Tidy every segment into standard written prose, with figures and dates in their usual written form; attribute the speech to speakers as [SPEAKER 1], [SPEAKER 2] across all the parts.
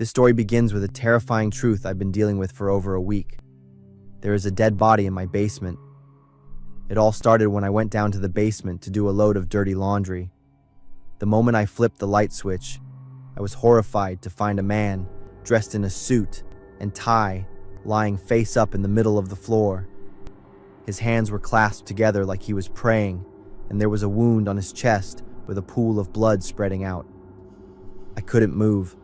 [SPEAKER 1] This story begins with a terrifying truth I've been dealing with for over a week. There is a dead body in my basement. It all started when I went down to the basement to do a load of dirty laundry. The moment I flipped the light switch, I was horrified to find a man dressed in a suit and tie lying face up in the middle of the floor. His hands were clasped together like he was praying, and there was a wound on his chest with a pool of blood spreading out. I couldn't move.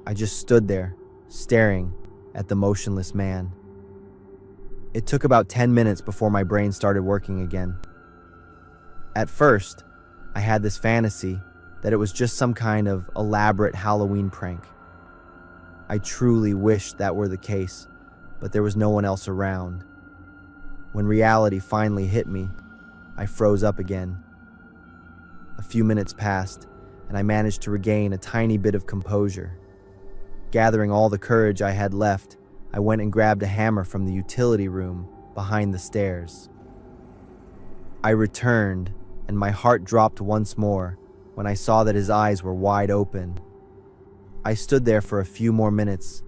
[SPEAKER 1] I just stood there, staring at the motionless man. It took about 10 minutes before my brain started working again. At first, I had this fantasy that it was just some kind of elaborate Halloween prank. I truly wished that were the case, but there was no one else around. When reality finally hit me, I froze up again. A few minutes passed, and I managed to regain a tiny bit of composure. Gathering all the courage I had left, I went and grabbed a hammer from the utility room behind the stairs. I returned, and my heart dropped once more when I saw that his eyes were wide open. I stood there for a few more minutes,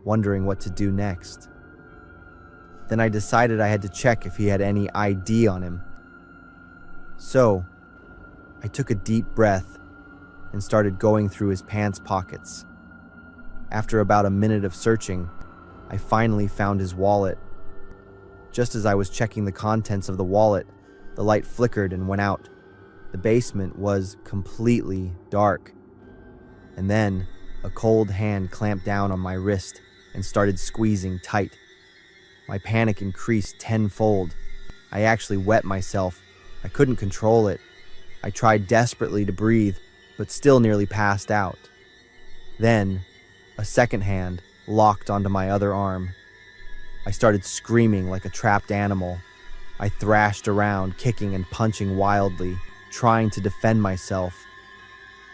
[SPEAKER 1] wondering what to do next. Then I decided I had to check if he had any ID on him. So, I took a deep breath and started going through his pants pockets. After about a minute of searching, I finally found his wallet. Just as I was checking the contents of the wallet, the light flickered and went out. The basement was completely dark. And then, a cold hand clamped down on my wrist and started squeezing tight. My panic increased tenfold. I actually wet myself. I couldn't control it. I tried desperately to breathe, but still nearly passed out. Then, a second hand locked onto my other arm. I started screaming like a trapped animal. I thrashed around, kicking and punching wildly, trying to defend myself.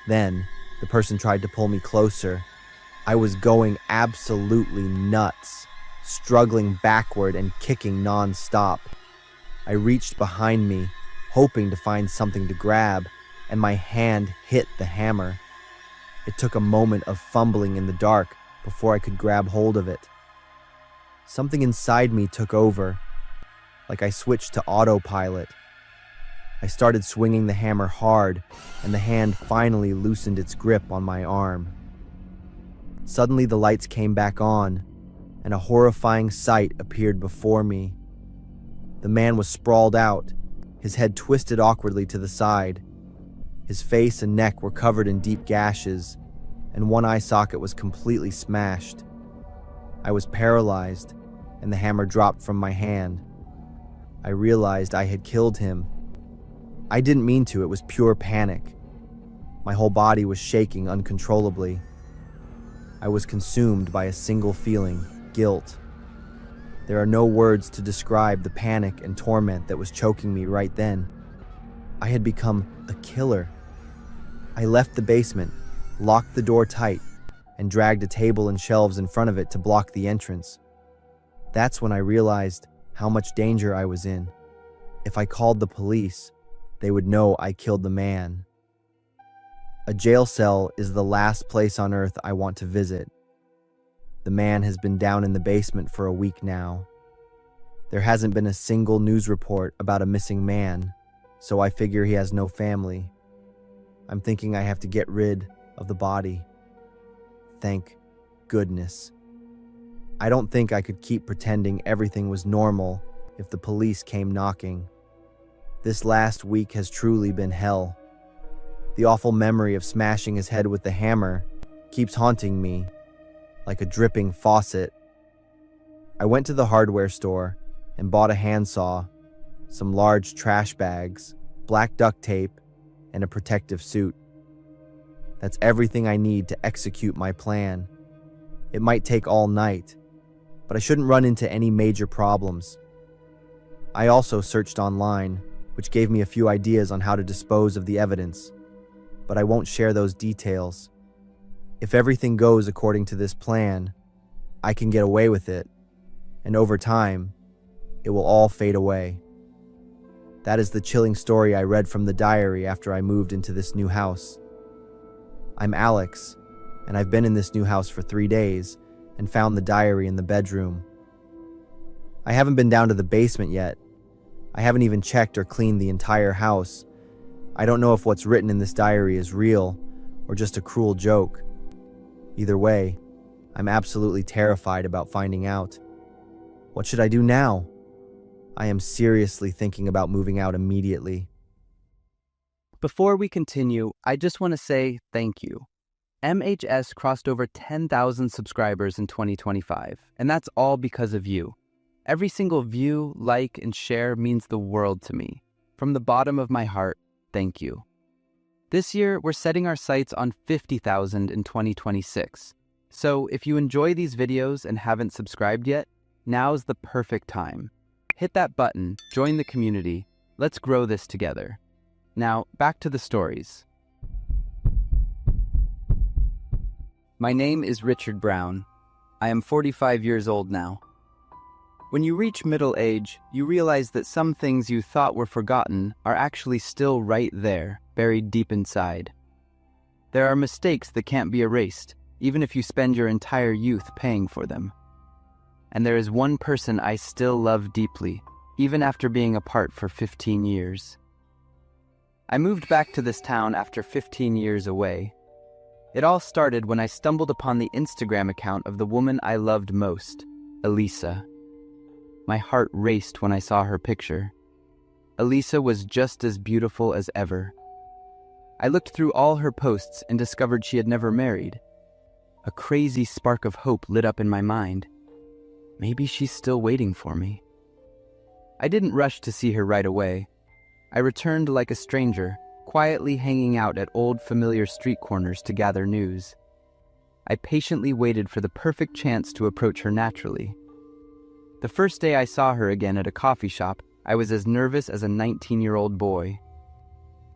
[SPEAKER 1] Then, the person tried to pull me closer. I was going absolutely nuts, struggling backward and kicking non-stop. I reached behind me, hoping to find something to grab, and my hand hit the hammer. It took a moment of fumbling in the dark before I could grab hold of it. Something inside me took over, like I switched to autopilot. I started swinging the hammer hard, and the hand finally loosened its grip on my arm. Suddenly the lights came back on, and a horrifying sight appeared before me. The man was sprawled out, his head twisted awkwardly to the side. His face and neck were covered in deep gashes, and one eye socket was completely smashed. I was paralyzed, and the hammer dropped from my hand. I realized I had killed him. I didn't mean to, it was pure panic. My whole body was shaking uncontrollably. I was consumed by a single feeling, guilt. There are no words to describe the panic and torment that was choking me right then. I had become a killer. I left the basement, locked the door tight, and dragged a table and shelves in front of it to block the entrance. That's when I realized how much danger I was in. If I called the police, they would know I killed the man. A jail cell is the last place on earth I want to visit. The man has been down in the basement for a week now. There hasn't been a single news report about a missing man, so I figure he has no family. I'm thinking I have to get rid of the body. Thank goodness. I don't think I could keep pretending everything was normal if the police came knocking. This last week has truly been hell. The awful memory of smashing his head with the hammer keeps haunting me like a dripping faucet. I went to the hardware store and bought a handsaw, some large trash bags, black duct tape, and a protective suit. That's everything I need to execute my plan. It might take all night, but I shouldn't run into any major problems. I also searched online, which gave me a few ideas on how to dispose of the evidence, but I won't share those details. If everything goes according to this plan, I can get away with it, and over time, it will all fade away. That is the chilling story I read from the diary after I moved into this new house. I'm Alex, and I've been in this new house for 3 days and found the diary in the bedroom. I haven't been down to the basement yet. I haven't even checked or cleaned the entire house. I don't know if what's written in this diary is real or just a cruel joke. Either way, I'm absolutely terrified about finding out. What should I do now? I am seriously thinking about moving out immediately.
[SPEAKER 2] Before we continue, I just want to say thank you. MHS crossed over 10,000 subscribers in 2025, and that's all because of you. Every single view, like, and share means the world to me. From the bottom of my heart, thank you. This year, we're setting our sights on 50,000 in 2026. So if you enjoy these videos and haven't subscribed yet, now's the perfect time. Hit that button, join the community, let's grow this together. Now, back to the stories. My name is Richard Brown. I am 45 years old now. When you reach middle age, you realize that some things you thought were forgotten are actually still right there, buried deep inside. There are mistakes that can't be erased, even if you spend your entire youth paying for them. And there is one person I still love deeply, even after being apart for 15 years. I moved back to this town after 15 years away. It all started when I stumbled upon the Instagram account of the woman I loved most, Elisa. My heart raced when I saw her picture. Elisa was just as beautiful as ever. I looked through all her posts and discovered she had never married. A crazy spark of hope lit up in my mind. Maybe she's still waiting for me. I didn't rush to see her right away. I returned like a stranger, quietly hanging out at old familiar street corners to gather news. I patiently waited for the perfect chance to approach her naturally. The first day I saw her again at a coffee shop, I was as nervous as a 19-year-old boy.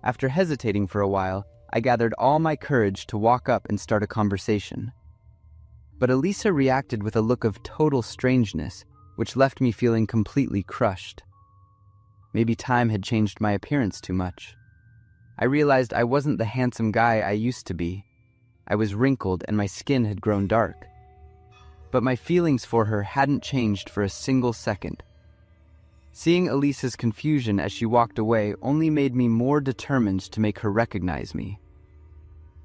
[SPEAKER 2] After hesitating for a while, I gathered all my courage to walk up and start a conversation. But Elisa reacted with a look of total strangeness, which left me feeling completely crushed. Maybe time had changed my appearance too much. I realized I wasn't the handsome guy I used to be. I was wrinkled and my skin had grown dark. But my feelings for her hadn't changed for a single second. Seeing Elisa's confusion as she walked away only made me more determined to make her recognize me.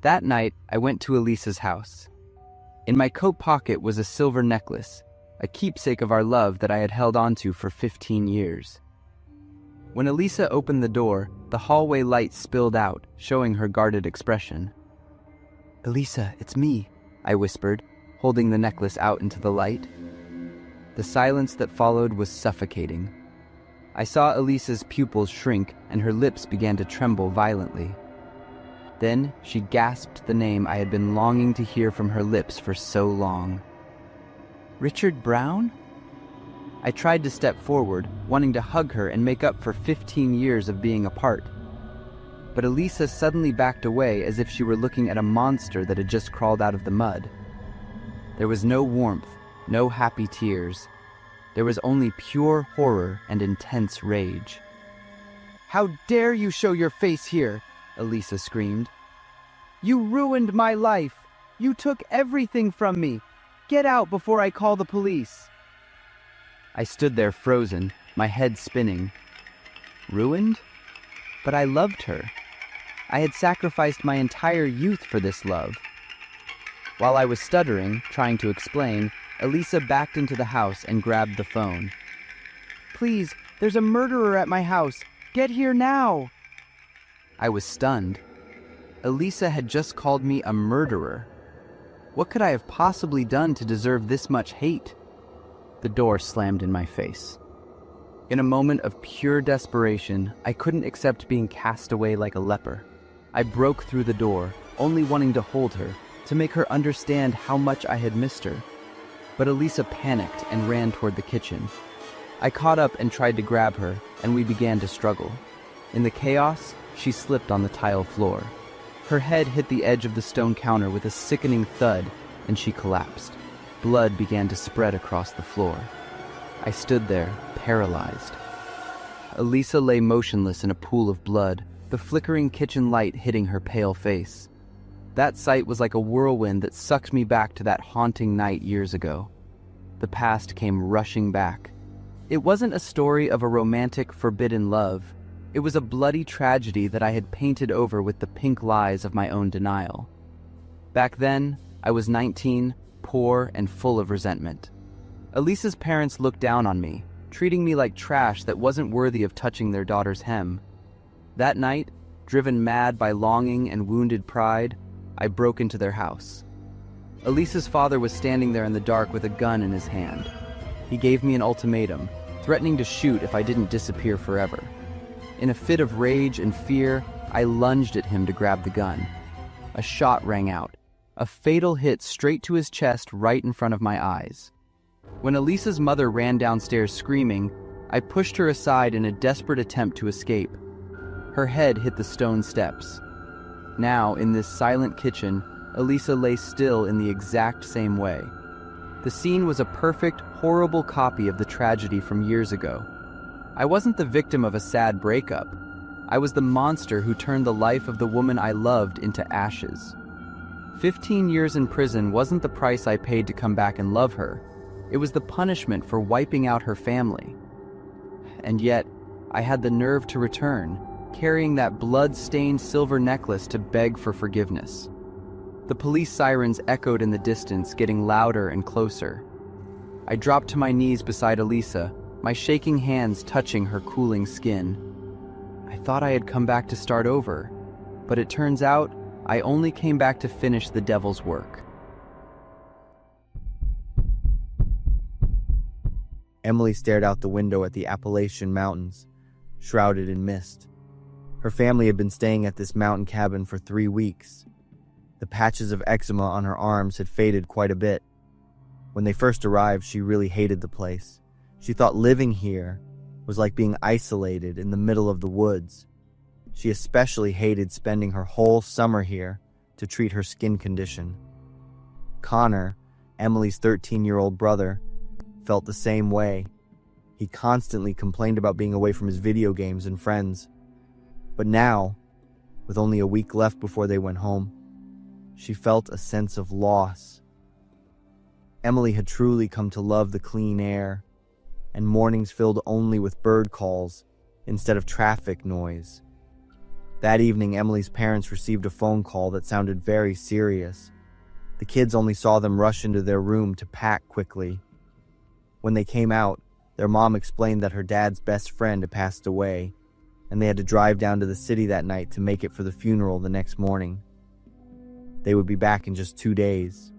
[SPEAKER 2] That night, I went to Elisa's house. In my coat pocket was a silver necklace, a keepsake of our love that I had held onto for 15 years. When Elisa opened the door, the hallway light spilled out, showing her guarded expression. "Elisa, it's me," I whispered, holding the necklace out into the light. The silence that followed was suffocating. I saw Elisa's pupils shrink and her lips began to tremble violently. Then she gasped the name I had been longing to hear from her lips for so long. "Richard Brown?" I tried to step forward, wanting to hug her and make up for 15 years of being apart. But Elisa suddenly backed away as if she were looking at a monster that had just crawled out of the mud. There was no warmth, no happy tears. There was only pure horror and intense rage. "How dare you show your face here?" Elisa screamed. "You ruined my life. You took everything from me. Get out before I call the police." I stood there frozen, my head spinning. Ruined? But I loved her. I had sacrificed my entire youth for this love. While I was stuttering, trying to explain, Elisa backed into the house and grabbed the phone. "Please, there's a murderer at my house. Get here now." I was stunned. Elisa had just called me a murderer. What could I have possibly done to deserve this much hate? The door slammed in my face. In a moment of pure desperation, I couldn't accept being cast away like a leper. I broke through the door, only wanting to hold her, to make her understand how much I had missed her. But Elisa panicked and ran toward the kitchen. I caught up and tried to grab her, and we began to struggle. In the chaos, she slipped on the tile floor. Her head hit the edge of the stone counter with a sickening thud, and she collapsed. Blood began to spread across the floor. I stood there, paralyzed. Elisa lay motionless in a pool of blood, the flickering kitchen light hitting her pale face. That sight was like a whirlwind that sucked me back to that haunting night years ago. The past came rushing back. It wasn't a story of a romantic, forbidden love. It was a bloody tragedy that I had painted over with the pink lies of my own denial. Back then, I was 19, poor, and full of resentment. Elisa's parents looked down on me, treating me like trash that wasn't worthy of touching their daughter's hem. That night, driven mad by longing and wounded pride, I broke into their house. Elisa's father was standing there in the dark with a gun in his hand. He gave me an ultimatum, threatening to shoot if I didn't disappear forever. In a fit of rage and fear, I lunged at him to grab the gun. A shot rang out, a fatal hit straight to his chest right in front of my eyes. When Elisa's mother ran downstairs screaming, I pushed her aside in a desperate attempt to escape. Her head hit the stone steps. Now, in this silent kitchen, Elisa lay still in the exact same way. The scene was a perfect, horrible copy of the tragedy from years ago. I wasn't the victim of a sad breakup. I was the monster who turned the life of the woman I loved into ashes. 15 years in prison wasn't the price I paid to come back and love her. It was the punishment for wiping out her family. And yet, I had the nerve to return, carrying that blood-stained silver necklace to beg for forgiveness. The police sirens echoed in the distance, getting louder and closer. I dropped to my knees beside Elisa, my shaking hands touching her cooling skin. I thought I had come back to start over, but it turns out I only came back to finish the devil's work.
[SPEAKER 1] Emily stared out the window at the Appalachian Mountains, shrouded in mist. Her family had been staying at this mountain cabin for 3 weeks. The patches of eczema on her arms had faded quite a bit. When they first arrived, she really hated the place. She thought living here was like being isolated in the middle of the woods. She especially hated spending her whole summer here to treat her skin condition. Connor, Emily's 13-year-old brother, felt the same way. He constantly complained about being away from his video games and friends. But now, with only a week left before they went home, she felt a sense of loss. Emily had truly come to love the clean air and mornings filled only with bird calls instead of traffic noise. That evening, Emily's parents received a phone call that sounded very serious. The kids only saw them rush into their room to pack quickly. When they came out, their mom explained that her dad's best friend had passed away, and they had to drive down to the city that night to make it for the funeral the next morning. They would be back in just 2 days.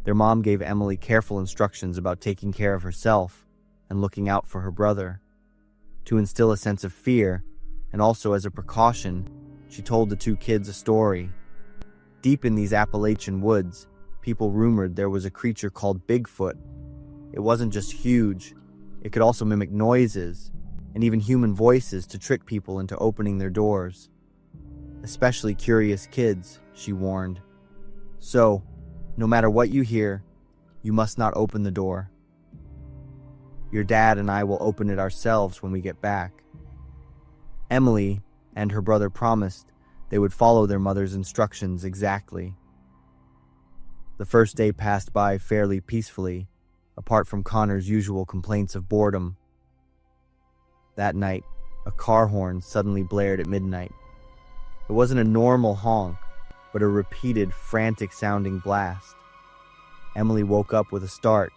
[SPEAKER 1] Their mom gave Emily careful instructions about taking care of herself and looking out for her brother. To instill a sense of fear, and also as a precaution, she told the 2 kids a story. Deep in these Appalachian woods, people rumored there was a creature called Bigfoot. It wasn't just huge, it could also mimic noises and even human voices to trick people into opening their doors. Especially curious kids, she warned. So, no matter what you hear, you must not open the door. Your dad and I will open it ourselves when we get back. Emily and her brother promised they would follow their mother's instructions exactly. The first day passed by fairly peacefully, apart from Connor's usual complaints of boredom. That night, a car horn suddenly blared at midnight. It wasn't a normal honk, but a repeated, frantic-sounding blast. Emily woke up with a start.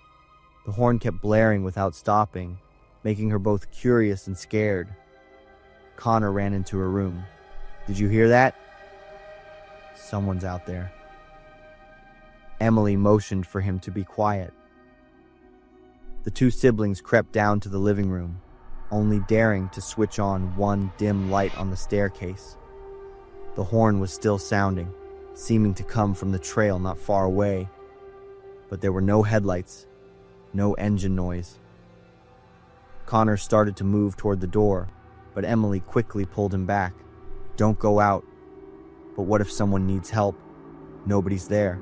[SPEAKER 1] The horn kept blaring without stopping, making her both curious and scared. Connor ran into her room. "Did you hear that?" "Someone's out there." Emily motioned for him to be quiet. The 2 siblings crept down to the living room, only daring to switch on one dim light on the staircase. The horn was still sounding, seeming to come from the trail not far away, but there were no headlights, no engine noise. Connor started to move toward the door, but Emily quickly pulled him back. "Don't go out." "But what if someone needs help? Nobody's there.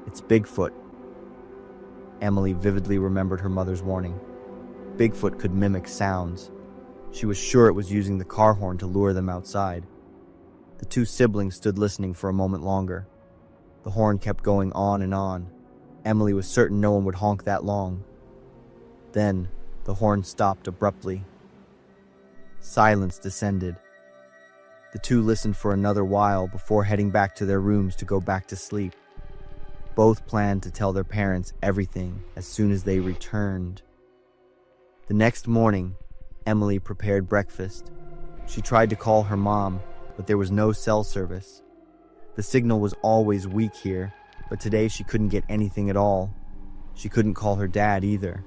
[SPEAKER 1] It's Bigfoot." Emily vividly remembered her mother's warning. Bigfoot could mimic sounds. She was sure it was using the car horn to lure them outside. The two siblings stood listening for a moment longer. The horn kept going on and on. Emily was certain no one would honk that long. Then, the horn stopped abruptly. Silence descended. The two listened for another while before heading back to their rooms to go back to sleep. Both planned to tell their parents everything as soon as they returned. The next morning, Emily prepared breakfast. She tried to call her mom, but there was no cell service. The signal was always weak here, but today she couldn't get anything at all. She couldn't call her dad either.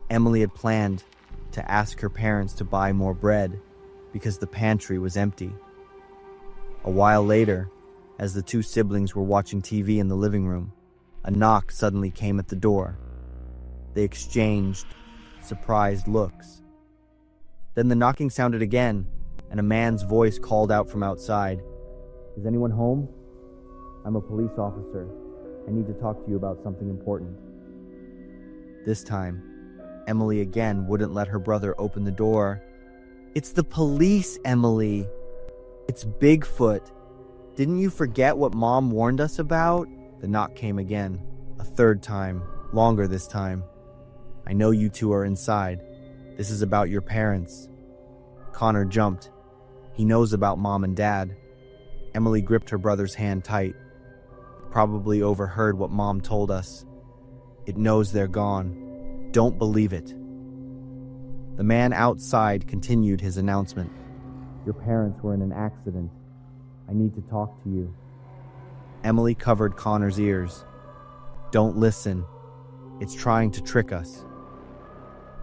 [SPEAKER 1] Emily had planned to ask her parents to buy more bread because the pantry was empty. A while later, as the two siblings were watching TV in the living room, a knock suddenly came at the door. They exchanged surprised looks. Then the knocking sounded again, and a man's voice called out from outside. "Is anyone home? I'm a police officer. I need to talk to you about something important." This time, Emily again wouldn't let her brother open the door. "It's the police, Emily. It's Bigfoot. Didn't you forget what Mom warned us about?" The knock came again, a third time, longer this time. "I know you two are inside. This is about your parents." Connor jumped. He knows about Mom and Dad. Emily gripped her brother's hand tight. "Probably overheard what Mom told us. It knows they're gone. Don't believe it." The man outside continued his announcement. "Your parents were in an accident. I need to talk to you." Emily covered Connor's ears. "Don't listen. It's trying to trick us."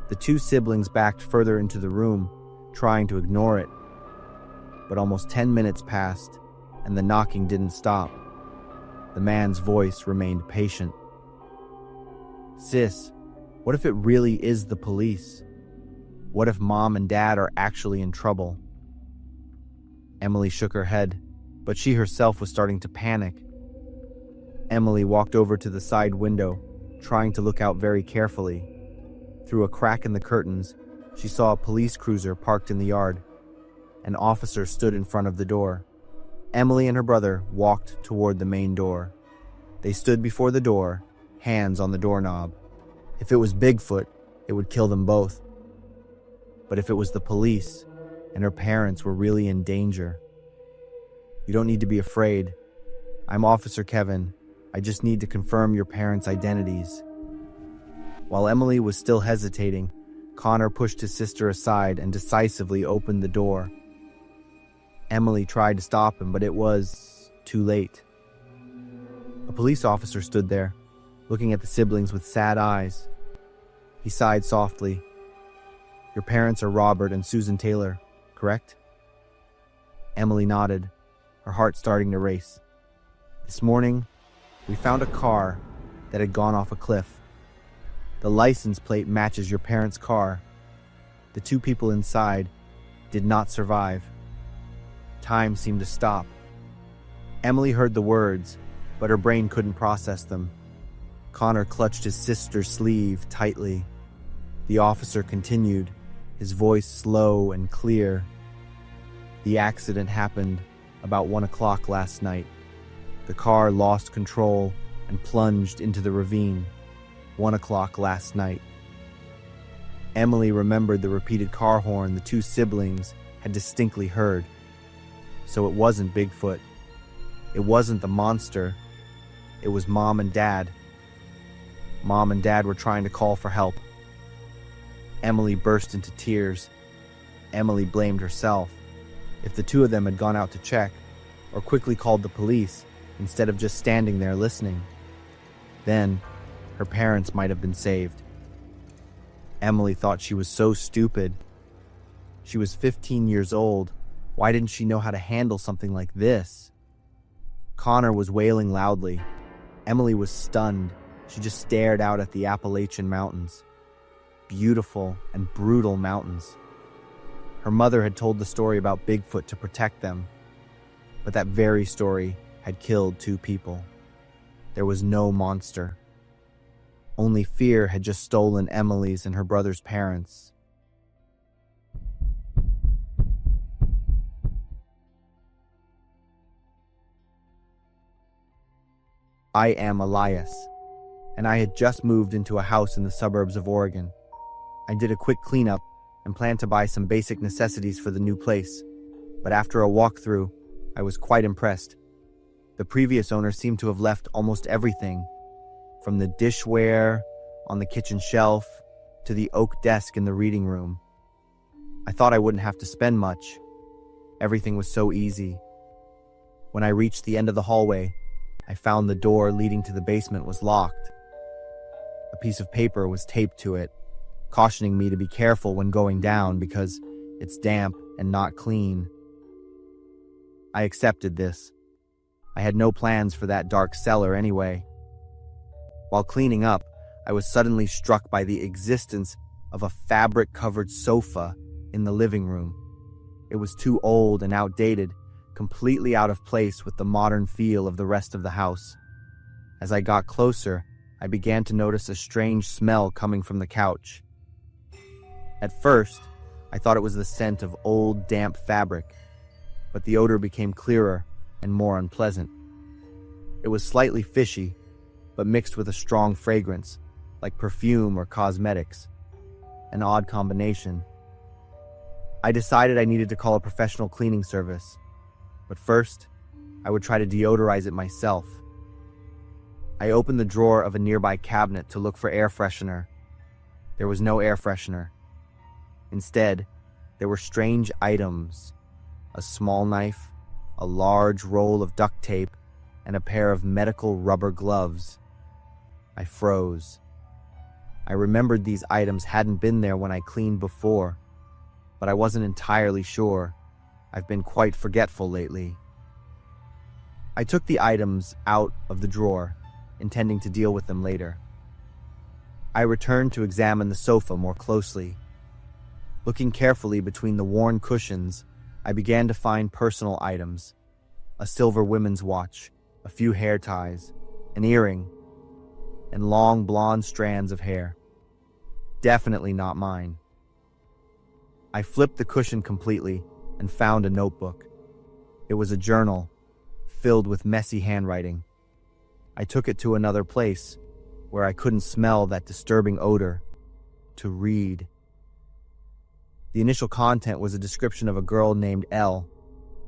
[SPEAKER 1] The two siblings backed further into the room, trying to ignore it. But almost 10 minutes passed, and the knocking didn't stop. The man's voice remained patient. "Sis, what if it really is the police? What if Mom and Dad are actually in trouble?" Emily shook her head, but she herself was starting to panic. Emily walked over to the side window, trying to look out very carefully. Through a crack in the curtains, she saw a police cruiser parked in the yard. An officer stood in front of the door. Emily and her brother walked toward the main door. They stood before the door, hands on the doorknob. If it was Bigfoot, it would kill them both. But if it was the police, and her parents were really in danger? "You don't need to be afraid. I'm Officer Kevin. I just need to confirm your parents' identities." While Emily was still hesitating, Connor pushed his sister aside and decisively opened the door. Emily tried to stop him, but it was too late. A police officer stood there, looking at the siblings with sad eyes. He sighed softly. "Your parents are Robert and Susan Taylor, correct?" Emily nodded, her heart starting to race. "This morning, we found a car that had gone off a cliff. The license plate matches your parents' car. The two people inside did not survive." Time seemed to stop. Emily heard the words, but her brain couldn't process them. Connor clutched his sister's sleeve tightly. The officer continued, his voice slow and clear. "The accident happened about 1 o'clock last night. The car lost control and plunged into the ravine. 1 o'clock last night." Emily remembered the repeated car horn the two siblings had distinctly heard. So it wasn't Bigfoot. It wasn't the monster. It was Mom and Dad. Mom and Dad were trying to call for help. Emily burst into tears. Emily blamed herself. If the two of them had gone out to check, or quickly called the police, instead of just standing there listening, then her parents might have been saved. Emily thought she was so stupid. She was 15 years old. Why didn't she know how to handle something like this? Connor was wailing loudly. Emily was stunned. She just stared out at the Appalachian Mountains. Beautiful and brutal mountains. Her mother had told the story about Bigfoot to protect them, but that very story had killed two people. There was no monster. Only fear had just stolen Emily's and her brother's parents. I am Elias, and I had just moved into a house in the suburbs of Oregon. I did a quick cleanup and planned to buy some basic necessities for the new place, but after a walkthrough, I was quite impressed. The previous owner seemed to have left almost everything, from the dishware on the kitchen shelf to the oak desk in the reading room. I thought I wouldn't have to spend much. Everything was so easy. When I reached the end of the hallway, I found the door leading to the basement was locked. A piece of paper was taped to it, cautioning me to be careful when going down because it's damp and not clean. I accepted this. I had no plans for that dark cellar anyway. While cleaning up, I was suddenly struck by the existence of a fabric-covered sofa in the living room. It was too old and outdated, completely out of place with the modern feel of the rest of the house. As I got closer, I began to notice a strange smell coming from the couch. At first, I thought it was the scent of old, damp fabric, but the odor became clearer and more unpleasant. It was slightly fishy, but mixed with a strong fragrance, like perfume or cosmetics. An odd combination. I decided I needed to call a professional cleaning service, but first, I would try to deodorize it myself. I opened the drawer of a nearby cabinet to look for air freshener. There was no air freshener. Instead, there were strange items: a small knife, a large roll of duct tape, and a pair of medical rubber gloves. I froze. I remembered these items hadn't been there when I cleaned before, but I wasn't entirely sure. I've been quite forgetful lately. I took the items out of the drawer, intending to deal with them later. I returned to examine the sofa more closely. Looking carefully between the worn cushions, I began to find personal items: a silver women's watch, a few hair ties, an earring, and long blonde strands of hair. Definitely not mine. I flipped the cushion completely and found a notebook. It was a journal, filled with messy handwriting. I took it to another place, where I couldn't smell that disturbing odor, to read. The initial content was a description of a girl named Elle.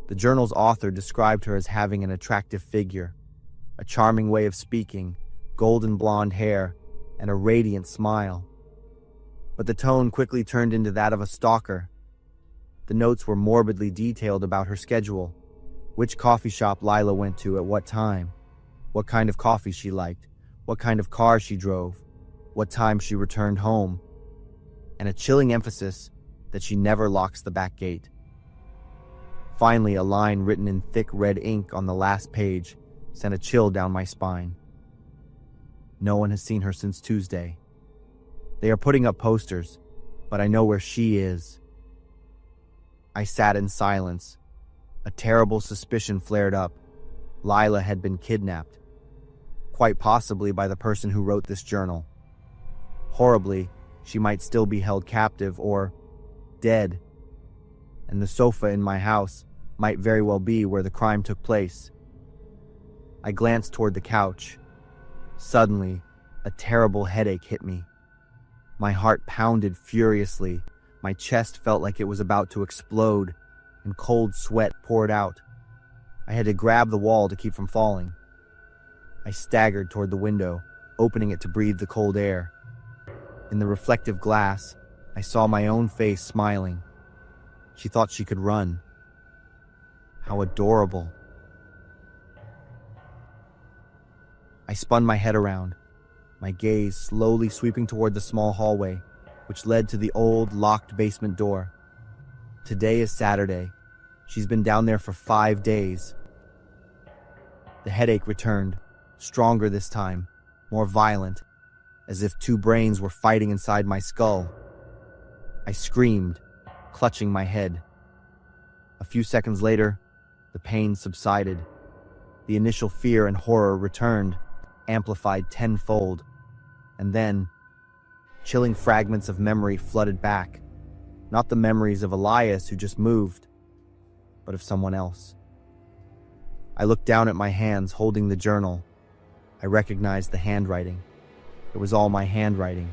[SPEAKER 1] The journal's author described her as having an attractive figure, a charming way of speaking, golden blonde hair, and a radiant smile. But the tone quickly turned into that of a stalker. The notes were morbidly detailed about her schedule: which coffee shop Lila went to at what time, what kind of coffee she liked, what kind of car she drove, what time she returned home, and a chilling emphasis that she never locks the back gate. Finally, a line written in thick red ink on the last page sent a chill down my spine. No one has seen her since Tuesday. They are putting up posters, but I know where she is. I sat in silence. A terrible suspicion flared up. Lila had been kidnapped, quite possibly by the person who wrote this journal. Horribly, she might still be held captive or dead, and the sofa in my house might very well be where the crime took place. I glanced toward the couch. Suddenly, a terrible headache hit me. My heart pounded furiously. My chest felt like it was about to explode, and cold sweat poured out. I had to grab the wall to keep from falling. I staggered toward the window, opening it to breathe the cold air. In the reflective glass, I saw my own face smiling. She thought she could run. How adorable. I spun my head around, my gaze slowly sweeping toward the small hallway, which led to the old, locked basement door. Today is Saturday. She's been down there for 5 days. The headache returned, stronger this time, more violent, as if two brains were fighting inside my skull. I screamed, clutching my head. A few seconds later, the pain subsided. The initial fear and horror returned, amplified tenfold. And then, chilling fragments of memory flooded back. Not the memories of Elias who just moved, but of someone else. I looked down at my hands holding the journal. I recognized the handwriting. It was all my handwriting,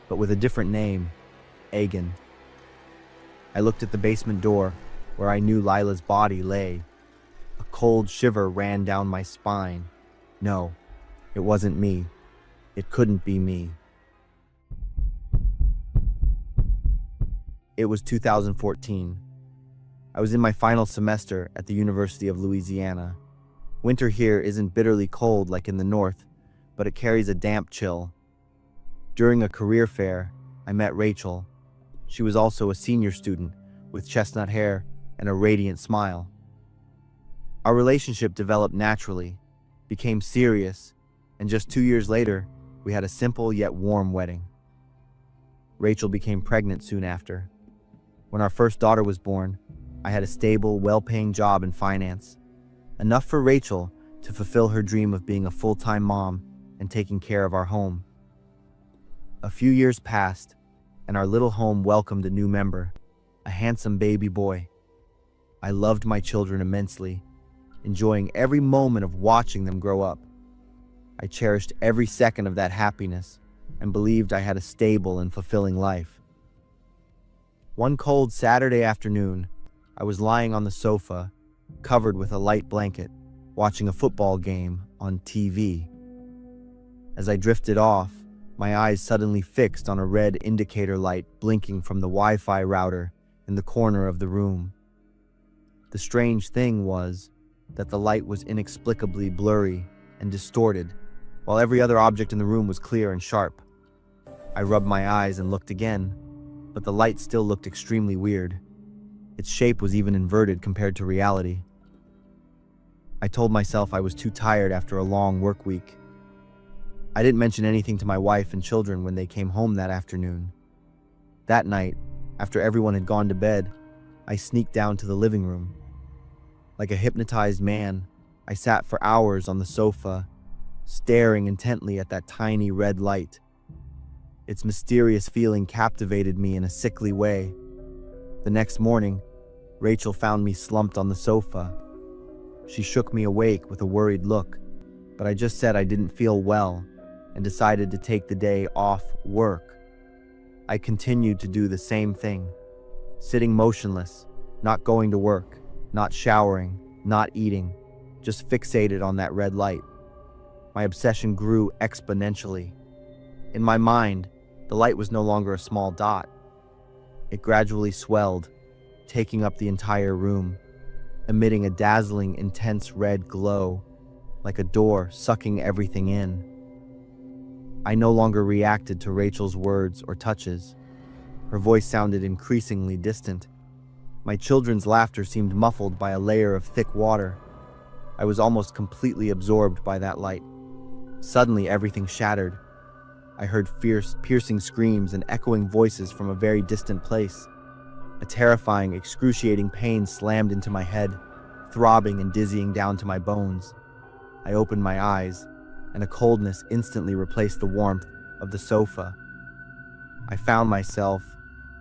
[SPEAKER 1] but with a different name, Agan. I looked at the basement door, where I knew Lila's body lay. A cold shiver ran down my spine. No, it wasn't me. It couldn't be me. It was 2014. I was in my final semester at the University of Louisiana. Winter here isn't bitterly cold like in the north, but it carries a damp chill. During a career fair, I met Rachel. She was also a senior student with chestnut hair and a radiant smile. Our relationship developed naturally, became serious, and just 2 years later, we had a simple yet warm wedding. Rachel became pregnant soon after. When our first daughter was born, I had a stable, well-paying job in finance, enough for Rachel to fulfill her dream of being a full-time mom and taking care of our home. A few years passed, and our little home welcomed a new member, a handsome baby boy. I loved my children immensely, enjoying every moment of watching them grow up. I cherished every second of that happiness and believed I had a stable and fulfilling life. One cold Saturday afternoon, I was lying on the sofa, covered with a light blanket, watching a football game on TV. As I drifted off, my eyes suddenly fixed on a red indicator light blinking from the Wi-Fi router in the corner of the room. The strange thing was that the light was inexplicably blurry and distorted, while every other object in the room was clear and sharp. I rubbed my eyes and looked again, but the light still looked extremely weird. Its shape was even inverted compared to reality. I told myself I was too tired after a long work week. I didn't mention anything to my wife and children when they came home that afternoon. That night, after everyone had gone to bed, I sneaked down to the living room. Like a hypnotized man, I sat for hours on the sofa, staring intently at that tiny red light. Its mysterious feeling captivated me in a sickly way. The next morning, Rachel found me slumped on the sofa. She shook me awake with a worried look, but I just said I didn't feel well and decided to take the day off work. I continued to do the same thing, sitting motionless, not going to work, not showering, not eating, just fixated on that red light. My obsession grew exponentially. In my mind, the light was no longer a small dot. It gradually swelled, taking up the entire room, emitting a dazzling, intense red glow, like a door sucking everything in. I no longer reacted to Rachel's words or touches. Her voice sounded increasingly distant. My children's laughter seemed muffled by a layer of thick water. I was almost completely absorbed by that light. Suddenly, everything shattered. I heard fierce, piercing screams and echoing voices from a very distant place. A terrifying, excruciating pain slammed into my head, throbbing and dizzying down to my bones. I opened my eyes, and a coldness instantly replaced the warmth of the sofa. I found myself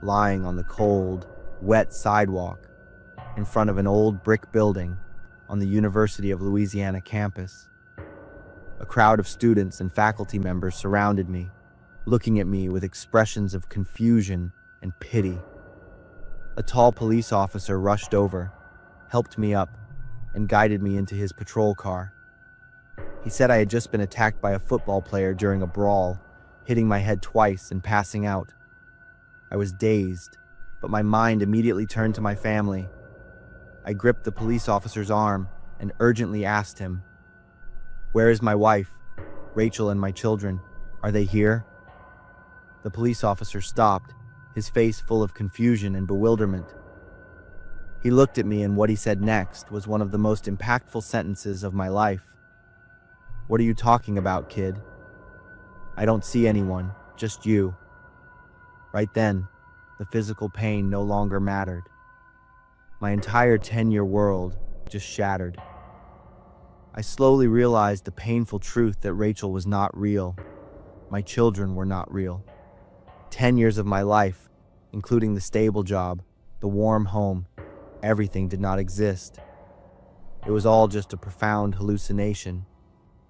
[SPEAKER 1] lying on the cold, wet sidewalk in front of an old brick building on the University of Louisiana campus. A crowd of students and faculty members surrounded me, looking at me with expressions of confusion and pity. A tall police officer rushed over, helped me up, and guided me into his patrol car. He said I had just been attacked by a football player during a brawl, hitting my head twice and passing out. I was dazed, but my mind immediately turned to my family. I gripped the police officer's arm and urgently asked him, "Where is my wife, Rachel, and my children? Are they here?" The police officer stopped, his face full of confusion and bewilderment. He looked at me, and what he said next was one of the most impactful sentences of my life. "What are you talking about, kid? I don't see anyone, just you." Right then, the physical pain no longer mattered. My entire 10-year world just shattered. I slowly realized the painful truth that Rachel was not real. My children were not real. 10 years of my life, including the stable job, the warm home, everything did not exist. It was all just a profound hallucination.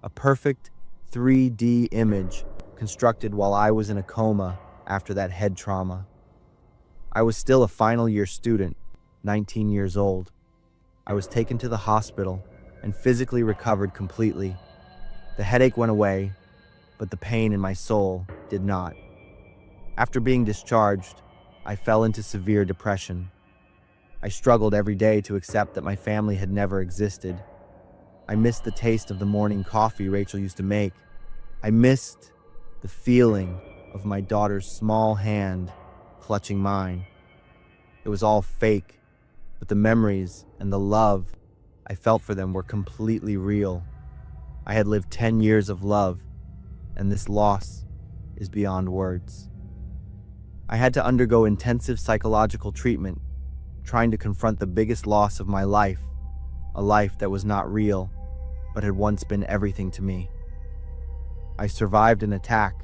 [SPEAKER 1] a perfect 3D image constructed while I was in a coma after that head trauma. I was still a final year student, 19 years old. I was taken to the hospital and physically recovered completely. The headache went away, but the pain in my soul did not. After being discharged, I fell into severe depression. I struggled every day to accept that my family had never existed. I missed the taste of the morning coffee Rachel used to make. I missed the feeling of my daughter's small hand clutching mine. It was all fake, but the memories and the love I felt for them were completely real. I had lived 10 years of love, and this loss is beyond words. I had to undergo intensive psychological treatment, trying to confront the biggest loss of my life, a life that was not real, but had once been everything to me. I survived an attack,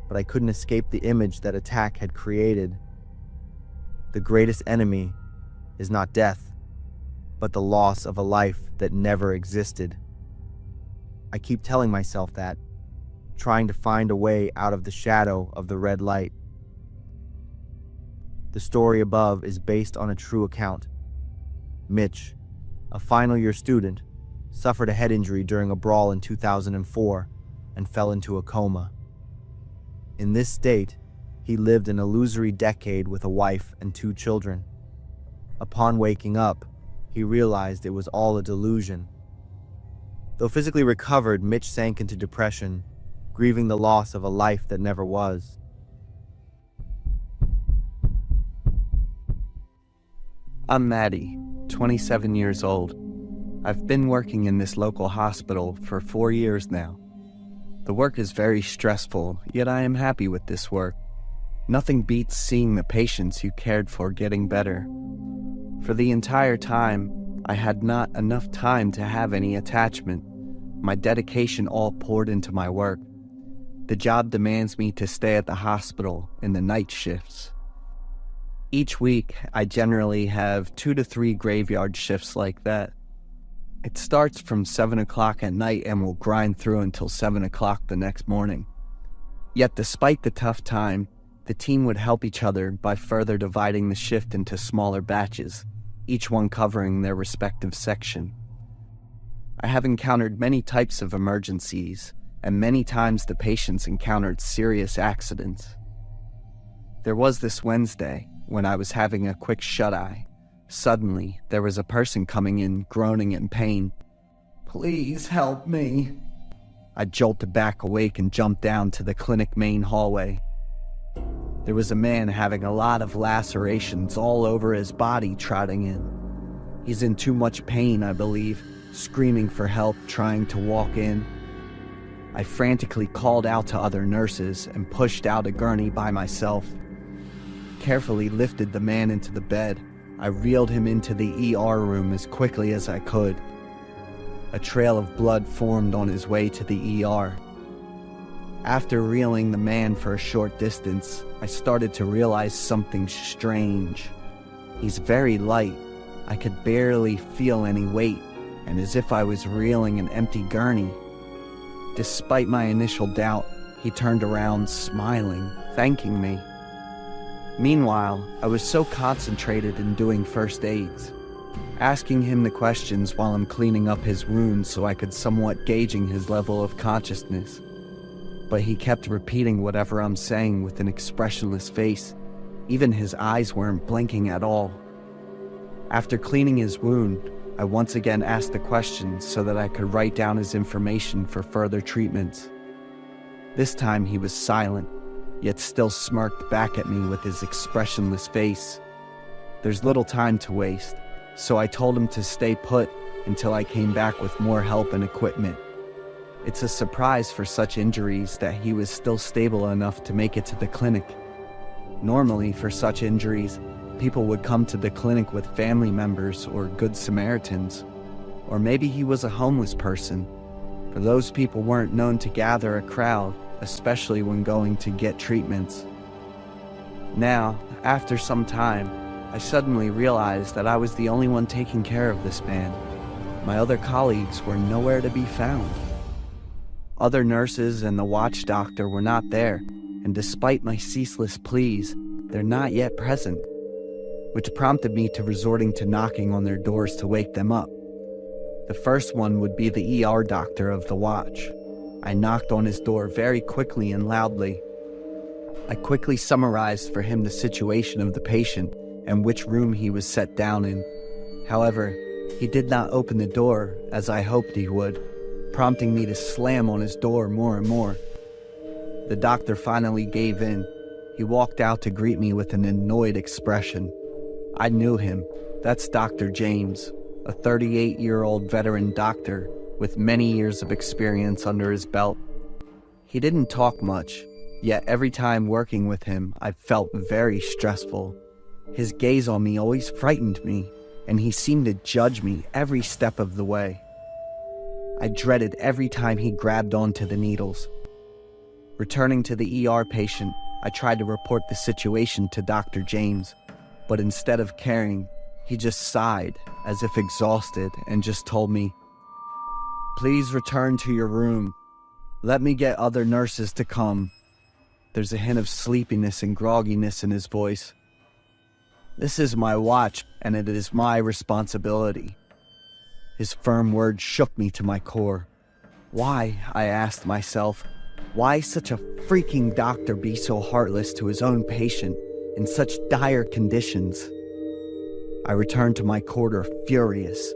[SPEAKER 1] but I couldn't escape the image that attack had created. The greatest enemy is not death, but the loss of a life that never existed. I keep telling myself that, trying to find a way out of the shadow of the red light. The story above is based on a true account. Mitch, a final year student, suffered a head injury during a brawl in 2004 and fell into a coma. In this state, he lived an illusory decade with a wife and 2 children. Upon waking up, he realized it was all a delusion. Though physically recovered, Mitch sank into depression, grieving the loss of a life that never was.
[SPEAKER 2] I'm Maddie, 27 years old. I've been working in this local hospital for 4 years now. The work is very stressful, yet I am happy with this work. Nothing beats seeing the patients you cared for getting better. For the entire time, I had not enough time to have any attachment. My dedication all poured into my work. The job demands me to stay at the hospital in the night shifts. Each week, I generally have 2 to 3 graveyard shifts like that. It starts from 7 o'clock at night and will grind through until 7 o'clock the next morning. Yet despite the tough time, the team would help each other by further dividing the shift into smaller batches, each one covering their respective section. I have encountered many types of emergencies, and many times the patients encountered serious accidents. There was this Wednesday, when I was having a quick shut-eye. Suddenly, there was a person coming in, groaning in pain. "Please help me." I jolted back awake and jumped down to the clinic main hallway. There was a man having a lot of lacerations all over his body trotting in. He's in too much pain, I believe, screaming for help, trying to walk in. I frantically called out to other nurses and pushed out a gurney by myself. Carefully lifted the man into the bed. I reeled him into the ER room as quickly as I could. A trail of blood formed on his way to the ER. After reeling the man for a short distance, I started to realize something strange. He's very light. I could barely feel any weight, and as if I was reeling an empty gurney. Despite my initial doubt, he turned around smiling, thanking me. Meanwhile, I was so concentrated in doing first aids, asking him the questions while I'm cleaning up his wounds so I could somewhat gauging his level of consciousness. But he kept repeating whatever I'm saying with an expressionless face. Even his eyes weren't blinking at all. After cleaning his wound, I once again asked the questions so that I could write down his information for further treatments. This time he was silent, yet still smirked back at me with his expressionless face. There's little time to waste, so I told him to stay put until I came back with more help and equipment. It's a surprise for such injuries that he was still stable enough to make it to the clinic. Normally, for such injuries, people would come to the clinic with family members or good Samaritans. Or maybe he was a homeless person, for those people weren't known to gather a crowd, especially when going to get treatments. Now, after some time, I suddenly realized that I was the only one taking care of this man. My other colleagues were nowhere to be found. Other nurses and the watch doctor were not there, and despite my ceaseless pleas, they're not yet present, which prompted me to resorting to knocking on their doors to wake them up. The first one would be the ER doctor of the watch. I knocked on his door very quickly and loudly. I quickly summarized for him the situation of the patient and which room he was set down in. However, he did not open the door as I hoped he would, prompting me to slam on his door more and more. The doctor finally gave in. He walked out to greet me with an annoyed expression. I knew him. That's Dr. James, a 38-year-old veteran doctor with many years of experience under his belt. He didn't talk much, yet every time working with him, I felt very stressful. His gaze on me always frightened me, and he seemed to judge me every step of the way. I dreaded every time he grabbed onto the needles. Returning to the ER patient, I tried to report the situation to Dr. James, but instead of caring, he just sighed, as if exhausted, and just told me, "Please return to your room. Let me get other nurses to come." There's a hint of sleepiness and grogginess in his voice. "This is my watch, and it is my responsibility." His firm words shook me to my core. Why, I asked myself, why such a freaking doctor be so heartless to his own patient in such dire conditions? I returned to my quarter furious.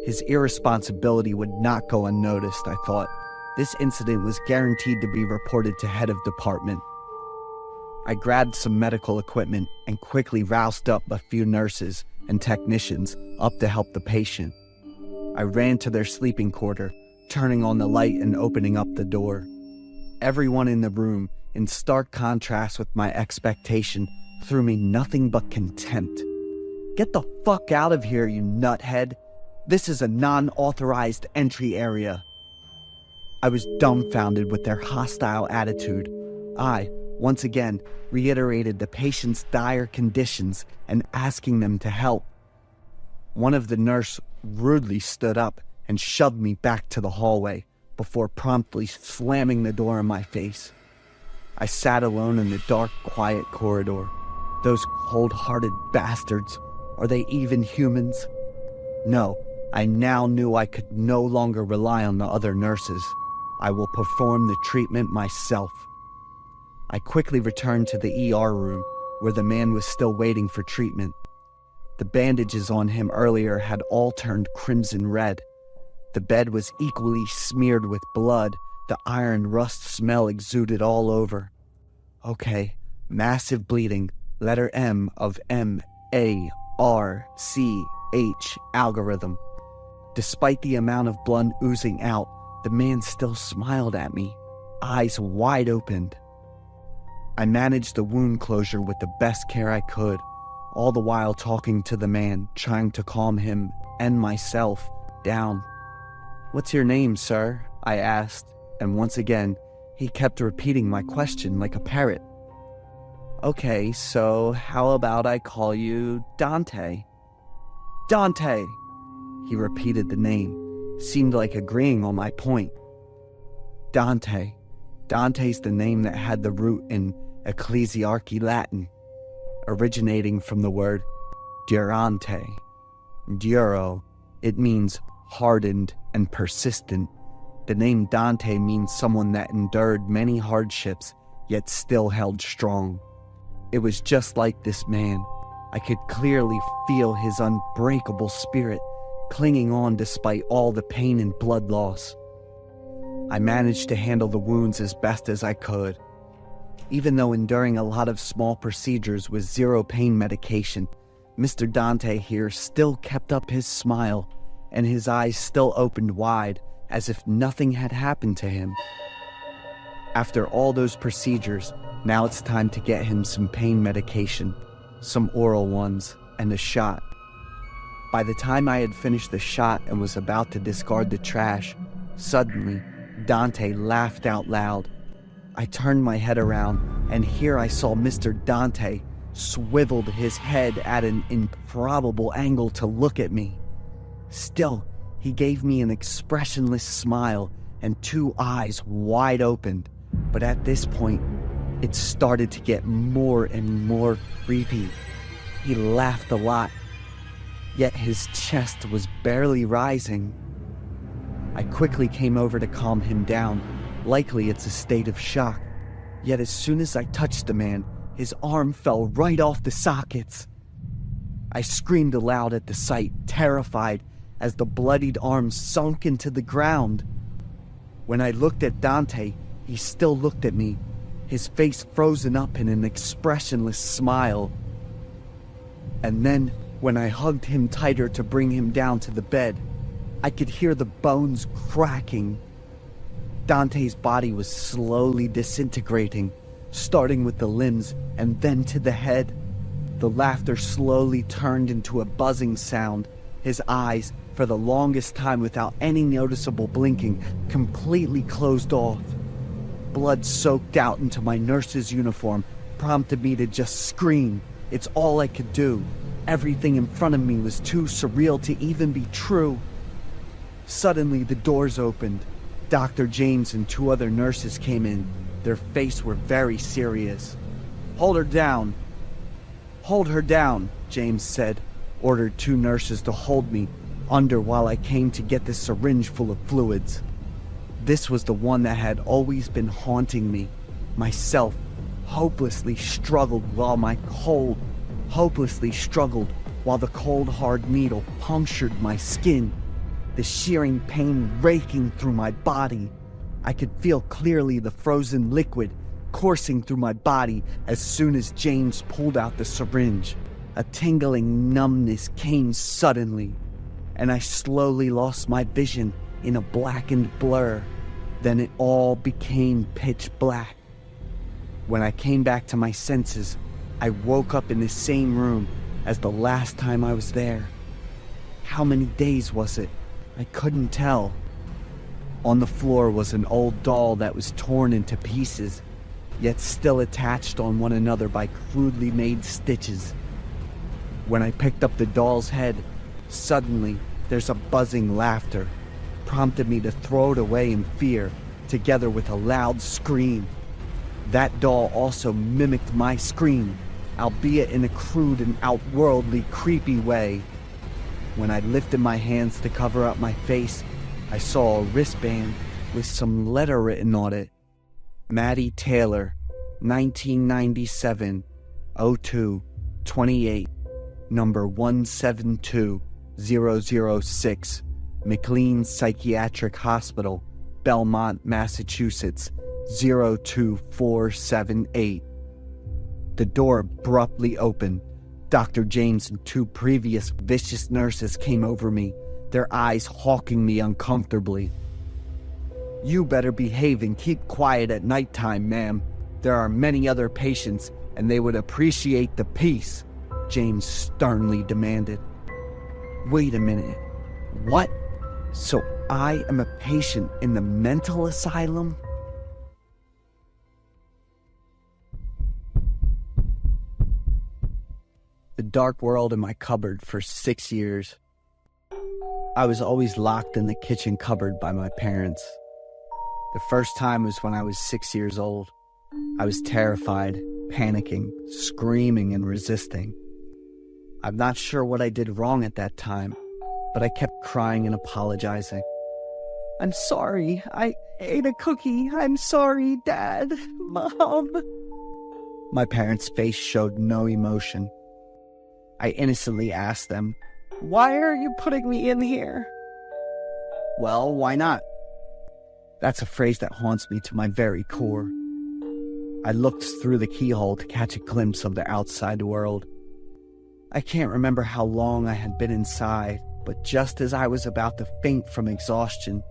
[SPEAKER 2] His irresponsibility would not go unnoticed, I thought. This incident was guaranteed to be reported to head of department. I grabbed some medical equipment and quickly roused up a few nurses and technicians up to help the patient. I ran to their sleeping quarter, turning on the light and opening up the door. Everyone in the room, in stark contrast with my expectation, threw me nothing but contempt. "Get the fuck out of here, you nuthead. This is a non-authorized entry area." I was dumbfounded with their hostile attitude. I, once again, reiterated the patient's dire conditions and asking them to help. One of the nurses rudely stood up and shoved me back to the hallway before promptly slamming the door in my face. I sat alone in the dark, quiet corridor. Those cold-hearted bastards, are they even humans? No, I now knew I could no longer rely on the other nurses. I will perform the treatment myself. I quickly returned to the ER room, where the man was still waiting for treatment. The bandages on him earlier had all turned crimson red. The bed was equally smeared with blood. The iron rust smell exuded all over. Okay, massive bleeding, letter M of MARCH algorithm. Despite the amount of blood oozing out, the man still smiled at me, eyes wide open. I managed the wound closure with the best care I could, all the while talking to the man, trying to calm him and myself down. "What's your name, sir?" I asked, and once again, he kept repeating my question like a parrot. "Okay, so how about I call you Dante?" "Dante!" He repeated the name, seemed like agreeing on my point. Dante. Dante's the name that had the root in Ecclesiarchy Latin, originating from the word durante. Duro, it means hardened and persistent. The name Dante means someone that endured many hardships, yet still held strong. It was just like this man. I could clearly feel his unbreakable spirit, clinging on despite all the pain and blood loss. I managed to handle the wounds as best as I could. Even though enduring a lot of small procedures with zero pain medication, Mr. Dante here still kept up his smile, and his eyes still opened wide, as if nothing had happened to him. After all those procedures, now it's time to get him some pain medication, some oral ones, and a shot. By the time I had finished the shot and was about to discard the trash, suddenly, Dante laughed out loud. I turned my head around, and here I saw Mr. Dante swiveled his head at an improbable angle to look at me. Still, he gave me an expressionless smile
[SPEAKER 3] and 2 eyes wide open. But at this point, it started to get more and more creepy. He laughed a lot, yet his chest was barely rising. I quickly came over to calm him down. Likely it's a state of shock. Yet as soon as I touched the man, his arm fell right off the sockets. I screamed aloud at the sight, terrified, as the bloodied arm sunk into the ground. When I looked at Dante, he still looked at me, his face frozen up in an expressionless smile. And then, when I hugged him tighter to bring him down to the bed, I could hear the bones cracking. Dante's body was slowly disintegrating, starting with the limbs and then to the head. The laughter slowly turned into a buzzing sound. His eyes, for the longest time without any noticeable blinking, completely closed off. Blood soaked out into my nurse's uniform, prompted me to just scream. It's all I could do. Everything in front of me was too surreal to even be true. Suddenly, the doors opened. Dr. James and 2 other nurses came in. Their faces were very serious. "Hold her down." "Hold her down," James said, ordered 2 nurses to hold me under while I came to get the syringe full of fluids. This was the one that had always been haunting me. Myself hopelessly struggled while the cold hard needle punctured my skin, the shearing pain raking through my body. I could feel clearly the frozen liquid coursing through my body as soon as James pulled out the syringe. A tingling numbness came suddenly, and I slowly lost my vision in a blackened blur. Then it all became pitch black. When I came back to my senses, I woke up in the same room as the last time I was there. How many days was it? I couldn't tell. On the floor was an old doll that was torn into pieces, yet still attached on one another by crudely made stitches. When I picked up the doll's head, suddenly there's a buzzing laughter, prompted me to throw it away in fear, together with a loud scream. That doll also mimicked my scream, albeit in a crude and outworldly creepy way. When I lifted my hands to cover up my face, I saw a wristband with some letter written on it. Maddie Taylor, 1997, 02-28, number 172006, McLean Psychiatric Hospital, Belmont, Massachusetts, 02478. The door abruptly opened. Dr. James and 2 previous vicious nurses came over me, their eyes hawking me uncomfortably. "You better behave and keep quiet at nighttime, ma'am. There are many other patients, and they would appreciate the peace," James sternly demanded. "Wait a minute. What? So I am a patient in the mental asylum?" The dark world in my cupboard for 6 years. I was always locked in the kitchen cupboard by my parents. The first time was when I was 6 years old. I was terrified, panicking, screaming, and resisting. I'm not sure what I did wrong at that time, but I kept crying and apologizing. "I'm sorry. I ate a cookie. I'm sorry, Dad. Mom." My parents' face showed no emotion. I innocently asked them, "Why are you putting me in here?" "Well, why not?" That's a phrase that haunts me to my very core. I looked through the keyhole to catch a glimpse of the outside world. I can't remember how long I had been inside, but just as I was about to faint from exhaustion,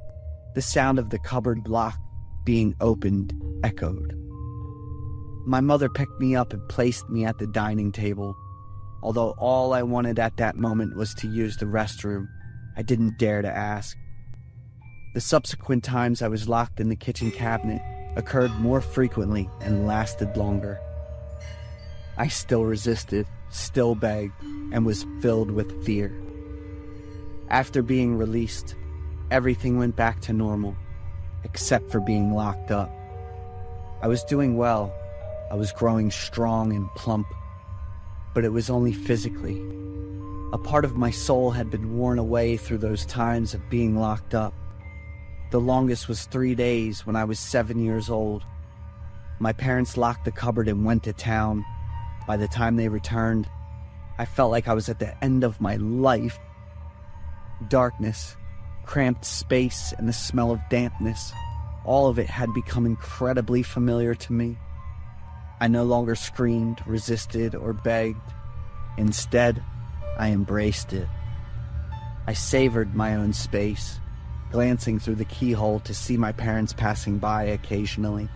[SPEAKER 3] the sound of the cupboard lock being opened echoed. My mother picked me up and placed me at the dining table. Although all I wanted at that moment was to use the restroom, I didn't dare to ask. The subsequent times I was locked in the kitchen cabinet occurred more frequently and lasted longer. I still resisted, still begged, and was filled with fear. After being released, everything went back to normal. except for being locked up. I was doing well. I was growing strong and plump, but it was only physically. A part of my soul had been worn away through those times of being locked up. The longest was 3 days when I was 7 years old. My parents locked the cupboard and went to town. By the time they returned, I felt like I was at the end of my life. Darkness, cramped space, and the smell of dampness, all of it had become incredibly familiar to me. I no longer screamed, resisted, or begged. Instead, I embraced it. I savored my own space, glancing through the keyhole to see my parents passing by occasionally.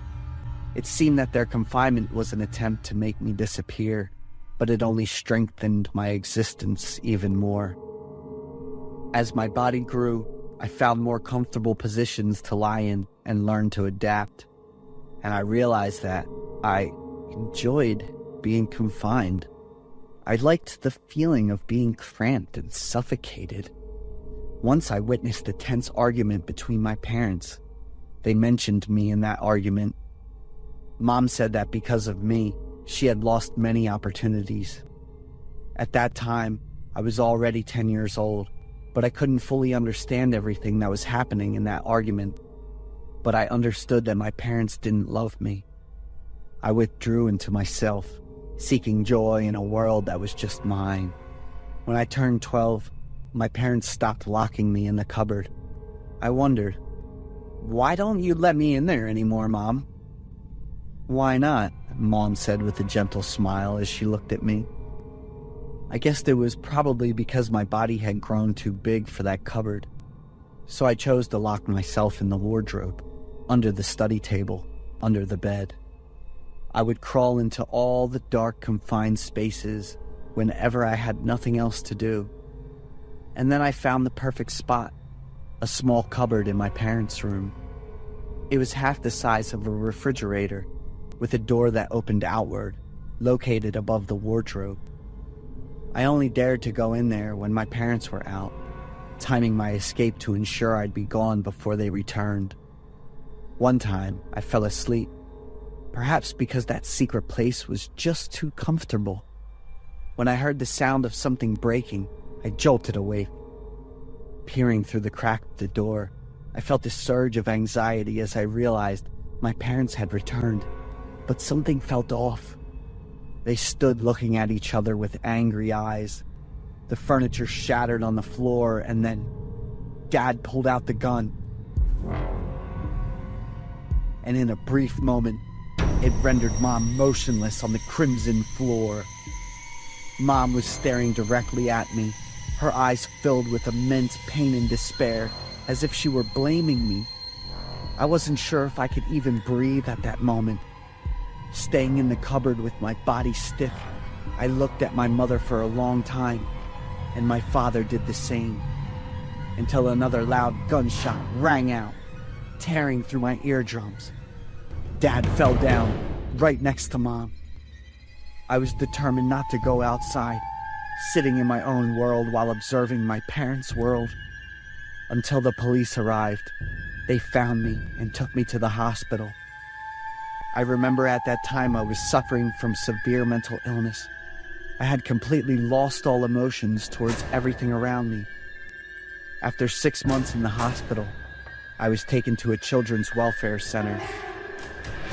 [SPEAKER 3] It seemed that their confinement was an attempt to make me disappear, but it only strengthened my existence even more. As my body grew, I found more comfortable positions to lie in and learned to adapt. And I realized that I enjoyed being confined. I liked the feeling of being cramped and suffocated. Once I witnessed a tense argument between my parents. They mentioned me in that argument. Mom said that because of me, she had lost many opportunities. At that time, I was already 10 years old, but I couldn't fully understand everything that was happening in that argument. But I understood that my parents didn't love me. I withdrew into myself, seeking joy in a world that was just mine. When I turned 12, my parents stopped locking me in the cupboard. I wondered, "Why don't you let me in there anymore, Mom?" "Why not?" Mom said with a gentle smile as she looked at me. I guessed it was probably because my body had grown too big for that cupboard. So I chose to lock myself in the wardrobe, under the study table, under the bed. I would crawl into all the dark, confined spaces whenever I had nothing else to do. And then I found the perfect spot, a small cupboard in my parents' room. It was half the size of a refrigerator, with a door that opened outward, located above the wardrobe. I only dared to go in there when my parents were out, timing my escape to ensure I'd be gone before they returned. One time, I fell asleep, perhaps because that secret place was just too comfortable. When I heard the sound of something breaking, I jolted awake. Peering through the crack of the door, I felt a surge of anxiety as I realized my parents had returned, but something felt off. They stood looking at each other with angry eyes. The furniture shattered on the floor, and then Dad pulled out the gun. And in a brief moment, it rendered Mom motionless on the crimson floor. Mom was staring directly at me, her eyes filled with immense pain and despair, as if she were blaming me. I wasn't sure if I could even breathe at that moment. Staying in the cupboard with my body stiff, I looked at my mother for a long time, and my father did the same, until another loud gunshot rang out, tearing through my eardrums. Dad fell down, right next to Mom. I was determined not to go outside, sitting in my own world while observing my parents' world. Until the police arrived, they found me and took me to the hospital. I remember at that time I was suffering from severe mental illness. I had completely lost all emotions towards everything around me. After 6 months in the hospital, I was taken to a children's welfare center.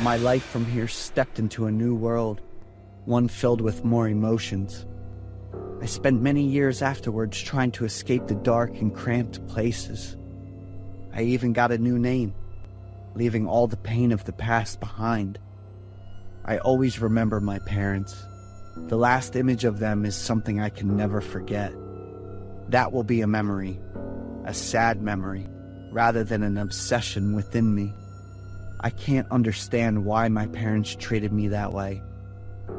[SPEAKER 3] My life from here stepped into a new world, one filled with more emotions. I spent many years afterwards trying to escape the dark and cramped places. I even got a new name, leaving all the pain of the past behind. I always remember my parents. The last image of them is something I can never forget. That will be a memory, a sad memory, rather than an obsession within me. I can't understand why my parents treated me that way.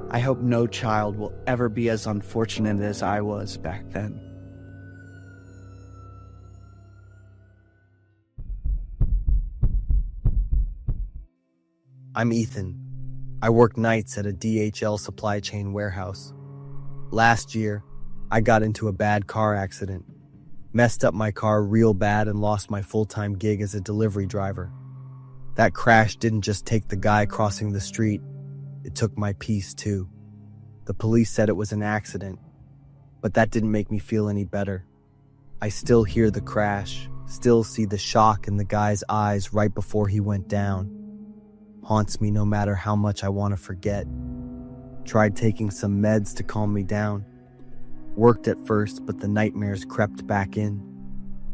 [SPEAKER 3] I hope no child will ever be as unfortunate as I was back then.
[SPEAKER 1] I'm Ethan. I work nights at a DHL supply chain warehouse. Last year, I got into a bad car accident, messed up my car real bad, and lost my full-time gig as a delivery driver. That crash didn't just take the guy crossing the street, it took my peace too. The police said it was an accident, but that didn't make me feel any better. I still hear the crash, still see the shock in the guy's eyes right before he went down. Haunts me no matter how much I want to forget. Tried taking some meds to calm me down. Worked at first, but the nightmares crept back in.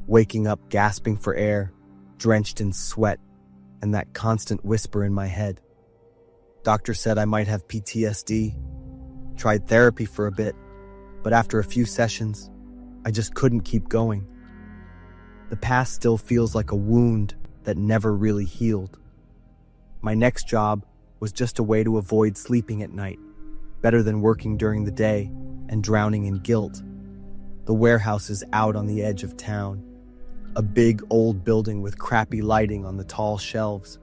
[SPEAKER 1] Waking up gasping for air, drenched in sweat, and that constant whisper in my head. Doctor said I might have PTSD. Tried therapy for a bit, but after a few sessions, I just couldn't keep going. The past still feels like a wound that never really healed. My next job was just a way to avoid sleeping at night, better than working during the day and drowning in guilt. The warehouse is out on the edge of town, a big old building with crappy lighting on the tall shelves.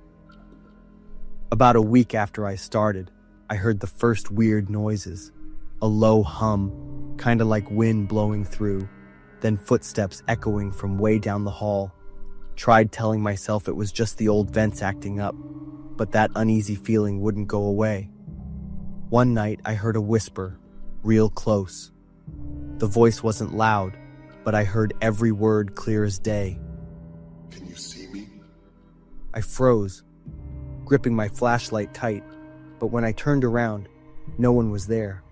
[SPEAKER 1] About a week after I started, I heard the first weird noises, a low hum, kind of like wind blowing through, then footsteps echoing from way down the hall. Tried telling myself it was just the old vents acting up, but that uneasy feeling wouldn't go away. One night I heard a whisper, real close. The voice wasn't loud, but I heard every word clear as day.
[SPEAKER 4] Can you see me?
[SPEAKER 1] I froze, gripping my flashlight tight, but when I turned around, no one was there.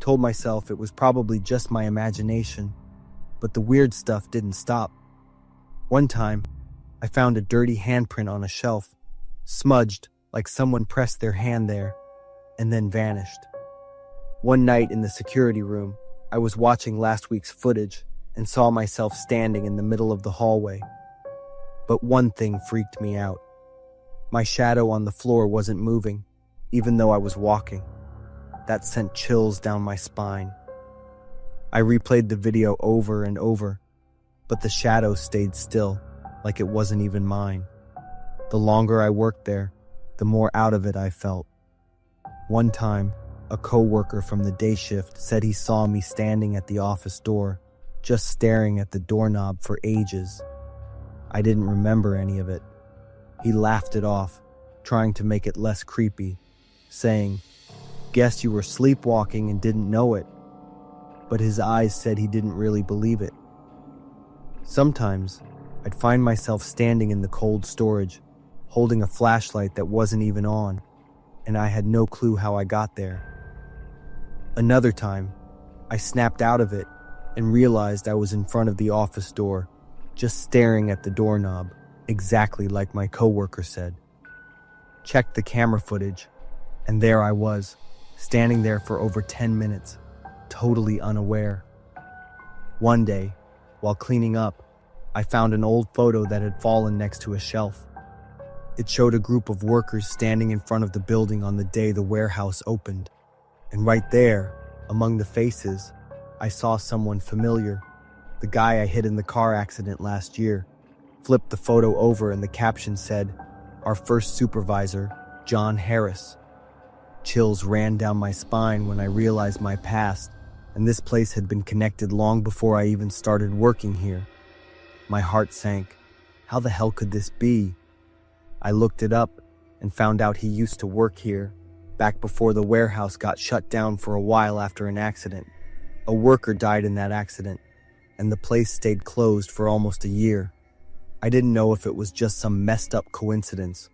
[SPEAKER 1] Told myself it was probably just my imagination, but the weird stuff didn't stop. One time, I found a dirty handprint on a shelf, smudged like someone pressed their hand there, and then vanished. One night in the security room, I was watching last week's footage and saw myself standing in the middle of the hallway. But one thing freaked me out. My shadow on the floor wasn't moving, even though I was walking. That sent chills down my spine. I replayed the video over and over, but the shadow stayed still, like it wasn't even mine. The longer I worked there, the more out of it I felt. One time, a coworker from the day shift said he saw me standing at the office door, just staring at the doorknob for ages. I didn't remember any of it. He laughed it off, trying to make it less creepy, saying, "Guess you were sleepwalking and didn't know it." But his eyes said he didn't really believe it. Sometimes, I'd find myself standing in the cold storage, holding a flashlight that wasn't even on, and I had no clue how I got there. Another time, I snapped out of it and realized I was in front of the office door, just staring at the doorknob, exactly like my coworker said. Checked the camera footage, and there I was, standing there for over 10 minutes, totally unaware. One day, while cleaning up, I found an old photo that had fallen next to a shelf. It showed a group of workers standing in front of the building on the day the warehouse opened. And right there, among the faces, I saw someone familiar, the guy I hit in the car accident last year. Flipped the photo over and the caption said, "Our first supervisor, John Harris." Chills ran down my spine when I realized my past, and this place had been connected long before I even started working here. My heart sank. How the hell could this be? I looked it up and found out he used to work here, back before the warehouse got shut down for a while after an accident. A worker died in that accident, and the place stayed closed for almost a year. I didn't know if it was just some messed up coincidence,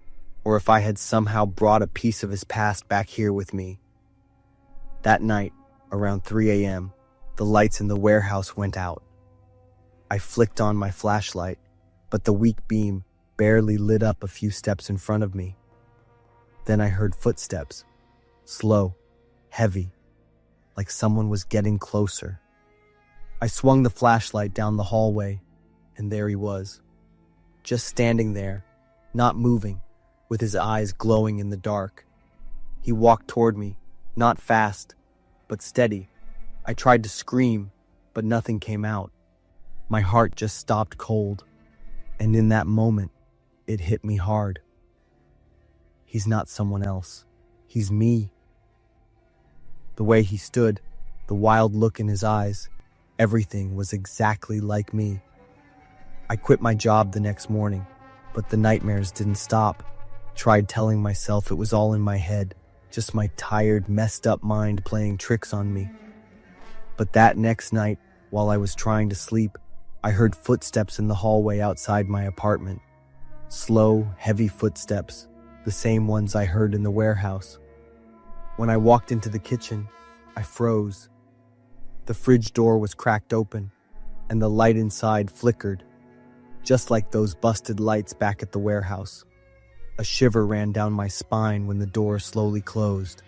[SPEAKER 1] or if I had somehow brought a piece of his past back here with me. That night, around 3 a.m., the lights in the warehouse went out. I flicked on my flashlight, but the weak beam barely lit up a few steps in front of me. Then I heard footsteps, slow, heavy, like someone was getting closer. I swung the flashlight down the hallway, and there he was, just standing there, not moving, with his eyes glowing in the dark. He walked toward me, not fast, but steady. I tried to scream, but nothing came out. My heart just stopped cold, and in that moment, it hit me hard. He's not someone else. He's me. The way he stood, the wild look in his eyes, everything was exactly like me. I quit my job the next morning, But the nightmares didn't stop. Tried telling myself it was all in my head, just my tired, messed up mind playing tricks on me. But that next night, while I was trying to sleep, I heard footsteps in the hallway outside my apartment. Slow, heavy footsteps, the same ones I heard in the warehouse. When I walked into the kitchen, I froze. The fridge door was cracked open, and the light inside flickered, just like those busted lights back at the warehouse. A shiver ran down my spine when the door slowly closed,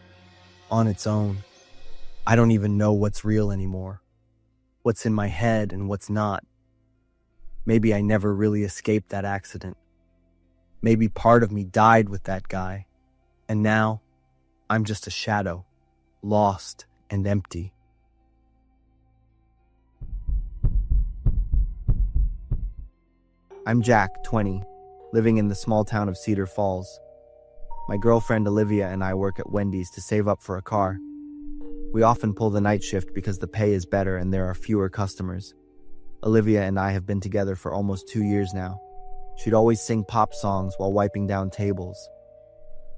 [SPEAKER 1] on its own. I don't even know what's real anymore, what's in my head and what's not. Maybe I never really escaped that accident. Maybe part of me died with that guy, and now I'm just a shadow, lost and empty. I'm Jack, 20, living in the small town of Cedar Falls. My girlfriend Olivia and I work at Wendy's to save up for a car. We often pull the night shift because the pay is better and there are fewer customers. Olivia and I have been together for almost 2 years now. She'd always sing pop songs while wiping down tables.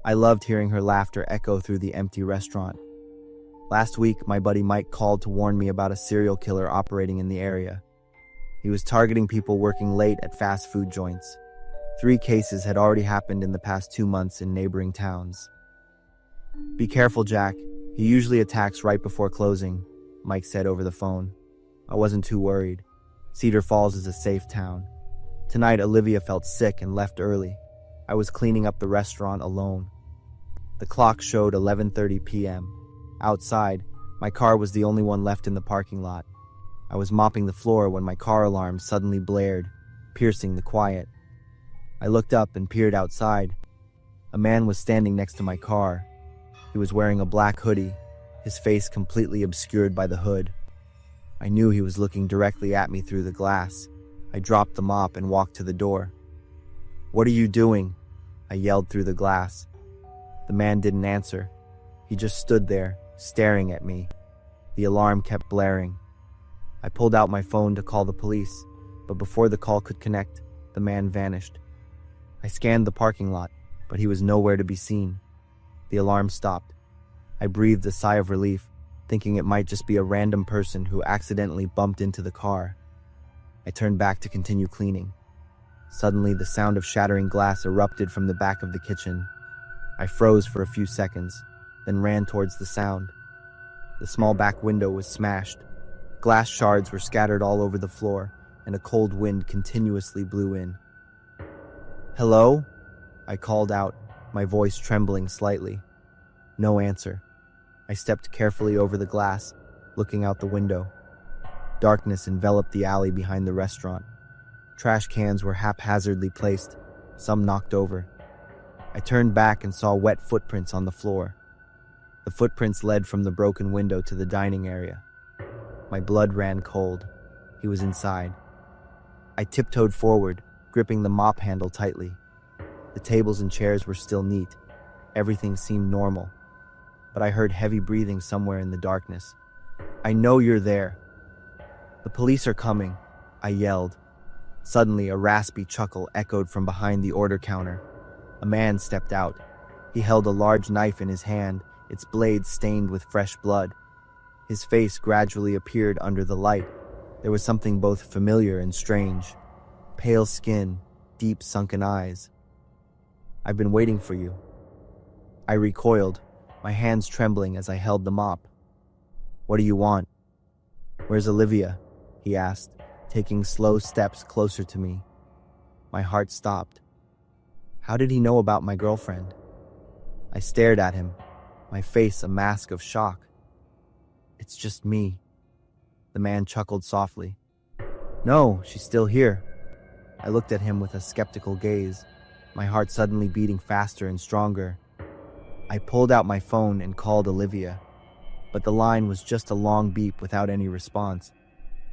[SPEAKER 1] I loved hearing her laughter echo through the empty restaurant. Last week, my buddy Mike called to warn me about a serial killer operating in the area. He was targeting people working late at fast food joints. 3 cases had already happened in the past 2 months in neighboring towns. "Be careful, Jack. He usually attacks right before closing," Mike said over the phone. I wasn't too worried. Cedar Falls is a safe town. Tonight, Olivia felt sick and left early. I was cleaning up the restaurant alone. The clock showed 11:30 p.m. Outside, my car was the only one left in the parking lot. I was mopping the floor when my car alarm suddenly blared, piercing the quiet. I looked up and peered outside. A man was standing next to my car. He was wearing a black hoodie, his face completely obscured by the hood. I knew he was looking directly at me through the glass. I dropped the mop and walked to the door. "What are you doing?" I yelled through the glass. The man didn't answer. He just stood there, staring at me. The alarm kept blaring. I pulled out my phone to call the police, but before the call could connect, the man vanished. I scanned the parking lot, but he was nowhere to be seen. The alarm stopped. I breathed a sigh of relief, thinking it might just be a random person who accidentally bumped into the car. I turned back to continue cleaning. Suddenly, the sound of shattering glass erupted from the back of the kitchen. I froze for a few seconds, then ran towards the sound. The small back window was smashed. Glass shards were scattered all over the floor, and a cold wind continuously blew in. "Hello?" I called out, my voice trembling slightly. No answer. I stepped carefully over the glass, looking out the window. Darkness enveloped the alley behind the restaurant. Trash cans were haphazardly placed, some knocked over. I turned back and saw wet footprints on the floor. The footprints led from the broken window to the dining area. My blood ran cold. He was inside. I tiptoed forward, gripping the mop handle tightly. The tables and chairs were still neat. Everything seemed normal. But I heard heavy breathing somewhere in the darkness. "I know you're there." "The police are coming," I yelled. Suddenly, a raspy chuckle echoed from behind the order counter. A man stepped out. He held a large knife in his hand, its blade stained with fresh blood. His face gradually appeared under the light. There was something both familiar and strange. Pale skin, deep sunken eyes. "I've been waiting for you." I recoiled, my hands trembling as I held the mop. "What do you want?" "Where's Olivia?" he asked, taking slow steps closer to me. My heart stopped. How did he know about my girlfriend? I stared at him, my face a mask of shock. "It's just me." The man chuckled softly. "No, she's still here." I looked at him with a skeptical gaze, my heart suddenly beating faster and stronger. I pulled out my phone and called Olivia, but the line was just a long beep without any response.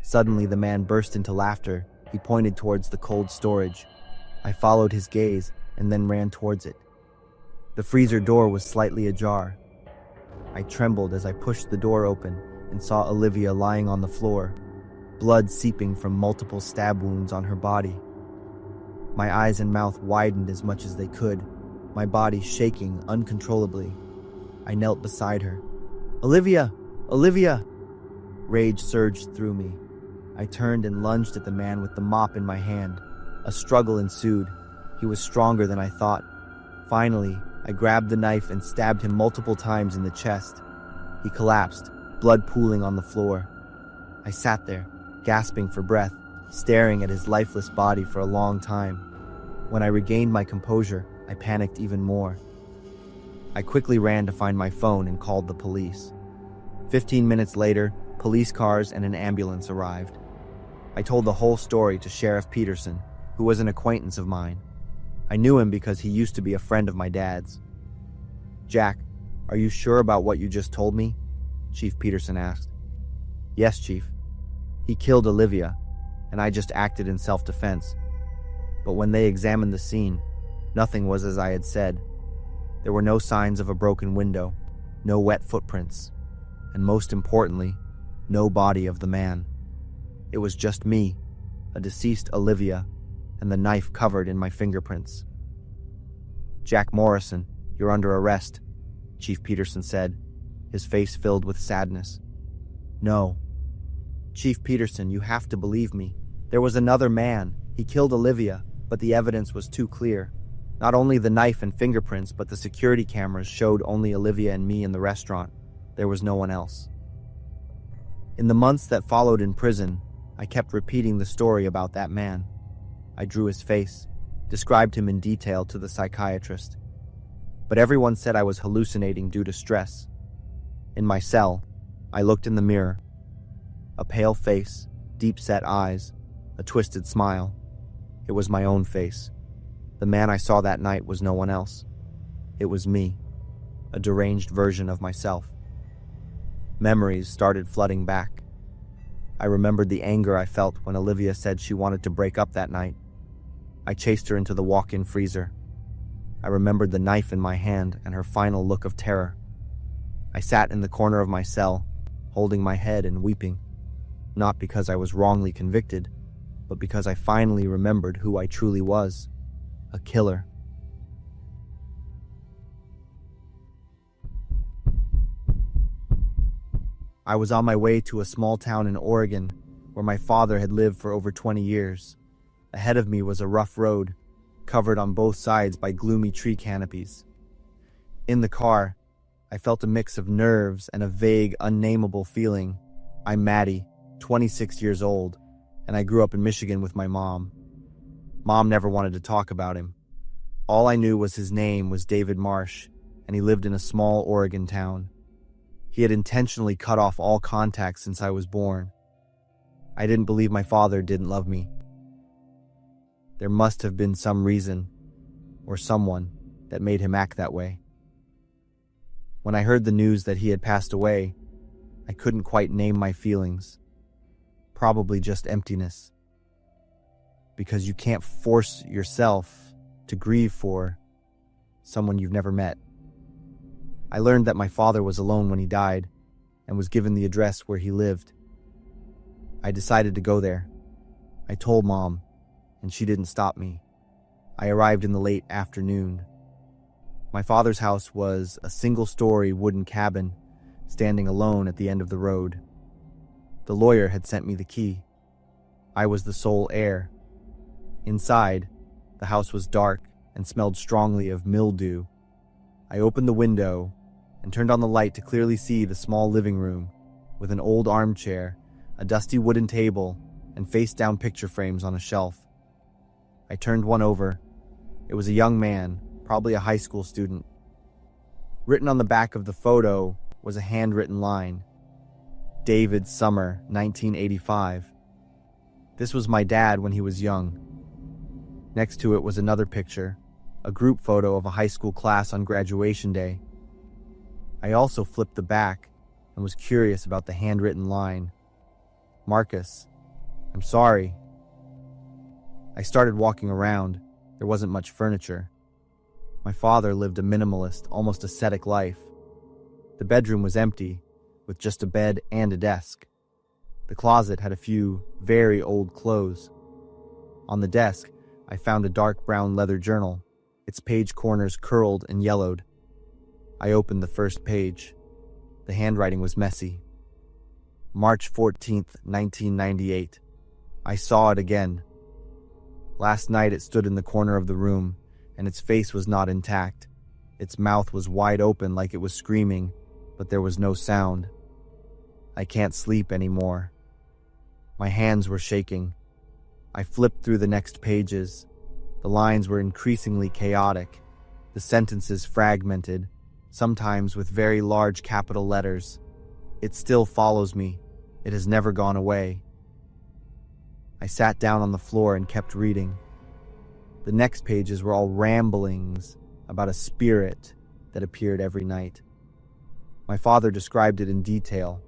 [SPEAKER 1] Suddenly, the man burst into laughter. He pointed towards the cold storage. I followed his gaze and then ran towards it. The freezer door was slightly ajar. I trembled as I pushed the door open and saw Olivia lying on the floor, blood seeping from multiple stab wounds on her body. My eyes and mouth widened as much as they could, my body shaking uncontrollably. I knelt beside her. "Olivia! Olivia!" Rage surged through me. I turned and lunged at the man with the mop in my hand. A struggle ensued. He was stronger than I thought. Finally, I grabbed the knife and stabbed him multiple times in the chest. He collapsed, blood pooling on the floor. I sat there, gasping for breath, staring at his lifeless body for a long time. When I regained my composure, I panicked even more. I quickly ran to find my phone and called the police. 15 minutes later, police cars and an ambulance arrived. I told the whole story to Sheriff Peterson, who was an acquaintance of mine. I knew him because he used to be a friend of my dad's. "Jack, are you sure about what you just told me?" Chief Peterson asked. "Yes, Chief. He killed Olivia, and I just acted in self-defense. But when they examined the scene, nothing was as I had said. There were no signs of a broken window, no wet footprints, and most importantly, no body of the man. It was just me, a deceased Olivia, and the knife covered in my fingerprints." "Jack Morrison, you're under arrest," Chief Peterson said, his face filled with sadness. "No. Chief Peterson, you have to believe me. There was another man. He killed Olivia, but the evidence was too clear. Not only the knife and fingerprints, but the security cameras showed only Olivia and me in the restaurant. There was no one else." In the months that followed in prison, I kept repeating the story about that man. I drew his face, described him in detail to the psychiatrist. But everyone said I was hallucinating due to stress. In my cell, I looked in the mirror. A pale face, deep-set eyes, a twisted smile. It was my own face. The man I saw that night was no one else. It was me, a deranged version of myself. Memories started flooding back. I remembered the anger I felt when Olivia said she wanted to break up that night. I chased her into the walk-in freezer. I remembered the knife in my hand and her final look of terror. I sat in the corner of my cell, holding my head and weeping, not because I was wrongly convicted, but because I finally remembered who I truly was, a killer. I was on my way to a small town in Oregon, where my father had lived for over 20 years. Ahead of me was a rough road, covered on both sides by gloomy tree canopies. In the car, I felt a mix of nerves and a vague, unnameable feeling. I'm Maddie, 26 years old, and I grew up in Michigan with my mom. Mom never wanted to talk about him. All I knew was his name was David Marsh, and he lived in a small Oregon town. He had intentionally cut off all contact since I was born. I didn't believe my father didn't love me. There must have been some reason, or someone, that made him act that way. When I heard the news that he had passed away, I couldn't quite name my feelings. Probably just emptiness. Because you can't force yourself to grieve for someone you've never met. I learned that my father was alone when he died and was given the address where he lived. I decided to go there. I told Mom, and she didn't stop me. I arrived in the late afternoon. My father's house was a single-story wooden cabin, standing alone at the end of the road. The lawyer had sent me the key. I was the sole heir. Inside, the house was dark and smelled strongly of mildew. I opened the window and turned on the light to clearly see the small living room, with an old armchair, a dusty wooden table, and face-down picture frames on a shelf. I turned one over. It was a young man, probably a high school student. Written on the back of the photo was a handwritten line, "David Summer, 1985. This was my dad when he was young. Next to it was another picture, a group photo of a high school class on graduation day. I also flipped the back and was curious about the handwritten line, "Marcus, I'm sorry." I started walking around. There wasn't much furniture. My father lived a minimalist, almost ascetic life. The bedroom was empty, with just a bed and a desk. The closet had a few very old clothes. On the desk, I found a dark brown leather journal, its page corners curled and yellowed. I opened the first page. The handwriting was messy. March 14th, 1998. I saw it again. Last night it stood in the corner of the room, and its face was not intact. Its mouth was wide open like it was screaming, but there was no sound. I can't sleep anymore. My hands were shaking. I flipped through the next pages. The lines were increasingly chaotic, the sentences fragmented, sometimes with very large capital letters. It still follows me. It has never gone away. I sat down on the floor and kept reading. The next pages were all ramblings about a spirit that appeared every night. My father described it in detail.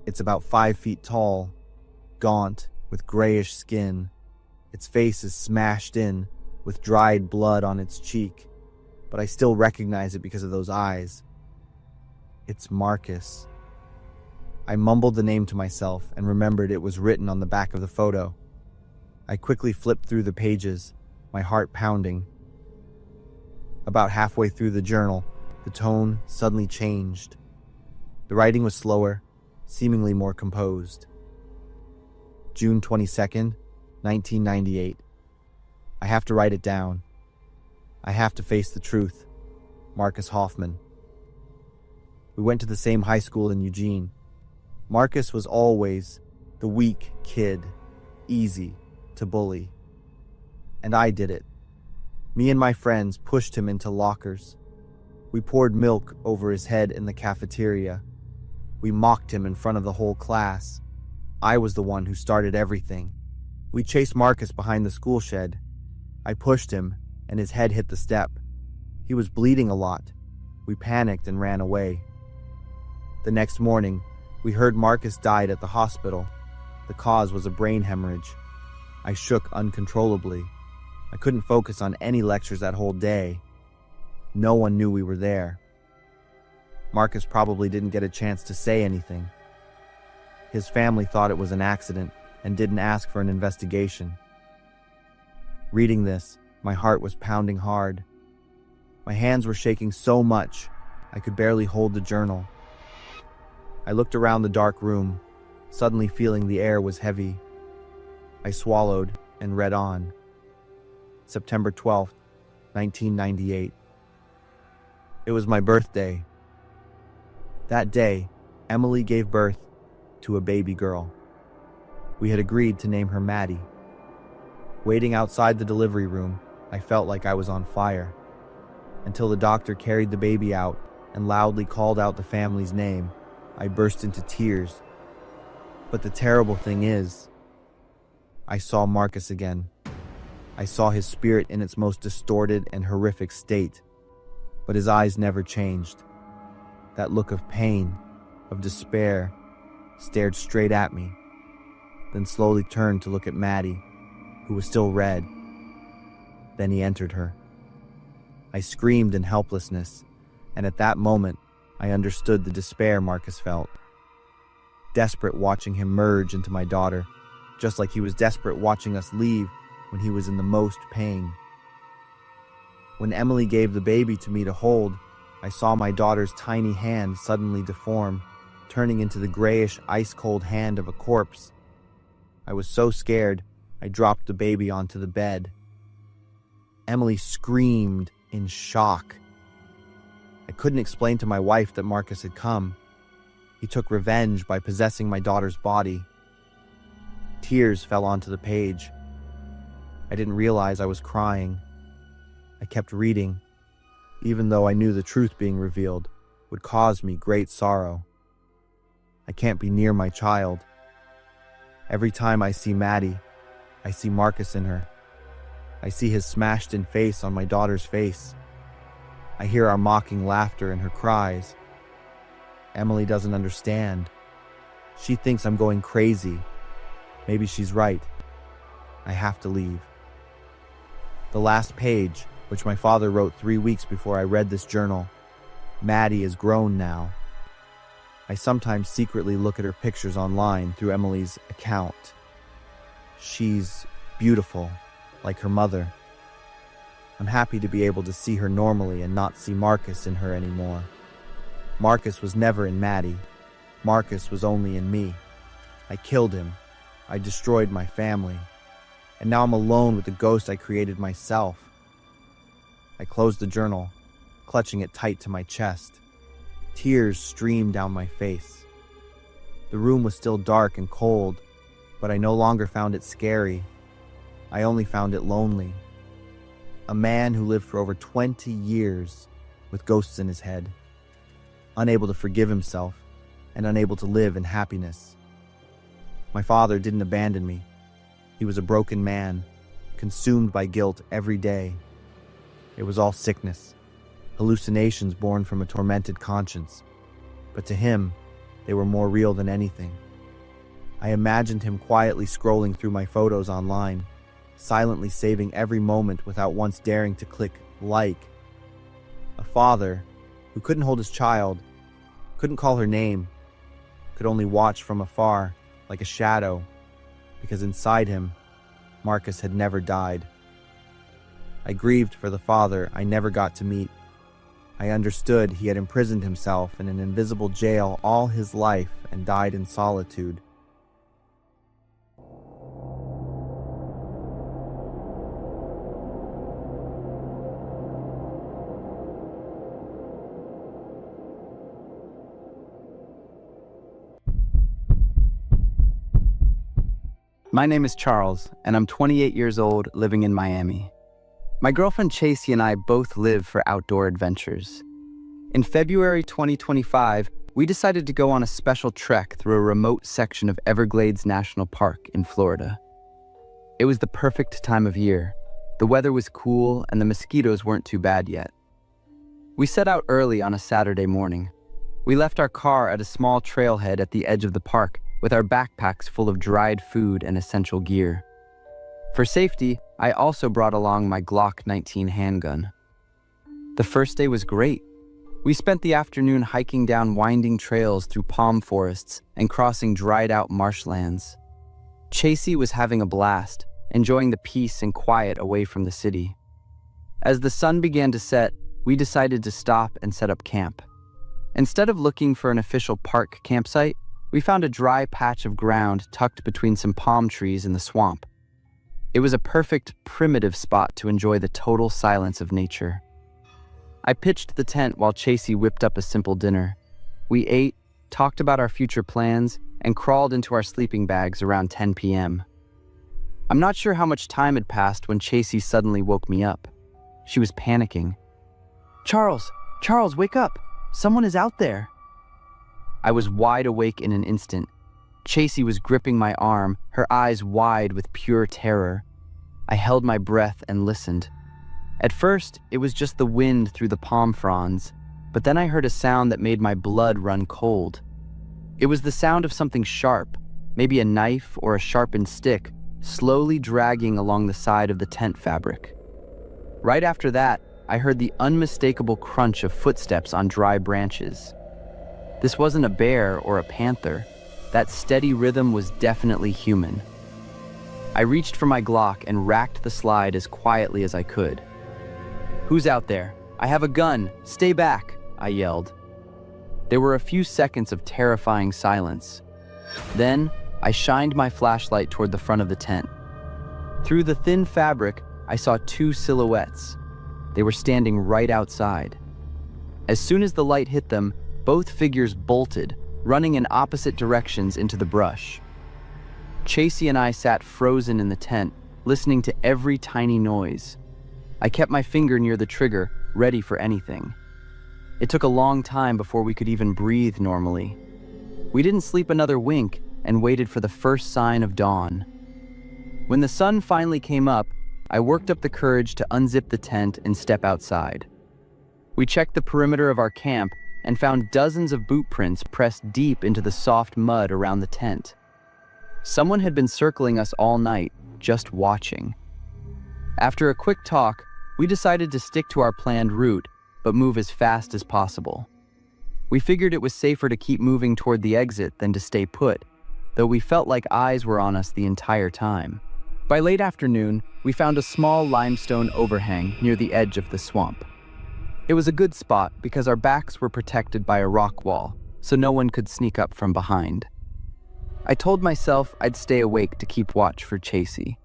[SPEAKER 1] It's about 5 feet tall, gaunt, with grayish skin. Its face is smashed in, with dried blood on its cheek, but I still recognize it because of those eyes. It's Marcus. I mumbled the name to myself and remembered it was written on the back of the photo. I quickly flipped through the pages, my heart pounding. About halfway through the journal, the tone suddenly changed. The writing was slower, seemingly more composed. June 22nd, 1998. I have to write it down. I have to face the truth. Marcus Hoffman. We went to the same high school in Eugene. Marcus was always the weak kid, easy to bully. And I did it. Me and my friends pushed him into lockers. We poured milk over his head in the cafeteria. We mocked him in front of the whole class. I was the one who started everything. We chased Marcus behind the school shed. I pushed him, and his head hit the step. He was bleeding a lot. We panicked and ran away. The next morning, we heard Marcus died at the hospital. The cause was a brain hemorrhage. I shook uncontrollably. I couldn't focus on any lectures that whole day. No one knew we were there. Marcus probably didn't get a chance to say anything. His family thought it was an accident and didn't ask for an investigation. Reading this, my heart was pounding hard. My hands were shaking so much, I could barely hold the journal. I looked around the dark room, suddenly feeling the air was heavy. I swallowed and read on. September 12th, 1998. It was my birthday. That day, Emily gave birth to a baby girl. We had agreed to name her Maddie. Waiting outside the delivery room, I felt like I was on fire. Until the doctor carried the baby out and loudly called out the family's name, I burst into tears. But the terrible thing is, I saw Marcus again. I saw his spirit in its most distorted and horrific state, but his eyes never changed. That look of pain, of despair, stared straight at me, then slowly turned to look at Maddie, who was still red. Then he entered her. I screamed in helplessness, and at that moment, I understood the despair Marcus felt. Desperate watching him merge into my daughter, just like he was desperate watching us leave when he was in the most pain. When Emily gave the baby to me to hold, I saw my daughter's tiny hand suddenly deform, turning into the grayish, ice-cold hand of a corpse. I was so scared, I dropped the baby onto the bed. Emily screamed in shock. I couldn't explain to my wife that Marcus had come. He took revenge by possessing my daughter's body. Tears fell onto the page. I didn't realize I was crying. I kept reading, even though I knew the truth being revealed would cause me great sorrow. I can't be near my child. Every time I see Maddie, I see Marcus in her. I see his smashed-in face on my daughter's face. I hear our mocking laughter and her cries. Emily doesn't understand. She thinks I'm going crazy. Maybe she's right. I have to leave. The last page, which my father wrote 3 weeks before I read this journal. Maddie is grown now. I sometimes secretly look at her pictures online through Emily's account. She's beautiful, like her mother. I'm happy to be able to see her normally and not see Marcus in her anymore. Marcus was never in Maddie. Marcus was only in me. I killed him. I destroyed my family. And now I'm alone with the ghost I created myself. I closed the journal, clutching it tight to my chest. Tears streamed down my face. The room was still dark and cold, but I no longer found it scary. I only found it lonely. A man who lived for over 20 years with ghosts in his head, unable to forgive himself and unable to live in happiness. My father didn't abandon me. He was a broken man, consumed by guilt every day. It was all sickness, hallucinations born from a tormented conscience. But to him, they were more real than anything. I imagined him quietly scrolling through my photos online, silently saving every moment without once daring to click like. A father who couldn't hold his child, couldn't call her name, could only watch from afar like a shadow, because inside him, Marcus had never died. I grieved for the father I never got to meet. I understood he had imprisoned himself in an invisible jail all his life and died in solitude.
[SPEAKER 2] My name is Charles, and I'm 28 years old, living in Miami. My girlfriend Chasey and I both live for outdoor adventures. In February 2025, we decided to go on a special trek through a remote section of Everglades National Park in Florida. It was the perfect time of year. The weather was cool, and the mosquitoes weren't too bad yet. We set out early on a Saturday morning. We left our car at a small trailhead at the edge of the park, with our backpacks full of dried food and essential gear. For safety, I also brought along my Glock 19 handgun. The first day was great. We spent the afternoon hiking down winding trails through palm forests and crossing dried-out marshlands. Chasey was having a blast, enjoying the peace and quiet away from the city. As the sun began to set, we decided to stop and set up camp. Instead of looking for an official park campsite, we found a dry patch of ground tucked between some palm trees in the swamp. It was a perfect, primitive spot to enjoy the total silence of nature. I pitched the tent while Chasey whipped up a simple dinner. We ate, talked about our future plans, and crawled into our sleeping bags around 10 p.m. I'm not sure how much time had passed when Chasey suddenly woke me up. She was panicking. Charles, wake up! Someone is out there!" I was wide awake in an instant. Chasey was gripping my arm, her eyes wide with pure terror. I held my breath and listened. At first, it was just the wind through the palm fronds, but then I heard a sound that made my blood run cold. It was the sound of something sharp, maybe a knife or a sharpened stick, slowly dragging along the side of the tent fabric. Right after that, I heard the unmistakable crunch of footsteps on dry branches. This wasn't a bear or a panther. That steady rhythm was definitely human. I reached for my Glock and racked the slide as quietly as I could. "Who's out there? I have a gun. Stay back," I yelled. There were a few seconds of terrifying silence. Then, I shined my flashlight toward the front of the tent. Through the thin fabric, I saw two silhouettes. They were standing right outside. As soon as the light hit them, both figures bolted, running in opposite directions into the brush. Chasey and I sat frozen in the tent, listening to every tiny noise. I kept my finger near the trigger, ready for anything. It took a long time before we could even breathe normally. We didn't sleep another wink and waited for the first sign of dawn. When the sun finally came up, I worked up the courage to unzip the tent and step outside. We checked the perimeter of our camp and found dozens of boot prints pressed deep into the soft mud around the tent. Someone had been circling us all night, just watching. After a quick talk, we decided to stick to our planned route, but move as fast as possible. We figured it was safer to keep moving toward the exit than to stay put, though we felt like eyes were on us the entire time. By late afternoon, we found a small limestone overhang near the edge of the swamp. It was a good spot because our backs were protected by a rock wall, so no one could sneak up from behind. I told myself I'd stay awake to keep watch for Chasey,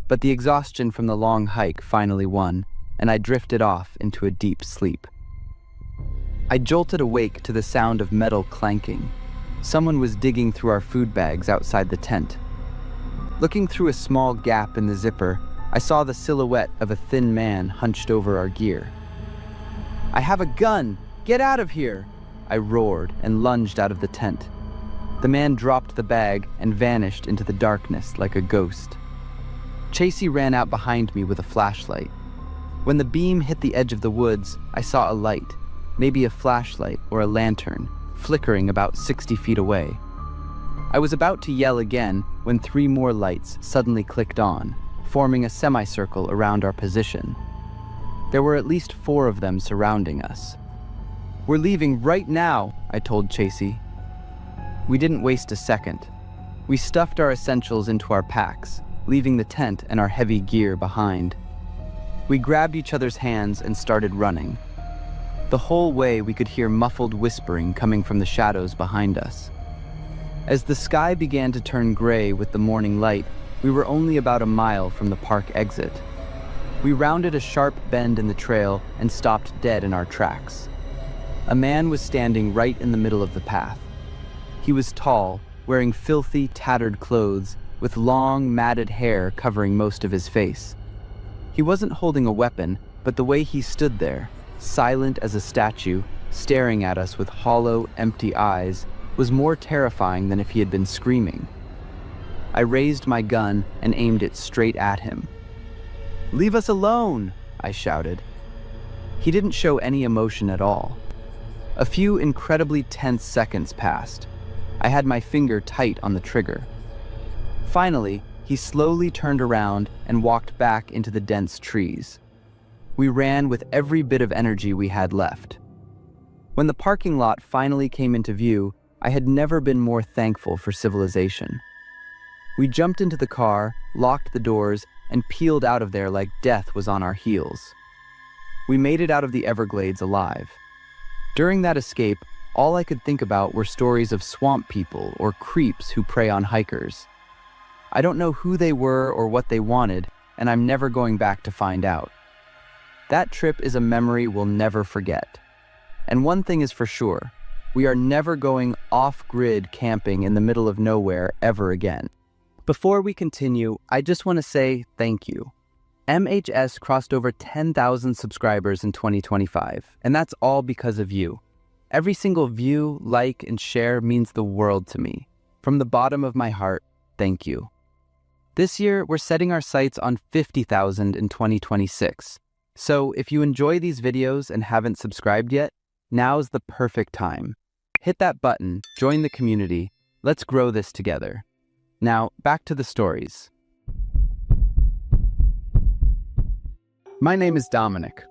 [SPEAKER 2] but the exhaustion from the long hike finally won, and I drifted off into a deep sleep. I jolted awake to the sound of metal clanking. Someone was digging through our food bags outside the tent. Looking through a small gap in the zipper, I saw the silhouette of a thin man hunched over our gear. "I have a gun! Get out of here!" I roared and lunged out of the tent. The man dropped the bag and vanished into the darkness like a ghost. Chasey ran out behind me with a flashlight. When the beam hit the edge of the woods, I saw a light, maybe a flashlight or a lantern, flickering about 60 feet away. I was about to yell again when 3 more lights suddenly clicked on, forming a semicircle around our position. There were at least 4 of them surrounding us. "We're leaving right now," I told Chasey. We didn't waste a second. We stuffed our essentials into our packs, leaving the tent and our heavy gear behind. We grabbed each other's hands and started running. The whole way we could hear muffled whispering coming from the shadows behind us. As the sky began to turn gray with the morning light, we were only about a mile from the park exit. We rounded a sharp bend in the trail and stopped dead in our tracks. A man was standing right in the middle of the path. He was tall, wearing filthy, tattered clothes, with long, matted hair covering most of his face. He wasn't holding a weapon, but the way he stood there, silent as a statue, staring at us with hollow, empty eyes, was more terrifying than if he had been screaming. I raised my gun and aimed it straight at him. "Leave us alone!" I shouted. He didn't show any emotion at all. A few incredibly tense seconds passed. I had my finger tight on the trigger. Finally, he slowly turned around and walked back into the dense trees. We ran with every bit of energy we had left. When the parking lot finally came into view, I had never been more thankful for civilization. We jumped into the car, locked the doors, and peeled out of there like death was on our heels. We made it out of the Everglades alive. During that escape, all I could think about were stories of swamp people or creeps who prey on hikers. I don't know who they were or what they wanted, and I'm never going back to find out. That trip is a memory we'll never forget. And one thing is for sure, we are never going off-grid camping in the middle of nowhere ever again. Before we continue, I just want to say thank you. MHS crossed over 10,000 subscribers in 2025, and that's all because of you. Every single view, like, and share means the world to me. From the bottom of my heart, thank you. This year, we're setting our sights on 50,000 in 2026. So if you enjoy these videos and haven't subscribed yet, now's the perfect time. Hit that button, join the community, let's grow this together. Now, back to the stories. My name is Dominic.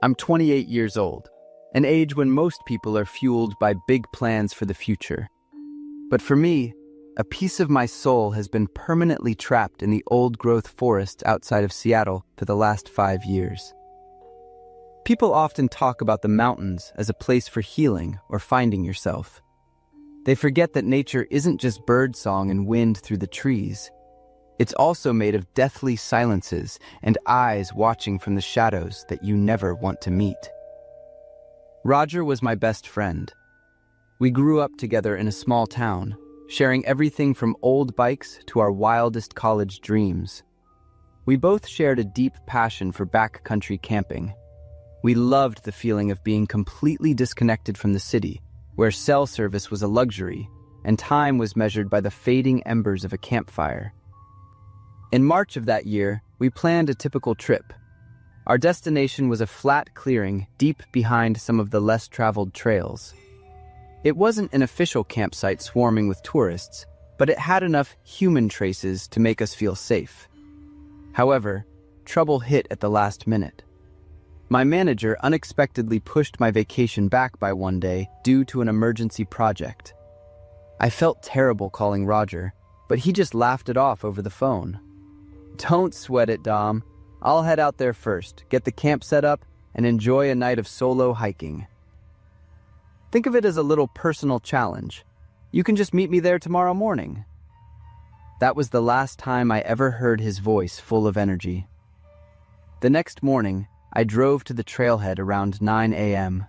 [SPEAKER 2] I'm 28 years old, an age when most people are fueled by big plans for the future. But for me, a piece of my soul has been permanently trapped in the old-growth forests outside of Seattle for the last 5 years. People often talk about the mountains as a place for healing or finding yourself. They forget that nature isn't just birdsong and wind through the trees. It's also made of deathly silences and eyes watching from the shadows that you never want to meet. Roger was my best friend. We grew up together in a small town, sharing everything from old bikes to our wildest college dreams. We both shared a deep passion for backcountry camping. We loved the feeling of being completely disconnected from the city, where cell service was a luxury and time was measured by the fading embers of a campfire. In March of that year, we planned a typical trip. Our destination was a flat clearing deep behind some of the less traveled trails. It wasn't an official campsite swarming with tourists, but it had enough human traces to make us feel safe. However, trouble hit at the last minute. My manager unexpectedly pushed my vacation back by one day due to an emergency project. I felt terrible calling Roger, but he just laughed it off over the phone. Don't sweat it, Dom. I'll head out there first, get the camp set up, and enjoy a night of solo hiking. Think of it as a little personal challenge. You can just meet me there tomorrow morning. That was the last time I ever heard his voice full of energy. The next morning, I drove to the trailhead around 9 a.m.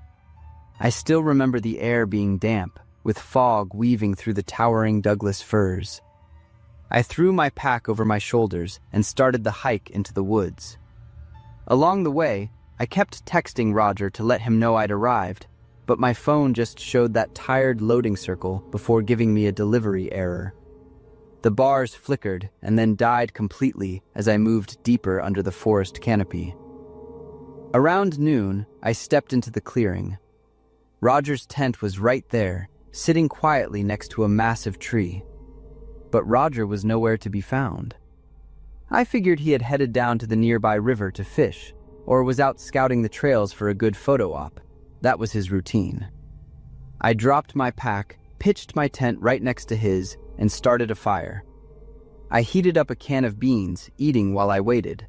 [SPEAKER 2] I still remember the air being damp, with fog weaving through the towering Douglas firs. I threw my pack over my shoulders and started the hike into the woods. Along the way, I kept texting Roger to let him know I'd arrived, but my phone just showed that tired loading circle before giving me a delivery error. The bars flickered and then died completely as I moved deeper under the forest canopy. Around noon, I stepped into the clearing. Roger's tent was right there, sitting quietly next to a massive tree. But Roger was nowhere to be found. I figured he had headed down to the nearby river to fish, or was out scouting the trails for a good photo op. That was his routine. I dropped my pack, pitched my tent right next to his, and started a fire. I heated up a can of beans, eating while I waited.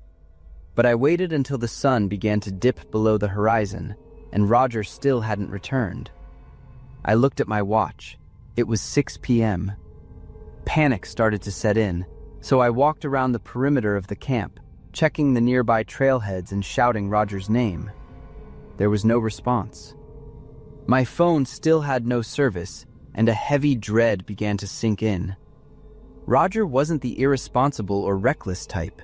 [SPEAKER 2] But I waited until the sun began to dip below the horizon, and Roger still hadn't returned. I looked at my watch. It was 6 p.m. Panic started to set in, so I walked around the perimeter of the camp, checking the nearby trailheads and shouting Roger's name. There was no response. My phone still had no service, and a heavy dread began to sink in. Roger wasn't the irresponsible or reckless type.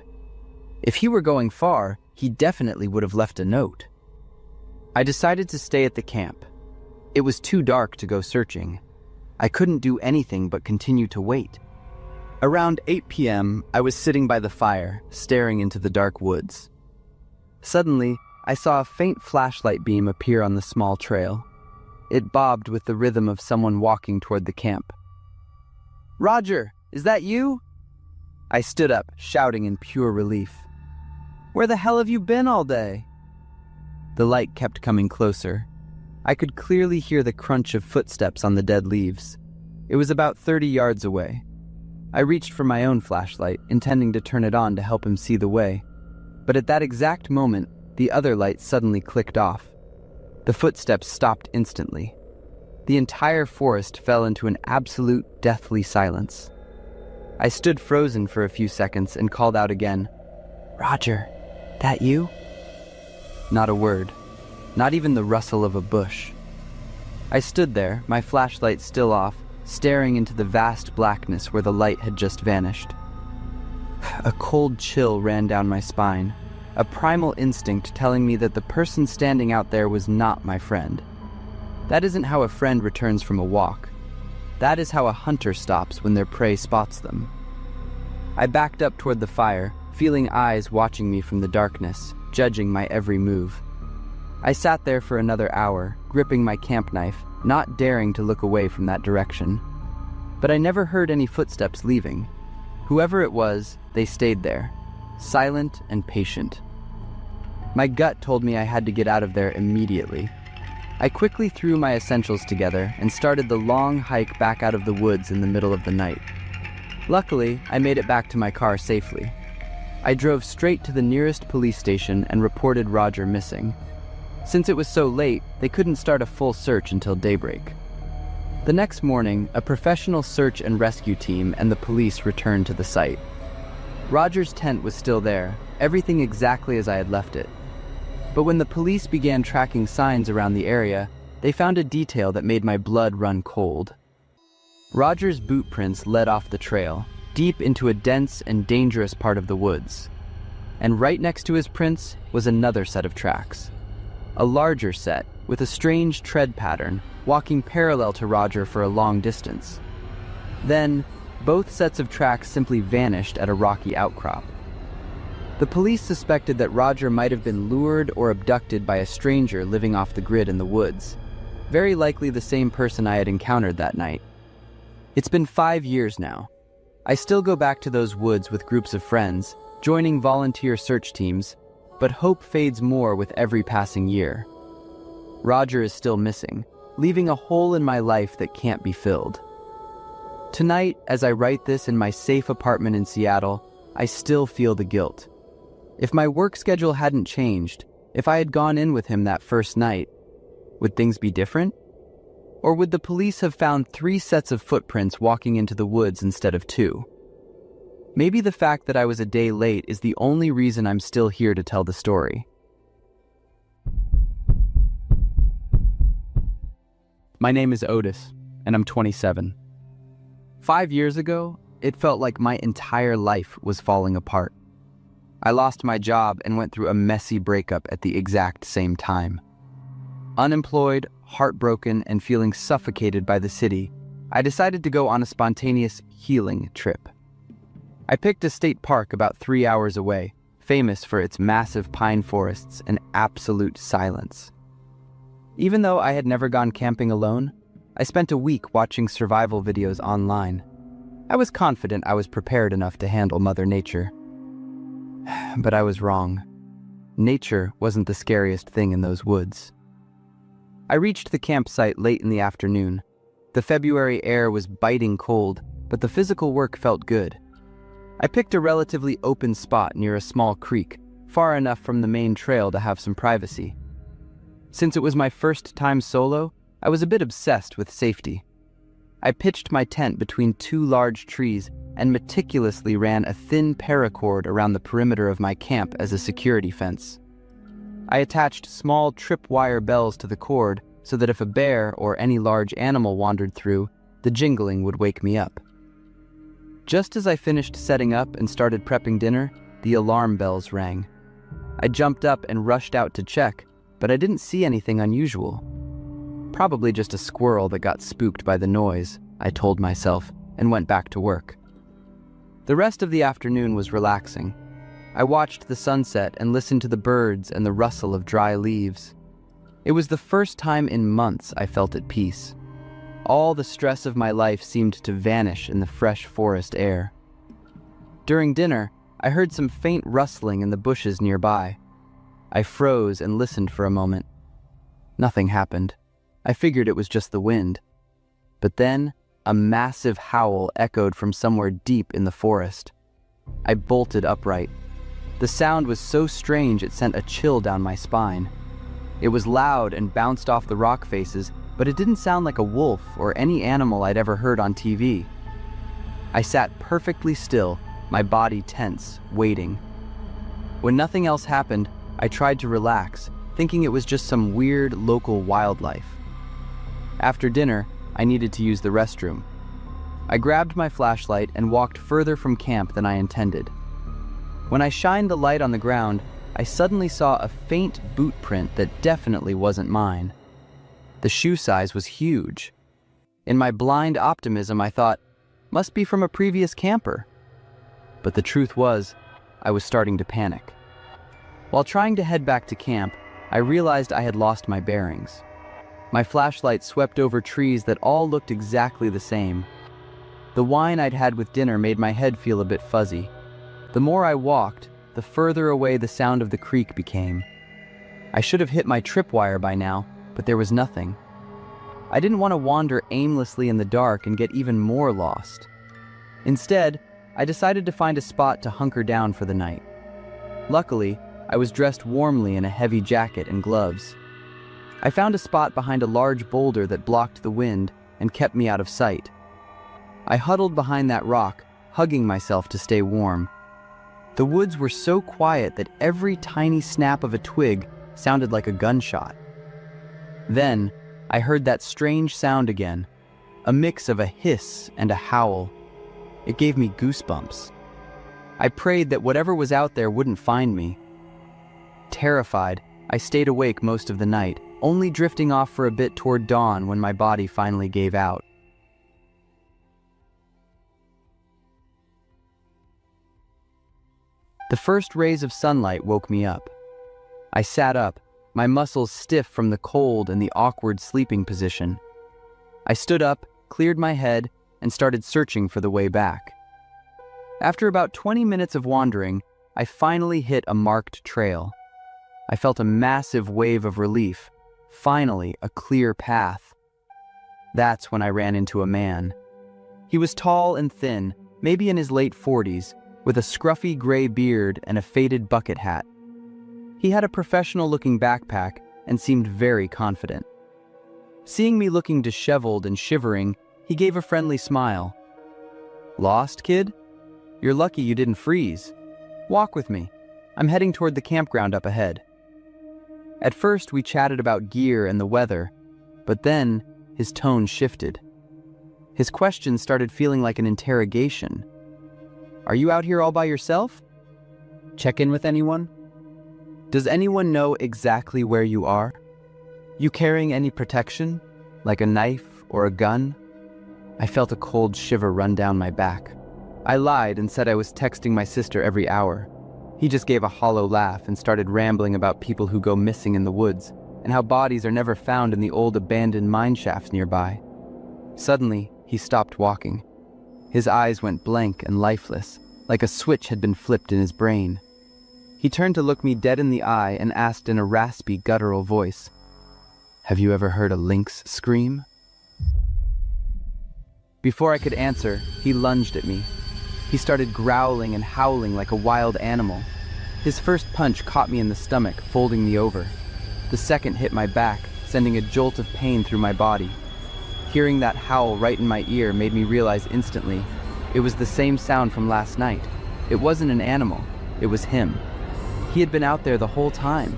[SPEAKER 2] If he were going far, he definitely would have left a note. I decided to stay at the camp. It was too dark to go searching. I couldn't do anything but continue to wait. Around 8 p.m., I was sitting by the fire, staring into the dark woods. Suddenly, I saw a faint flashlight beam appear on the small trail. It bobbed with the rhythm of someone walking toward the camp. "Roger, is that you?" I stood up, shouting in pure relief. "Where the hell have you been all day?" The light kept coming closer. I could clearly hear the crunch of footsteps on the dead leaves. It was about 30 yards away. I reached for my own flashlight, intending to turn it on to help him see the way. But at that exact moment, the other light suddenly clicked off. The footsteps stopped instantly. The entire forest fell into an absolute deathly silence. I stood frozen for a few seconds and called out again, "Roger, that you?" Not a word. Not even the rustle of a bush. I stood there, my flashlight still off, staring into the vast blackness where the light had just vanished. A cold chill ran down my spine, a primal instinct telling me that the person standing out there was not my friend. That isn't how a friend returns from a walk. That is how a hunter stops when their prey spots them. I backed up toward the fire, feeling eyes watching me from the darkness, judging my every move. I sat there for another hour, gripping my camp knife, not daring to look away from that direction. But I never heard any footsteps leaving. Whoever it was, they stayed there, silent and patient. My gut told me I had to get out of there immediately. I quickly threw my essentials together and started the long hike back out of the woods in the middle of the night. Luckily, I made it back to my car safely. I drove straight to the nearest police station and reported Roger missing. Since it was so late, they couldn't start a full search until daybreak. The next morning, a professional search and rescue team and the police returned to the site. Roger's tent was still there, everything exactly as I had left it. But when the police began tracking signs around the area, they found a detail that made my blood run cold. Roger's boot prints led off the trail, deep into a dense and dangerous part of the woods. And right next to his prints was another set of tracks. A larger set, with a strange tread pattern, walking parallel to Roger for a long distance. Then, both sets of tracks simply vanished at a rocky outcrop. The police suspected that Roger might have been lured or abducted by a stranger living off the grid in the woods, very likely the same person I had encountered that night. It's been 5 years now. I still go back to those woods with groups of friends, joining volunteer search teams, but hope fades more with every passing year. Roger is still missing, leaving a hole in my life that can't be filled. Tonight, as I write this in my safe apartment in Seattle, I still feel the guilt. If my work schedule hadn't changed, if I had gone in with him that first night, would things be different? Or would the police have found 3 sets of footprints walking into the woods instead of 2? Maybe the fact that I was a day late is the only reason I'm still here to tell the story. My name is Otis, and I'm 27. 5 years ago, it felt like my entire life was falling apart. I lost my job and went through a messy breakup at the exact same time. Unemployed, heartbroken, and feeling suffocated by the city, I decided to go on a spontaneous healing trip. I picked a state park about 3 hours away, famous for its massive pine forests and absolute silence. Even though I had never gone camping alone, I spent a week watching survival videos online. I was confident I was prepared enough to handle Mother Nature. But I was wrong. Nature wasn't the scariest thing in those woods. I reached the campsite late in the afternoon. The February air was biting cold, but the physical work felt good. I picked a relatively open spot near a small creek, far enough from the main trail to have some privacy. Since it was my first time solo, I was a bit obsessed with safety. I pitched my tent between 2 large trees and meticulously ran a thin paracord around the perimeter of my camp as a security fence. I attached small tripwire bells to the cord so that if a bear or any large animal wandered through, the jingling would wake me up. Just as I finished setting up and started prepping dinner, the alarm bells rang. I jumped up and rushed out to check, but I didn't see anything unusual. Probably just a squirrel that got spooked by the noise, I told myself, and went back to work. The rest of the afternoon was relaxing. I watched the sunset and listened to the birds and the rustle of dry leaves. It was the first time in months I felt at peace. All the stress of my life seemed to vanish in the fresh forest air. During dinner, I heard some faint rustling in the bushes nearby. I froze and listened for a moment. Nothing happened. I figured it was just the wind. But then, a massive howl echoed from somewhere deep in the forest. I bolted upright. The sound was so strange it sent a chill down my spine. It was loud and bounced off the rock faces, but it didn't sound like a wolf or any animal I'd ever heard on TV. I sat perfectly still, my body tense, waiting. When nothing else happened, I tried to relax, thinking it was just some weird local wildlife. After dinner, I needed to use the restroom. I grabbed my flashlight and walked further from camp than I intended. When I shined the light on the ground, I suddenly saw a faint boot print that definitely wasn't mine. The shoe size was huge. In my blind optimism, I thought, must be from a previous camper. But the truth was, I was starting to panic. While trying to head back to camp, I realized I had lost my bearings. My flashlight swept over trees that all looked exactly the same. The wine I'd had with dinner made my head feel a bit fuzzy. The more I walked, the further away the sound of the creek became. I should have hit my tripwire by now, but there was nothing. I didn't want to wander aimlessly in the dark and get even more lost. Instead, I decided to find a spot to hunker down for the night. Luckily, I was dressed warmly in a heavy jacket and gloves. I found a spot behind a large boulder that blocked the wind and kept me out of sight. I huddled behind that rock, hugging myself to stay warm. The woods were so quiet that every tiny snap of a twig sounded like a gunshot. Then, I heard that strange sound again, a mix of a hiss and a howl. It gave me goosebumps. I prayed that whatever was out there wouldn't find me. Terrified, I stayed awake most of the night, only drifting off for a bit toward dawn when my body finally gave out. The first rays of sunlight woke me up. I sat up, my muscles stiff from the cold and the awkward sleeping position. I stood up, cleared my head, and started searching for the way back. After about 20 minutes of wandering, I finally hit a marked trail. I felt a massive wave of relief. Finally, a clear path. That's when I ran into a man. He was tall and thin, maybe in his late 40s, with a scruffy gray beard and a faded bucket hat. He had a professional-looking backpack and seemed very confident. Seeing me looking disheveled and shivering, he gave a friendly smile. "Lost, kid? You're lucky you didn't freeze. Walk with me. I'm heading toward the campground up ahead." At first, we chatted about gear and the weather, but then his tone shifted. His questions started feeling like an interrogation. "Are you out here all by yourself? Check in with anyone? Does anyone know exactly where you are? You carrying any protection, like a knife or a gun?" I felt a cold shiver run down my back. I lied and said I was texting my sister every hour. He just gave a hollow laugh and started rambling about people who go missing in the woods and how bodies are never found in the old abandoned mine shafts nearby. Suddenly, he stopped walking. His eyes went blank and lifeless, like a switch had been flipped in his brain. He turned to look me dead in the eye and asked in a raspy, guttural voice, "Have you ever heard a lynx scream?" Before I could answer, he lunged at me. He started growling and howling like a wild animal. His first punch caught me in the stomach, folding me over. The second hit my back, sending a jolt of pain through my body. Hearing that howl right in my ear made me realize instantly it was the same sound from last night. It wasn't an animal, it was him. He had been out there the whole time.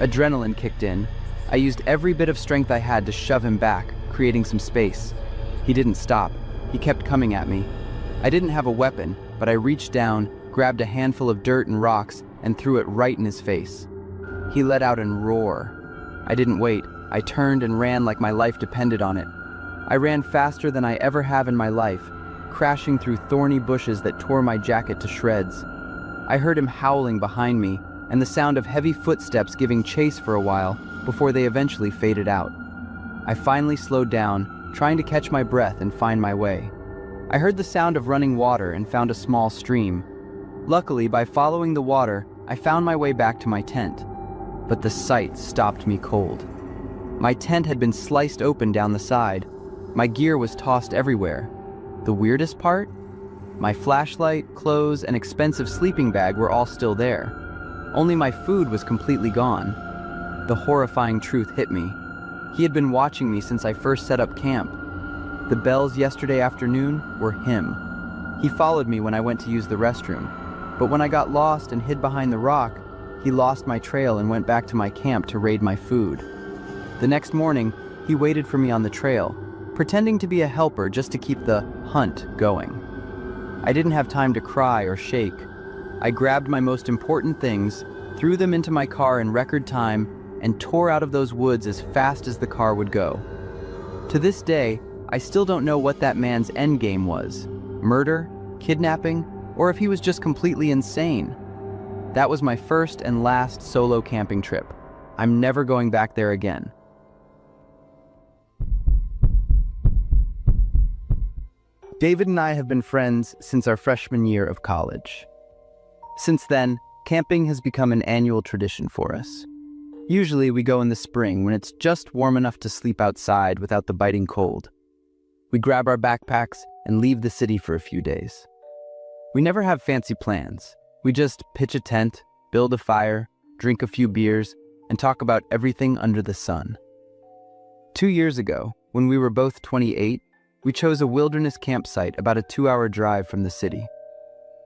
[SPEAKER 2] Adrenaline kicked in. I used every bit of strength I had to shove him back, creating some space. He didn't stop. He kept coming at me. I didn't have a weapon, but I reached down, grabbed a handful of dirt and rocks, and threw it right in his face. He let out a roar. I didn't wait. I turned and ran like my life depended on it. I ran faster than I ever have in my life, crashing through thorny bushes that tore my jacket to shreds. I heard him howling behind me, and the sound of heavy footsteps giving chase for a while before they eventually faded out. I finally slowed down, trying to catch my breath and find my way. I heard the sound of running water and found a small stream. Luckily, by following the water, I found my way back to my tent. But the sight stopped me cold. My tent had been sliced open down the side. My gear was tossed everywhere. The weirdest part? My flashlight, clothes, and expensive sleeping bag were all still there. Only my food was completely gone. The horrifying truth hit me. He had been watching me since I first set up camp. The bells yesterday afternoon were him. He followed me when I went to use the restroom. But when I got lost and hid behind the rock, he lost my trail and went back to my camp to raid my food. The next morning, he waited for me on the trail, pretending to be a helper just to keep the hunt going. I didn't have time to cry or shake. I grabbed my most important things, threw them into my car in record time, and tore out of those woods as fast as the car would go. To this day, I still don't know what that man's endgame was. Murder, kidnapping, or if he was just completely insane. That was my first and last solo camping trip. I'm never going back there again. David and I have been friends since our freshman year of college. Since then, camping has become an annual tradition for us. Usually we go in the spring when it's just warm enough to sleep outside without the biting cold. We grab our backpacks and leave the city for a few days. We never have fancy plans. We just pitch a tent, build a fire, drink a few beers, and talk about everything under the sun. 2 years ago, when we were both 28, we chose a wilderness campsite about a 2-hour drive from the city.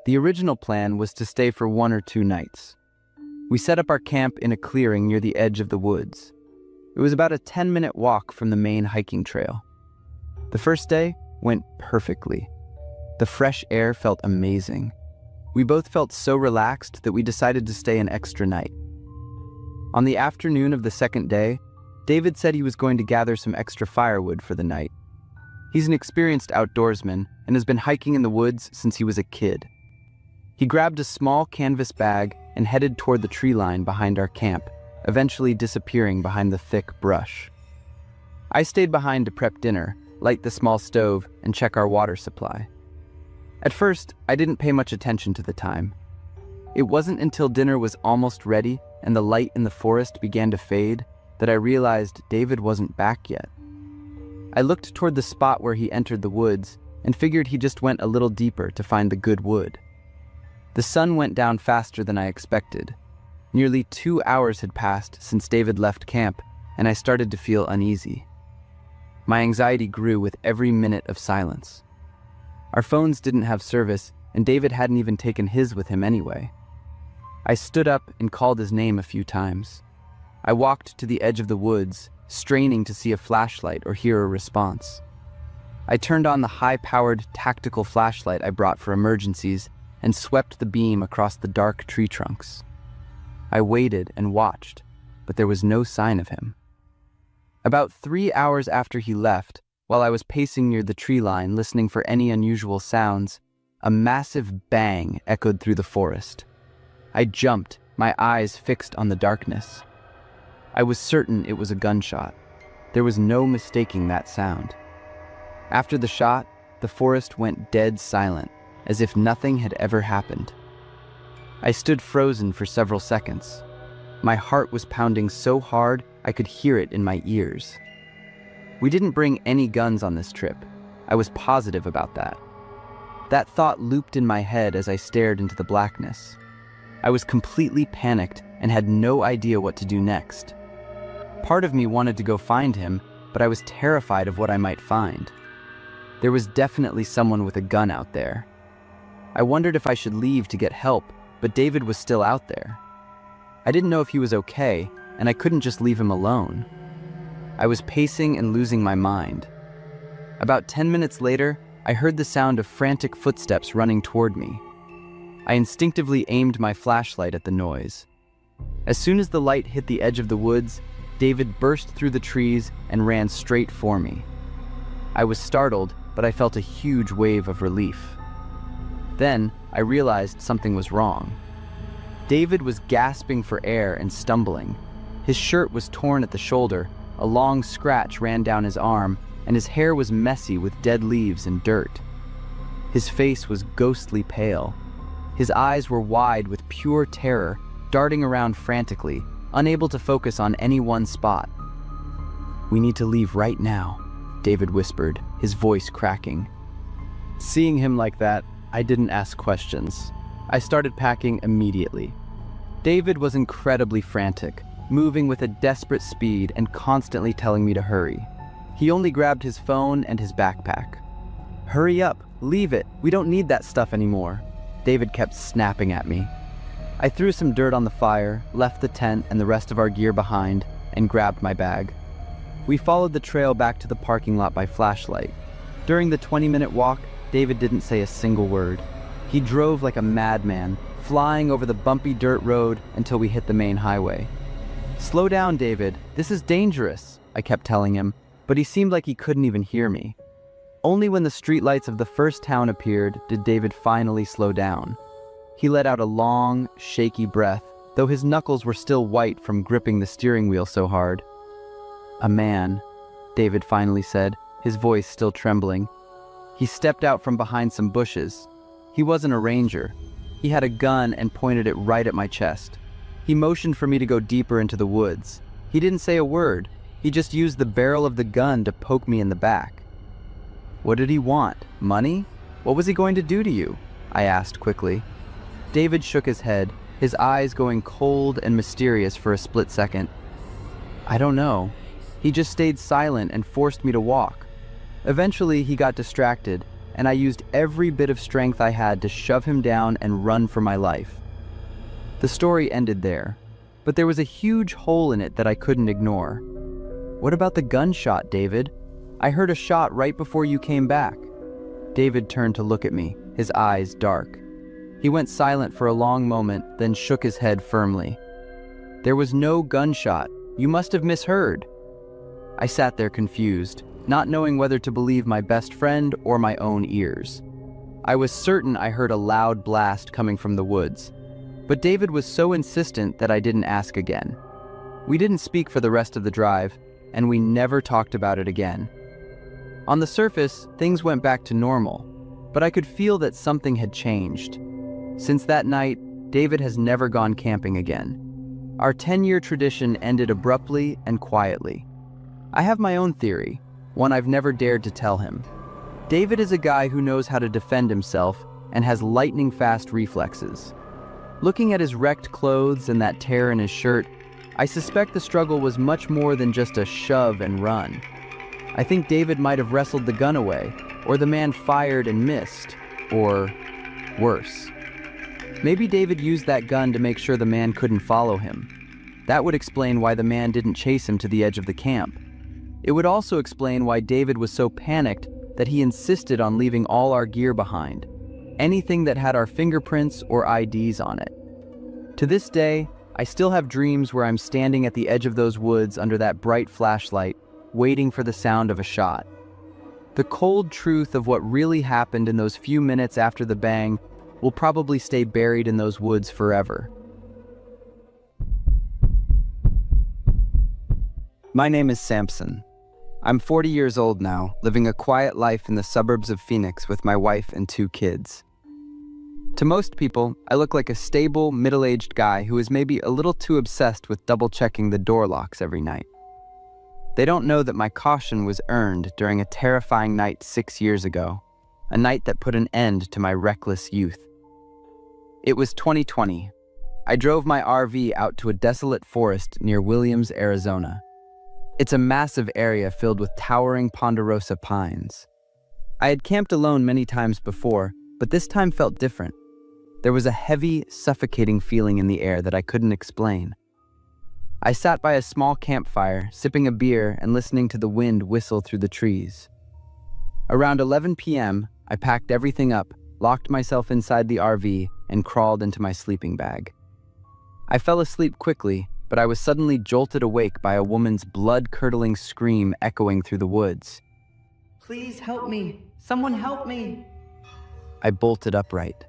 [SPEAKER 2] The original plan was to stay for 1 or 2 nights. We set up our camp in a clearing near the edge of the woods. It was about a 10-minute walk from the main hiking trail. The first day went perfectly. The fresh air felt amazing. We both felt so relaxed that we decided to stay an extra night. On the afternoon of the second day, David said he was going to gather some extra firewood for the night. He's an experienced outdoorsman and has been hiking in the woods since he was a kid. He grabbed a small canvas bag and headed toward the tree line behind our camp, eventually disappearing behind the thick brush. I stayed behind to prep dinner, light the small stove, and check our water supply. At first, I didn't pay much attention to the time. It wasn't until dinner was almost ready and the light in the forest began to fade that I realized David wasn't back yet. I looked toward the spot where he entered the woods and figured he just went a little deeper to find the good wood. The sun went down faster than I expected. Nearly 2 hours had passed since David left camp, and I started to feel uneasy. My anxiety grew with every minute of silence. Our phones didn't have service, and David hadn't even taken his with him anyway. I stood up and called his name a few times. I walked to the edge of the woods, straining to see a flashlight or hear a response. I turned on the high-powered tactical flashlight I brought for emergencies and swept the beam across the dark tree trunks. I waited and watched, but there was no sign of him. About 3 hours after he left, while I was pacing near the tree line listening for any unusual sounds, a massive bang echoed through the forest. I jumped, my eyes fixed on the darkness. I was certain it was a gunshot. There was no mistaking that sound. After the shot, the forest went dead silent, as if nothing had ever happened. I stood frozen for several seconds. My heart was pounding so hard I could hear it in my ears. We didn't bring any guns on this trip. I was positive about that. That thought looped in my head as I stared into the blackness. I was completely panicked and had no idea what to do next. Part of me wanted to go find him, but I was terrified of what I might find. There was definitely someone with a gun out there. I wondered if I should leave to get help, but David was still out there. I didn't know if he was okay, and I couldn't just leave him alone. I was pacing and losing my mind. About 10 minutes later, I heard the sound of frantic footsteps running toward me. I instinctively aimed my flashlight at the noise. As soon as the light hit the edge of the woods, David burst through the trees and ran straight for me. I was startled, but I felt a huge wave of relief. Then, I realized something was wrong. David was gasping for air and stumbling. His shirt was torn at the shoulder, a long scratch ran down his arm, and his hair was messy with dead leaves and dirt. His face was ghostly pale. His eyes were wide with pure terror, darting around frantically, unable to focus on any one spot. "We need to leave right now," David whispered, his voice cracking. Seeing him like that, I didn't ask questions. I started packing immediately. David was incredibly frantic, moving with a desperate speed and constantly telling me to hurry. He only grabbed his phone and his backpack. "Hurry up, leave it, we don't need that stuff anymore," David kept snapping at me. I threw some dirt on the fire, left the tent and the rest of our gear behind, and grabbed my bag. We followed the trail back to the parking lot by flashlight. During the 20-minute walk, David didn't say a single word. He drove like a madman, flying over the bumpy dirt road until we hit the main highway. "Slow down, David, this is dangerous," I kept telling him, but he seemed like he couldn't even hear me. Only when the streetlights of the first town appeared did David finally slow down. He let out a long, shaky breath, though his knuckles were still white from gripping the steering wheel so hard. "A man," David finally said, his voice still trembling. He stepped out from behind some bushes. He wasn't a ranger. He had a gun and pointed it right at my chest. He motioned for me to go deeper into the woods. He didn't say a word. He just used the barrel of the gun to poke me in the back. "What did he want? Money? What was he going to do to you?" I asked quickly. David shook his head, his eyes going cold and mysterious for a split second. "I don't know. He just stayed silent and forced me to walk. Eventually, he got distracted, and I used every bit of strength I had to shove him down and run for my life." The story ended there, but there was a huge hole in it that I couldn't ignore. "What about the gunshot, David? I heard a shot right before you came back." David turned to look at me, his eyes dark. He went silent for a long moment, then shook his head firmly. "There was no gunshot. You must have misheard." I sat there confused, not knowing whether to believe my best friend or my own ears. I was certain I heard a loud blast coming from the woods, but David was so insistent that I didn't ask again. We didn't speak for the rest of the drive, and we never talked about it again. On the surface, things went back to normal, but I could feel that something had changed. Since that night, David has never gone camping again. Our 10-year tradition ended abruptly and quietly. I have my own theory, one I've never dared to tell him. David is a guy who knows how to defend himself and has lightning-fast reflexes. Looking at his wrecked clothes and that tear in his shirt, I suspect the struggle was much more than just a shove and run. I think David might have wrestled the gun away, or the man fired and missed, or worse. Maybe David used that gun to make sure the man couldn't follow him. That would explain why the man didn't chase him to the edge of the camp. It would also explain why David was so panicked that he insisted on leaving all our gear behind, anything that had our fingerprints or IDs on it. To this day, I still have dreams where I'm standing at the edge of those woods under that bright flashlight, waiting for the sound of a shot. The cold truth of what really happened in those few minutes after the bang will probably stay buried in those woods forever. My name is Samson. I'm 40 years old now, living a quiet life in the suburbs of Phoenix with my wife and 2 kids. To most people, I look like a stable, middle-aged guy who is maybe a little too obsessed with double-checking the door locks every night. They don't know that my caution was earned during a terrifying night 6 years ago, a night that put an end to my reckless youth. It was 2020. I drove my RV out to a desolate forest near Williams, Arizona. It's a massive area filled with towering ponderosa pines. I had camped alone many times before, but this time felt different. There was a heavy, suffocating feeling in the air that I couldn't explain. I sat by a small campfire, sipping a beer and listening to the wind whistle through the trees. Around 11 p.m., I packed everything up, locked myself inside the RV, and crawled into my sleeping bag. I fell asleep quickly, but I was suddenly jolted awake by a woman's blood-curdling scream echoing through the woods.
[SPEAKER 5] Please help me! Someone help me!
[SPEAKER 2] I bolted upright.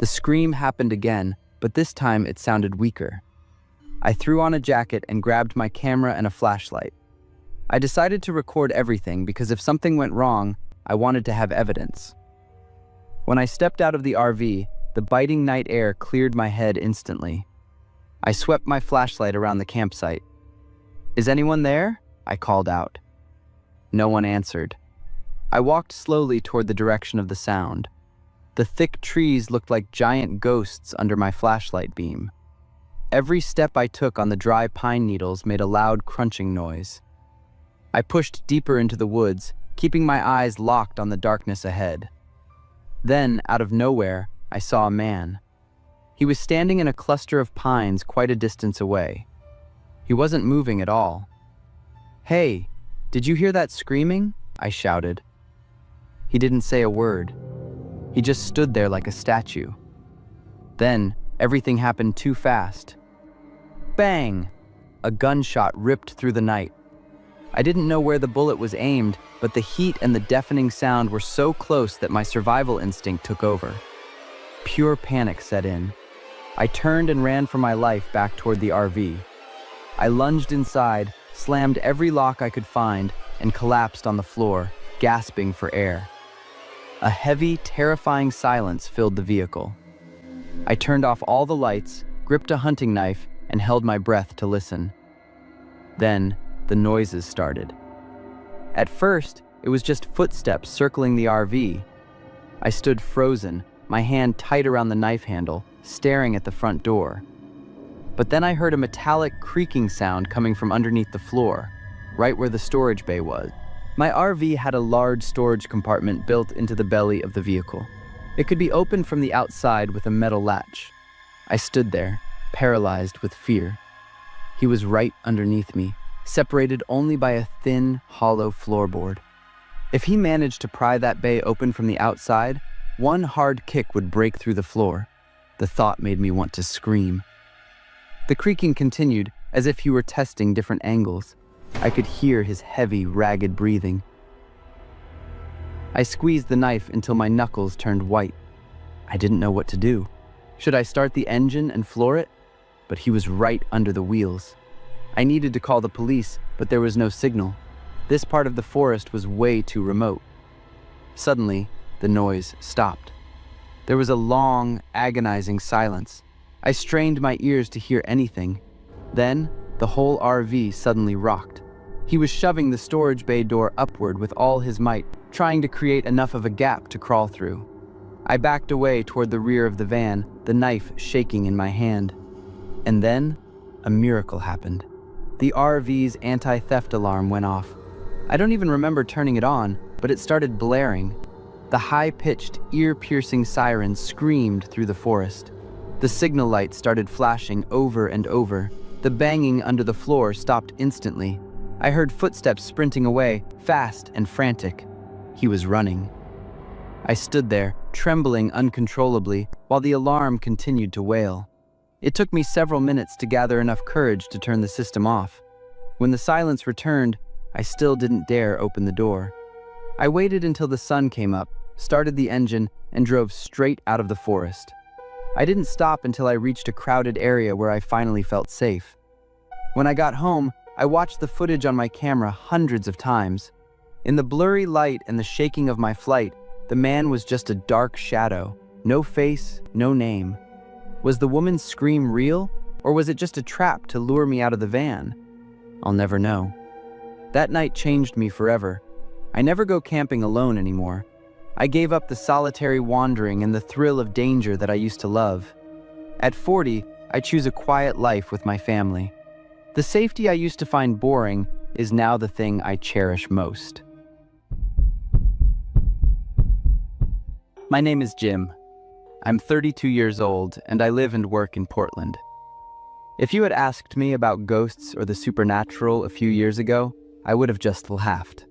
[SPEAKER 2] The scream happened again, but this time it sounded weaker. I threw on a jacket and grabbed my camera and a flashlight. I decided to record everything because if something went wrong, I wanted to have evidence. When I stepped out of the RV, the biting night air cleared my head instantly. I swept my flashlight around the campsite. "Is anyone there?" I called out. No one answered. I walked slowly toward the direction of the sound. The thick trees looked like giant ghosts under my flashlight beam. Every step I took on the dry pine needles made a loud crunching noise. I pushed deeper into the woods, keeping my eyes locked on the darkness ahead. Then, out of nowhere, I saw a man. He was standing in a cluster of pines quite a distance away. He wasn't moving at all. "Hey, did you hear that screaming?" I shouted. He didn't say a word. He just stood there like a statue. Then, everything happened too fast. Bang! A gunshot ripped through the night. I didn't know where the bullet was aimed, but the heat and the deafening sound were so close that my survival instinct took over. Pure panic set in. I turned and ran for my life back toward the RV. I lunged inside, slammed every lock I could find, and collapsed on the floor, gasping for air. A heavy, terrifying silence filled the vehicle. I turned off all the lights, gripped a hunting knife, and held my breath to listen. Then, the noises started. At first, it was just footsteps circling the RV. I stood frozen, my hand tight around the knife handle, staring at the front door. But then I heard a metallic creaking sound coming from underneath the floor, right where the storage bay was. My RV had a large storage compartment built into the belly of the vehicle. It could be opened from the outside with a metal latch. I stood there, paralyzed with fear. He was right underneath me, separated only by a thin, hollow floorboard. If he managed to pry that bay open from the outside, one hard kick would break through the floor. The thought made me want to scream. The creaking continued, as if he were testing different angles. I could hear his heavy, ragged breathing. I squeezed the knife until my knuckles turned white. I didn't know what to do. Should I start the engine and floor it? But he was right under the wheels. I needed to call the police, but there was no signal. This part of the forest was way too remote. Suddenly, the noise stopped. There was a long, agonizing silence. I strained my ears to hear anything. Then, the whole RV suddenly rocked. He was shoving the storage bay door upward with all his might, trying to create enough of a gap to crawl through. I backed away toward the rear of the van, the knife shaking in my hand. And then, a miracle happened. The RV's anti-theft alarm went off. I don't even remember turning it on, but it started blaring. The high-pitched, ear-piercing siren screamed through the forest. The signal lights started flashing over and over. The banging under the floor stopped instantly. I heard footsteps sprinting away, fast and frantic. He was running. I stood there, trembling uncontrollably, while the alarm continued to wail. It took me several minutes to gather enough courage to turn the system off. When the silence returned, I still didn't dare open the door. I waited until the sun came up, started the engine, and drove straight out of the forest. I didn't stop until I reached a crowded area where I finally felt safe. When I got home, I watched the footage on my camera hundreds of times. In the blurry light and the shaking of my flight, the man was just a dark shadow. No face, no name. Was the woman's scream real, or was it just a trap to lure me out of the van? I'll never know. That night changed me forever. I never go camping alone anymore. I gave up the solitary wandering and the thrill of danger that I used to love. At 40, I choose a quiet life with my family. The safety I used to find boring is now the thing I cherish most. My name is Jim. I'm 32 years old, and I live and work in Portland. If you had asked me about ghosts or the supernatural a few years ago, I would have just laughed.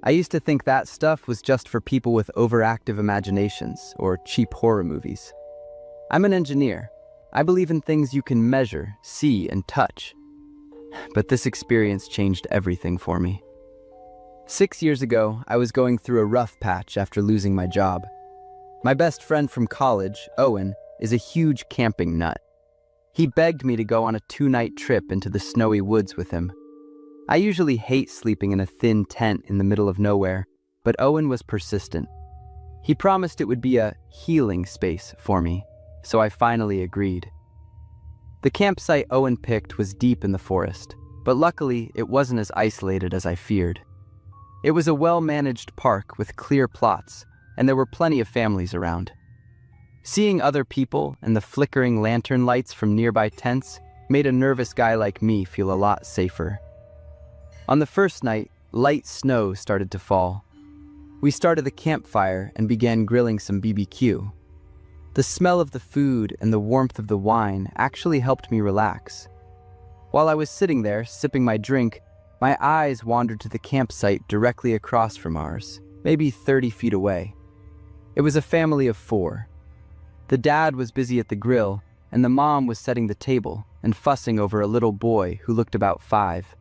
[SPEAKER 2] I used to think that stuff was just for people with overactive imaginations or cheap horror movies. I'm an engineer. I believe in things you can measure, see, and touch. But this experience changed everything for me. 6 years ago, I was going through a rough patch after losing my job. My best friend from college, Owen, is a huge camping nut. He begged me to go on a 2-night trip into the snowy woods with him. I usually hate sleeping in a thin tent in the middle of nowhere, but Owen was persistent. He promised it would be a healing space for me, so I finally agreed. The campsite Owen picked was deep in the forest, but luckily it wasn't as isolated as I feared. It was a well-managed park with clear plots, and there were plenty of families around. Seeing other people and the flickering lantern lights from nearby tents made a nervous guy like me feel a lot safer. On the first night, light snow started to fall. We started the campfire and began grilling some BBQ. The smell of the food and the warmth of the wine actually helped me relax. While I was sitting there, sipping my drink, my eyes wandered to the campsite directly across from ours, maybe 30 feet away. It was a family of 4. The dad was busy at the grill, and the mom was setting the table and fussing over a little boy who looked about 5.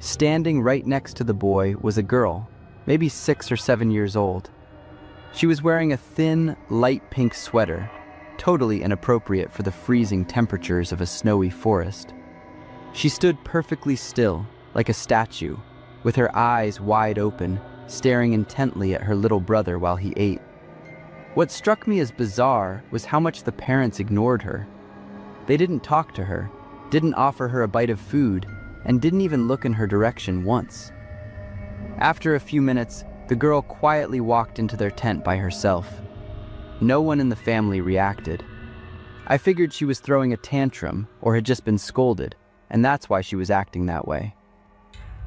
[SPEAKER 2] Standing right next to the boy was a girl, maybe 6 or 7 years old. She was wearing a thin, light pink sweater, totally inappropriate for the freezing temperatures of a snowy forest. She stood perfectly still, like a statue, with her eyes wide open, staring intently at her little brother while he ate. What struck me as bizarre was how much the parents ignored her. They didn't talk to her, didn't offer her a bite of food, and didn't even look in her direction once. After a few minutes, the girl quietly walked into their tent by herself. No one in the family reacted. I figured she was throwing a tantrum or had just been scolded, and that's why she was acting that way.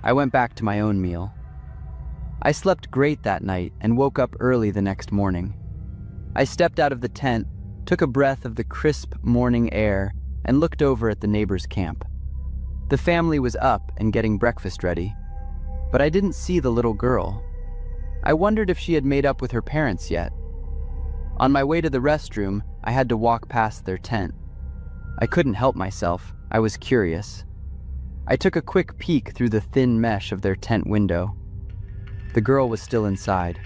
[SPEAKER 2] I went back to my own meal. I slept great that night and woke up early the next morning. I stepped out of the tent, took a breath of the crisp morning air, and looked over at the neighbor's camp. The family was up and getting breakfast ready, but I didn't see the little girl. I wondered if she had made up with her parents yet. On my way to the restroom, I had to walk past their tent. I couldn't help myself. I was curious. I took a quick peek through the thin mesh of their tent window. The girl was still inside.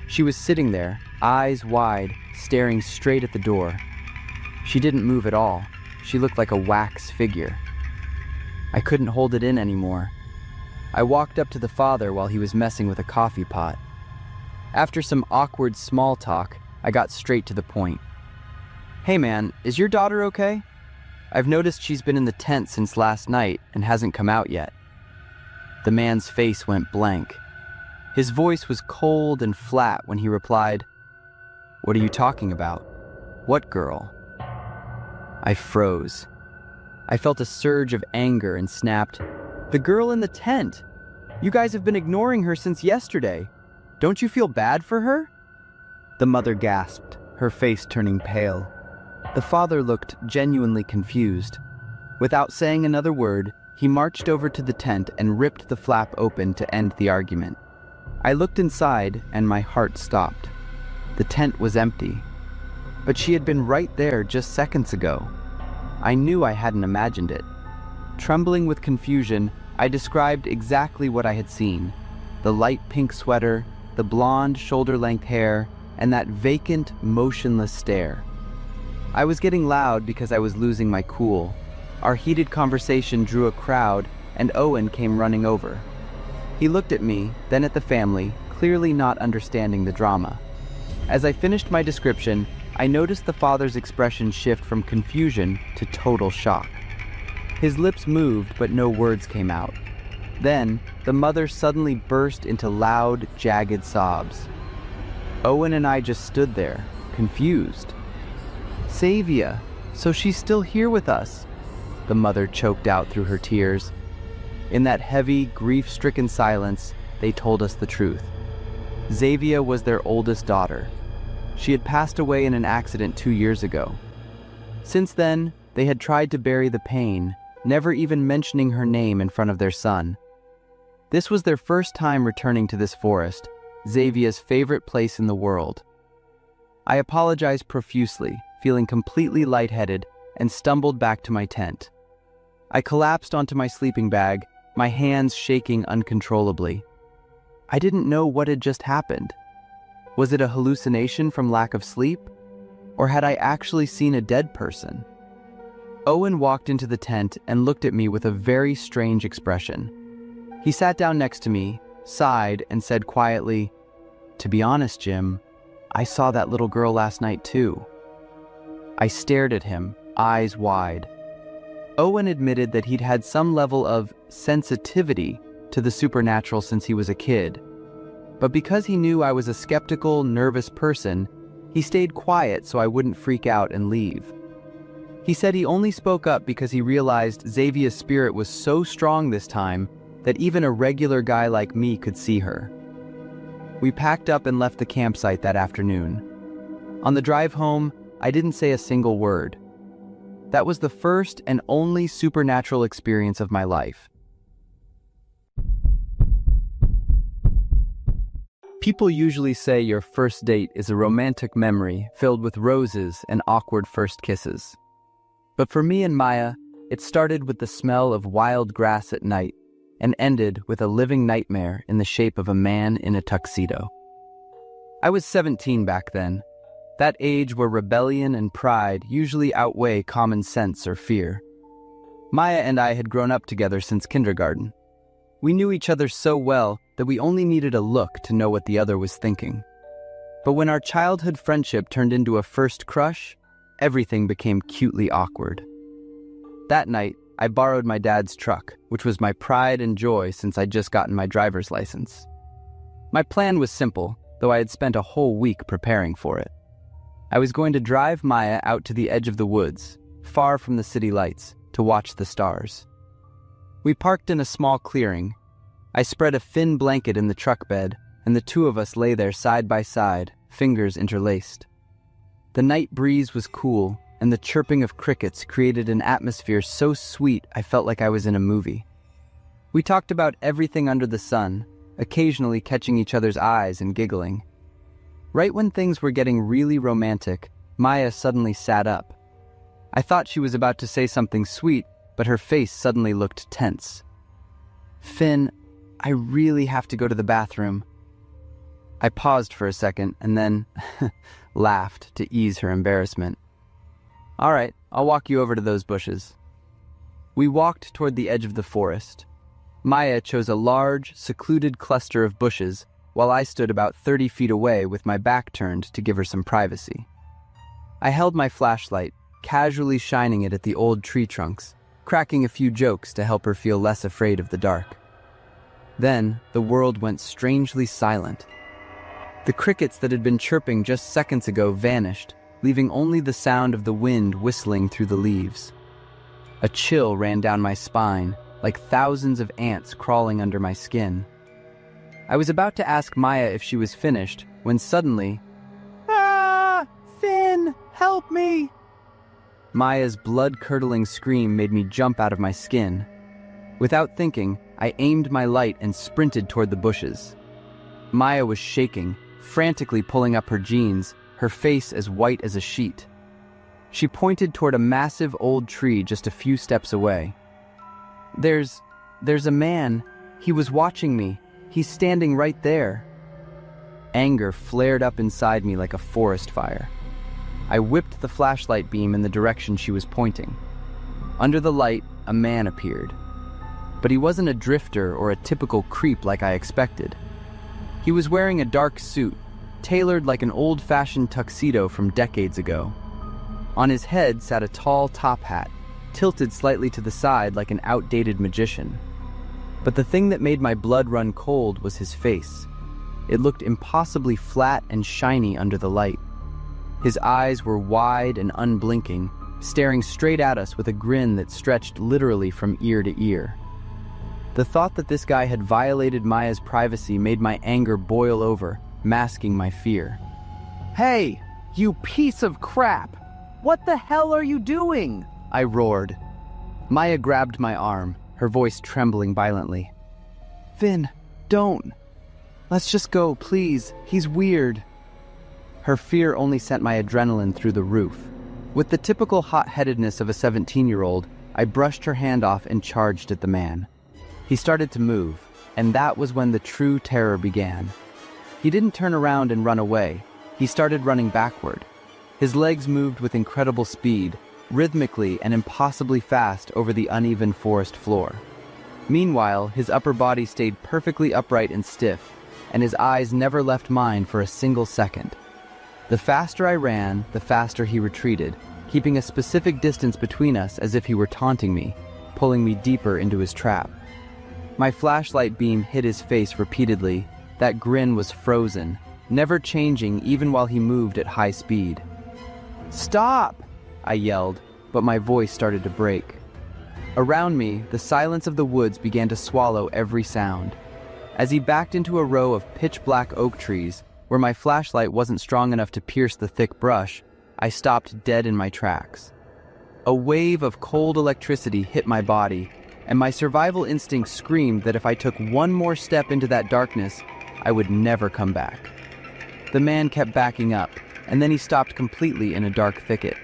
[SPEAKER 2] She was sitting there, eyes wide, staring straight at the door. She didn't move at all. She looked like a wax figure. I couldn't hold it in anymore. I walked up to the father while he was messing with a coffee pot. After some awkward small talk, I got straight to the point. "Hey man, is your daughter okay? I've noticed she's been in the tent since last night and hasn't come out yet." The man's face went blank. His voice was cold and flat when he replied, "What are you talking about? What girl?" I froze. I felt a surge of anger and snapped, "The girl in the tent! You guys have been ignoring her since yesterday. Don't you feel bad for her?" The mother gasped, her face turning pale. The father looked genuinely confused. Without saying another word, he marched over to the tent and ripped the flap open to end the argument. I looked inside and my heart stopped. The tent was empty. But she had been right there just seconds ago. I knew I hadn't imagined it. Trembling with confusion, I described exactly what I had seen. The light pink sweater, the blonde shoulder-length hair, and that vacant, motionless stare. I was getting loud because I was losing my cool. Our heated conversation drew a crowd, and Owen came running over. He looked at me, then at the family, clearly not understanding the drama. As I finished my description, I noticed the father's expression shift from confusion to total shock. His lips moved, but no words came out. Then, the mother suddenly burst into loud, jagged sobs. Owen and I just stood there, confused. "Savia, so she's still here with us," the mother choked out through her tears. In that heavy, grief-stricken silence, they told us the truth. Xavia was their oldest daughter. She had passed away in an accident 2 years ago. Since then, they had tried to bury the pain, never even mentioning her name in front of their son. This was their first time returning to this forest, Xavia's favorite place in the world. I apologized profusely, feeling completely lightheaded, and stumbled back to my tent. I collapsed onto my sleeping bag, my hands shaking uncontrollably. I didn't know what had just happened. Was it a hallucination from lack of sleep? Or had I actually seen a dead person? Owen walked into the tent and looked at me with a very strange expression. He sat down next to me, sighed, and said quietly, "To be honest, Jim, I saw that little girl last night too." I stared at him, eyes wide. Owen admitted that he'd had some level of sensitivity to the supernatural since he was a kid. But because he knew I was a skeptical, nervous person, he stayed quiet so I wouldn't freak out and leave. He said he only spoke up because he realized Xavia's spirit was so strong this time that even a regular guy like me could see her. We packed up and left the campsite that afternoon. On the drive home, I didn't say a single word. That was the first and only supernatural experience of my life. People usually say your first date is a romantic memory filled with roses and awkward first kisses. But for me and Maya, it started with the smell of wild grass at night and ended with a living nightmare in the shape of a man in a tuxedo. I was 17 back then, that age where rebellion and pride usually outweigh common sense or fear. Maya and I had grown up together since kindergarten. We knew each other so well that we only needed a look to know what the other was thinking. But when our childhood friendship turned into a first crush, everything became cutely awkward. That night, I borrowed my dad's truck, which was my pride and joy since I'd just gotten my driver's license. My plan was simple, though I had spent a whole week preparing for it. I was going to drive Maya out to the edge of the woods, far from the city lights, to watch the stars. We parked in a small clearing. I spread a thin blanket in the truck bed, and the two of us lay there side by side, fingers interlaced. The night breeze was cool, and the chirping of crickets created an atmosphere so sweet I felt like I was in a movie. We talked about everything under the sun, occasionally catching each other's eyes and giggling. Right when things were getting really romantic, Maya suddenly sat up. I thought she was about to say something sweet, but her face suddenly looked tense. "Finn, I really have to go to the bathroom." I paused for a second and then laughed to ease her embarrassment. "All right, I'll walk you over to those bushes." We walked toward the edge of the forest. Maya chose a large, secluded cluster of bushes, while I stood about 30 feet away with my back turned to give her some privacy. I held my flashlight, casually shining it at the old tree trunks, cracking a few jokes to help her feel less afraid of the dark. Then, the world went strangely silent. The crickets that had been chirping just seconds ago vanished, leaving only the sound of the wind whistling through the leaves. A chill ran down my spine, like thousands of ants crawling under my skin. I was about to ask Maya if she was finished, when suddenly, "Ah! Finn, help me!" Maya's blood-curdling scream made me jump out of my skin. Without thinking, I aimed my light and sprinted toward the bushes. Maya was shaking, frantically pulling up her jeans, her face as white as a sheet. She pointed toward a massive old tree just a few steps away. There's a man. He was watching me. He's standing right there." Anger flared up inside me like a forest fire. I whipped the flashlight beam in the direction she was pointing. Under the light, a man appeared. But he wasn't a drifter or a typical creep like I expected. He was wearing a dark suit, tailored like an old-fashioned tuxedo from decades ago. On his head sat a tall top hat, tilted slightly to the side like an outdated magician. But the thing that made my blood run cold was his face. It looked impossibly flat and shiny under the light. His eyes were wide and unblinking, staring straight at us with a grin that stretched literally from ear to ear. The thought that this guy had violated Maya's privacy made my anger boil over, masking my fear. "Hey, you piece of crap! What the hell are you doing?" I roared. Maya grabbed my arm, her voice trembling violently. "Finn, don't. Let's just go, please. He's weird." Her fear only sent my adrenaline through the roof. With the typical hot-headedness of a 17-year-old, I brushed her hand off and charged at the man. He started to move, and that was when the true terror began. He didn't turn around and run away. He started running backward. His legs moved with incredible speed, rhythmically and impossibly fast over the uneven forest floor. Meanwhile, his upper body stayed perfectly upright and stiff, and his eyes never left mine for a single second. The faster I ran, the faster he retreated, keeping a specific distance between us as if he were taunting me, pulling me deeper into his trap. My flashlight beam hit his face repeatedly. That grin was frozen, never changing even while he moved at high speed. "Stop!" I yelled, but my voice started to break. Around me, the silence of the woods began to swallow every sound. As he backed into a row of pitch-black oak trees, where my flashlight wasn't strong enough to pierce the thick brush, I stopped dead in my tracks. A wave of cold electricity hit my body, and my survival instinct screamed that if I took one more step into that darkness, I would never come back. The man kept backing up, and then he stopped completely in a dark thicket.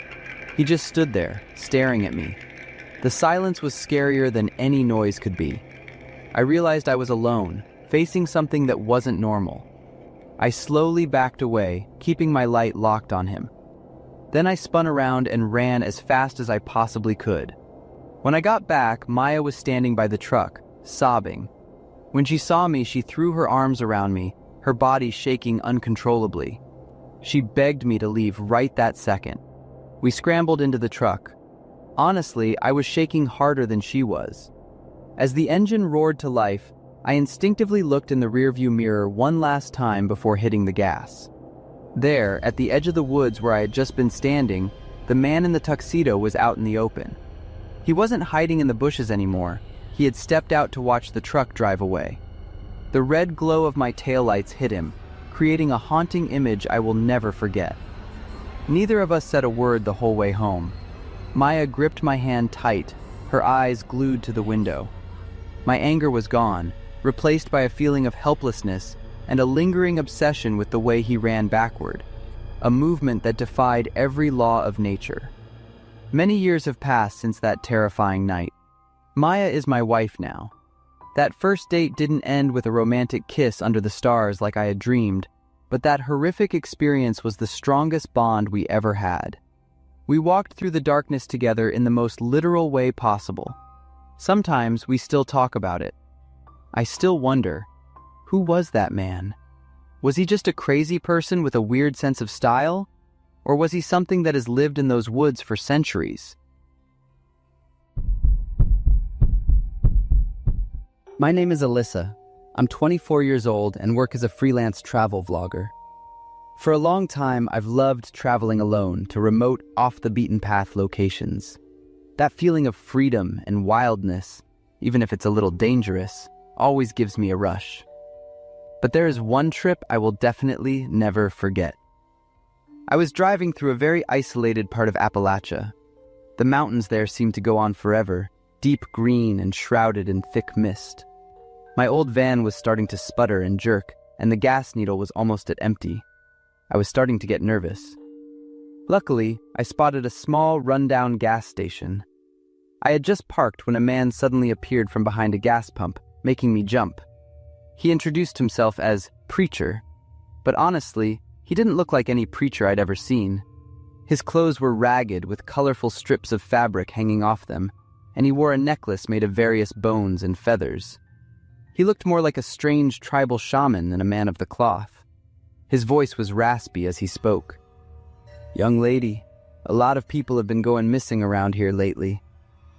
[SPEAKER 2] He just stood there, staring at me. The silence was scarier than any noise could be. I realized I was alone, facing something that wasn't normal. I slowly backed away, keeping my light locked on him. Then I spun around and ran as fast as I possibly could. When I got back, Maya was standing by the truck, sobbing. When she saw me, she threw her arms around me, her body shaking uncontrollably. She begged me to leave right that second. We scrambled into the truck. Honestly, I was shaking harder than she was. As the engine roared to life, I instinctively looked in the rearview mirror one last time before hitting the gas. There, at the edge of the woods where I had just been standing, the man in the tuxedo was out in the open. He wasn't hiding in the bushes anymore. He had stepped out to watch the truck drive away. The red glow of my taillights hit him, creating a haunting image I will never forget. Neither of us said a word the whole way home. Maya gripped my hand tight, her eyes glued to the window. My anger was gone, replaced by a feeling of helplessness and a lingering obsession with the way he ran backward, a movement that defied every law of nature. Many years have passed since that terrifying night. Maya is my wife now. That first date didn't end with a romantic kiss under the stars like I had dreamed, but that horrific experience was the strongest bond we ever had. We walked through the darkness together in the most literal way possible. Sometimes we still talk about it. I still wonder, who was that man? Was he just a crazy person with a weird sense of style? Or was he something that has lived in those woods for centuries?
[SPEAKER 6] My name is Alyssa.
[SPEAKER 2] I'm 24 years old and work as a freelance travel vlogger. For a long time, I've loved traveling alone to remote, off-the-beaten-path locations. That feeling of freedom and wildness, even if it's a little dangerous, always gives me a rush. But there is one trip I will definitely never forget. I was driving through a very isolated part of Appalachia. The mountains there seemed to go on forever, deep green and shrouded in thick mist. My old van was starting to sputter and jerk, and the gas needle was almost at empty. I was starting to get nervous. Luckily, I spotted a small, rundown gas station. I had just parked when a man suddenly appeared from behind a gas pump, making me jump. He introduced himself as Preacher, but honestly, he didn't look like any preacher I'd ever seen. His clothes were ragged with colorful strips of fabric hanging off them, and he wore a necklace made of various bones and feathers. He looked more like a strange tribal shaman than a man of the cloth. His voice was raspy as he spoke. "Young lady, a lot of people have been going missing around here lately.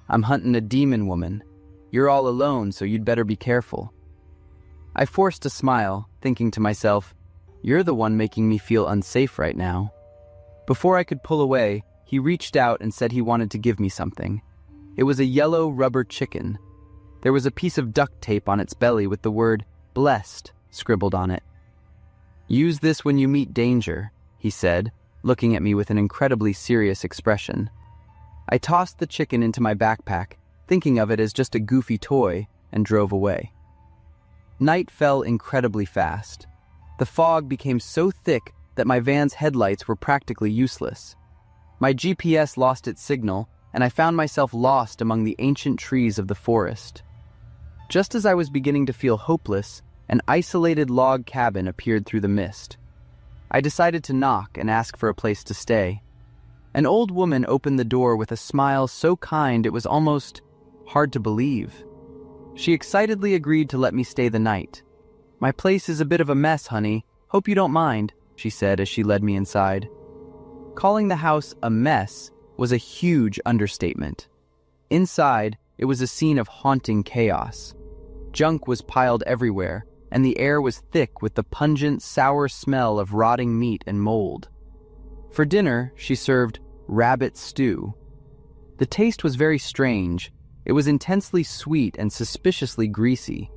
[SPEAKER 2] I'm hunting a demon woman. You're all alone, so you'd better be careful." I forced a smile, thinking to myself, "You're the one making me feel unsafe right now." Before I could pull away, he reached out and said he wanted to give me something. It was a yellow rubber chicken. There was a piece of duct tape on its belly with the word "blessed" scribbled on it. "Use this when you meet danger," he said, looking at me with an incredibly serious expression. I tossed the chicken into my backpack, thinking of it as just a goofy toy, and drove away. Night fell incredibly fast. The fog became so thick that my van's headlights were practically useless. My GPS lost its signal, and I found myself lost among the ancient trees of the forest. Just as I was beginning to feel hopeless, an isolated log cabin appeared through the mist. I decided to knock and ask for a place to stay. An old woman opened the door with a smile so kind it was almost hard to believe. She excitedly agreed to let me stay the night. "My place is a bit of a mess, honey. Hope you don't mind," she said as she led me inside. Calling the house a mess was a huge understatement. Inside, it was a scene of haunting chaos. Junk was piled everywhere, and the air was thick with the pungent, sour smell of rotting meat and mold. For dinner, she served rabbit stew. The taste was very strange. It was intensely sweet and suspiciously greasy.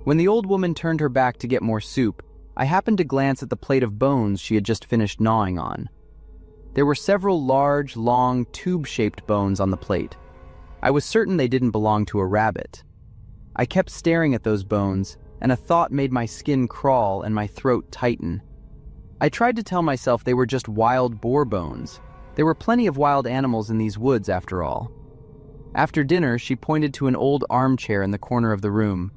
[SPEAKER 2] When the old woman turned her back to get more soup, I happened to glance at the plate of bones she had just finished gnawing on. There were several large, long, tube-shaped bones on the plate. I was certain they didn't belong to a rabbit. I kept staring at those bones, and a thought made my skin crawl and my throat tighten. I tried to tell myself they were just wild boar bones. There were plenty of wild animals in these woods, after all. After dinner, she pointed to an old armchair in the corner of the room.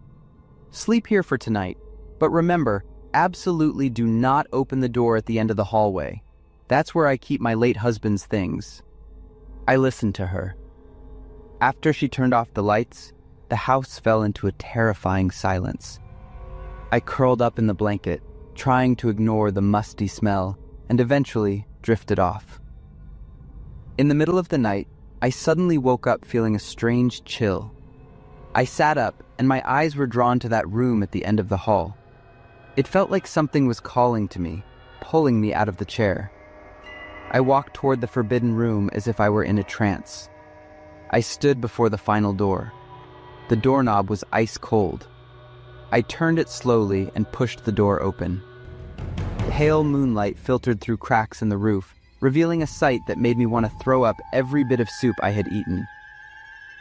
[SPEAKER 2] "Sleep here for tonight, but remember, absolutely do not open the door at the end of the hallway. That's where I keep my late husband's things." I listened to her. After she turned off the lights, the house fell into a terrifying silence. I curled up in the blanket, trying to ignore the musty smell, and eventually drifted off. In the middle of the night, I suddenly woke up feeling a strange chill. I sat up, and my eyes were drawn to that room at the end of the hall. It felt like something was calling to me, pulling me out of the chair. I walked toward the forbidden room as if I were in a trance. I stood before the final door. The doorknob was ice cold. I turned it slowly and pushed the door open. Pale moonlight filtered through cracks in the roof, revealing a sight that made me want to throw up every bit of soup I had eaten.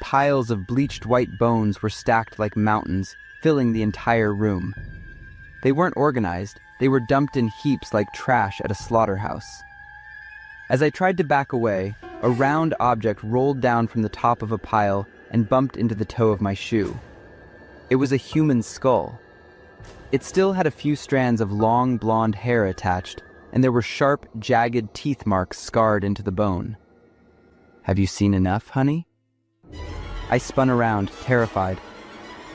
[SPEAKER 2] Piles of bleached white bones were stacked like mountains, filling the entire room. They weren't organized, they were dumped in heaps like trash at a slaughterhouse. As I tried to back away, a round object rolled down from the top of a pile and bumped into the toe of my shoe. It was a human skull. It still had a few strands of long blonde hair attached, and there were sharp, jagged teeth marks scarred into the bone. "Have you seen enough, honey?" I spun around, terrified.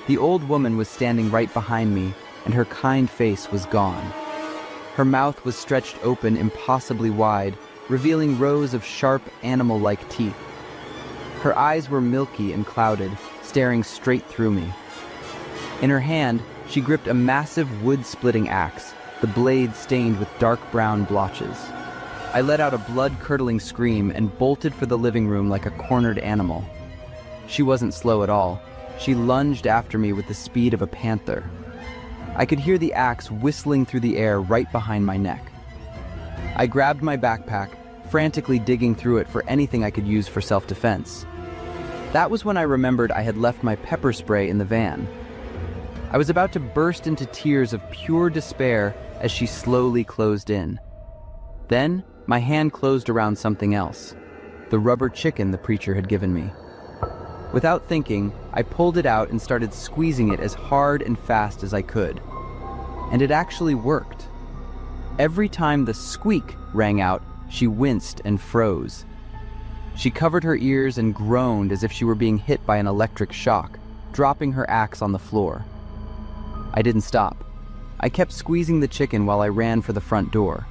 [SPEAKER 2] The old woman was standing right behind me, and her kind face was gone. Her mouth was stretched open impossibly wide, revealing rows of sharp, animal-like teeth. Her eyes were milky and clouded, staring straight through me. In her hand, She gripped a massive wood-splitting axe, the blade stained with dark brown blotches. I let out a blood-curdling scream and bolted for the living room like a cornered animal. She wasn't slow at all. She lunged after me with the speed of a panther. I could hear the axe whistling through the air right behind my neck. I grabbed my backpack, frantically digging through it for anything I could use for self-defense. That was when I remembered I had left my pepper spray in the van. I was about to burst into tears of pure despair as she slowly closed in. Then, my hand closed around something else, the rubber chicken the preacher had given me. Without thinking, I pulled it out and started squeezing it as hard and fast as I could. And it actually worked. Every time the squeak rang out, she winced and froze. She covered her ears and groaned as if she were being hit by an electric shock, dropping her axe on the floor. I didn't stop. I kept squeezing the chicken while I ran for the front door.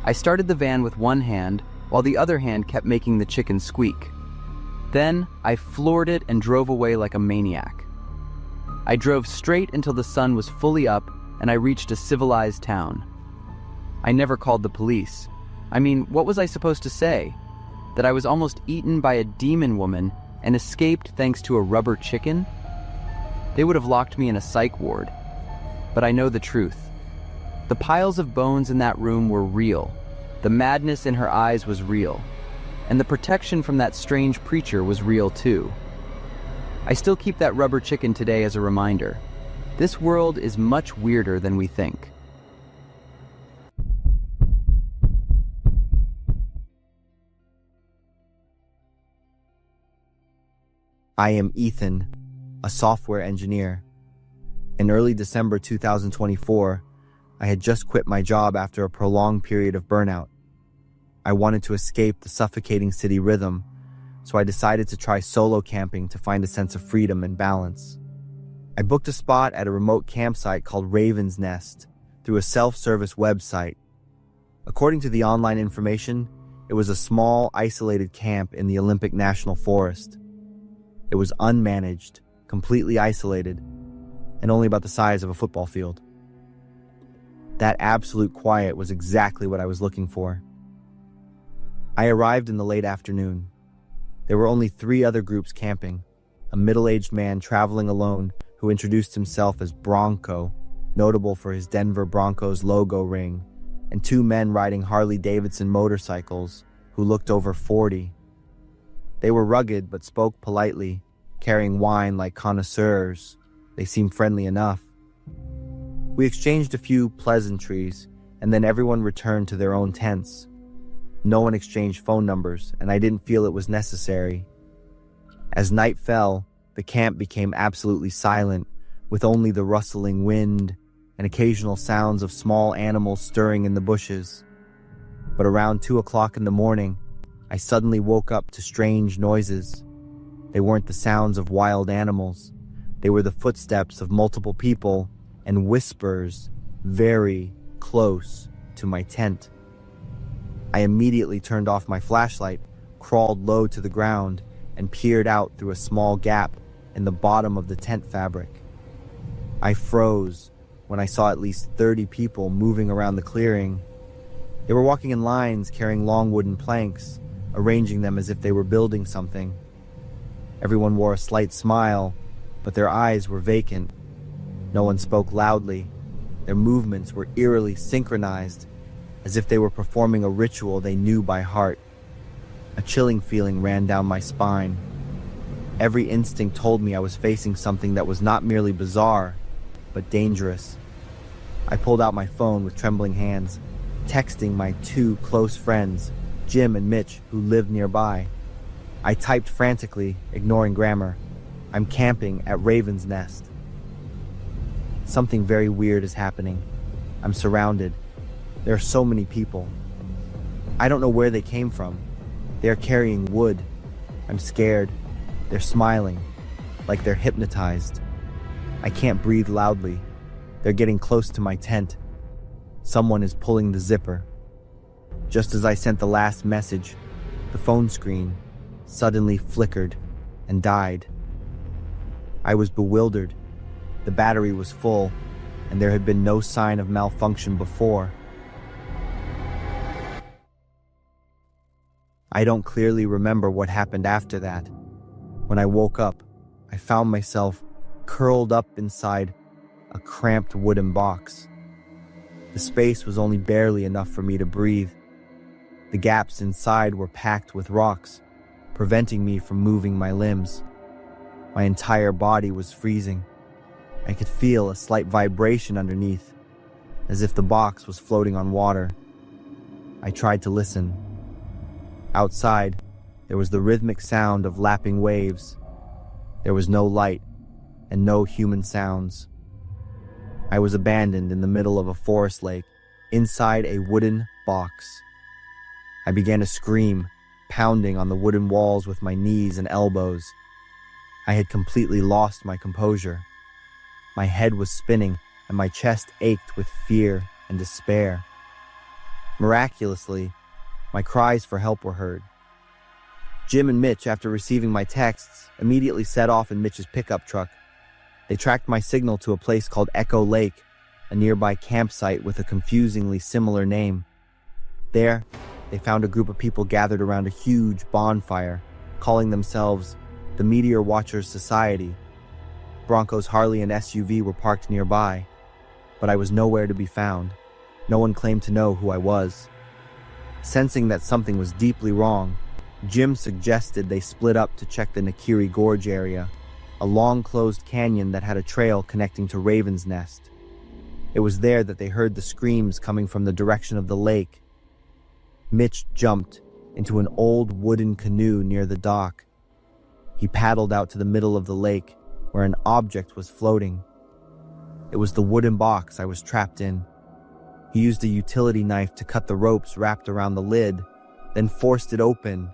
[SPEAKER 2] I started the van with one hand, while the other hand kept making the chicken squeak. Then, I floored it and drove away like a maniac. I drove straight until the sun was fully up and I reached a civilized town. I never called the police. I mean, what was I supposed to say? That I was almost eaten by a demon woman and escaped thanks to a rubber chicken? They would have locked me in a psych ward. But I know the truth. The piles of bones in that room were real. The madness in her eyes was real. And the protection from that strange preacher was real too. I still keep that rubber chicken today as a reminder. This world is much weirder than we think.
[SPEAKER 1] I am Ethan, a software engineer. In early December 2024, I had just quit my job after a prolonged period of burnout. I wanted to escape the suffocating city rhythm, so I decided to try solo camping to find a sense of freedom and balance. I booked a spot at a remote campsite called Raven's Nest through a self-service website. According to the online information, it was a small, isolated camp in the Olympic National Forest. It was unmanaged, completely isolated, and only about the size of a football field. That absolute quiet was exactly what I was looking for. I arrived in the late afternoon. There were only 3 other groups camping: a middle-aged man traveling alone who introduced himself as Bronco, notable for his Denver Broncos logo ring, and 2 men riding Harley-Davidson motorcycles who looked over 40. They were rugged but spoke politely, carrying wine like connoisseurs. They seemed friendly enough. We exchanged a few pleasantries, and then everyone returned to their own tents. No one exchanged phone numbers, and I didn't feel it was necessary. As night fell, the camp became absolutely silent, with only the rustling wind and occasional sounds of small animals stirring in the bushes. But around 2 o'clock in the morning, I suddenly woke up to strange noises. They weren't the sounds of wild animals. They were the footsteps of multiple people and whispers very close to my tent. I immediately turned off my flashlight, crawled low to the ground, and peered out through a small gap in the bottom of the tent fabric. I froze when I saw at least 30 people moving around the clearing. They were walking in lines, carrying long wooden planks, arranging them as if they were building something. Everyone wore a slight smile, but their eyes were vacant. No one spoke loudly. Their movements were eerily synchronized, as if they were performing a ritual they knew by heart. A chilling feeling ran down my spine. Every instinct told me I was facing something that was not merely bizarre, but dangerous. I pulled out my phone with trembling hands, texting my 2 close friends, Jim and Mitch, who lived nearby. I typed frantically, ignoring grammar. I'm camping at Raven's Nest. Something very weird is happening. I'm surrounded. There are so many people. I don't know where they came from. They are carrying wood. I'm scared. They're smiling, like they're hypnotized. I can't breathe loudly. They're getting close to my tent. Someone is pulling the zipper. Just as I sent the last message, the phone screen suddenly flickered and died. I was bewildered. The battery was full, and there had been no sign of malfunction before. I don't clearly remember what happened after that. When I woke up, I found myself curled up inside a cramped wooden box. The space was only barely enough for me to breathe. The gaps inside were packed with rocks, preventing me from moving my limbs. My entire body was freezing. I could feel a slight vibration underneath, as if the box was floating on water. I tried to listen. Outside, there was the rhythmic sound of lapping waves. There was no light and no human sounds. I was abandoned in the middle of a forest lake, inside a wooden box. I began to scream, pounding on the wooden walls with my knees and elbows. I had completely lost my composure. My head was spinning and my chest ached with fear and despair. Miraculously, my cries for help were heard. Jim and Mitch, after receiving my texts, immediately set off in Mitch's pickup truck. They tracked my signal to a place called Echo Lake, a nearby campsite with a confusingly similar name. There, they found a group of people gathered around a huge bonfire, calling themselves the Meteor Watchers Society. Bronco's Harley and SUV were parked nearby, but I was nowhere to be found. No one claimed to know who I was. Sensing that something was deeply wrong, Jim suggested they split up to check the Nakiri Gorge area, a long closed canyon that had a trail connecting to Raven's Nest. It was there that they heard the screams coming from the direction of the lake. Mitch jumped into an old wooden canoe near the dock. He paddled out to the middle of the lake, where an object was floating. It was the wooden box I was trapped in. He used a utility knife to cut the ropes wrapped around the lid, then forced it open.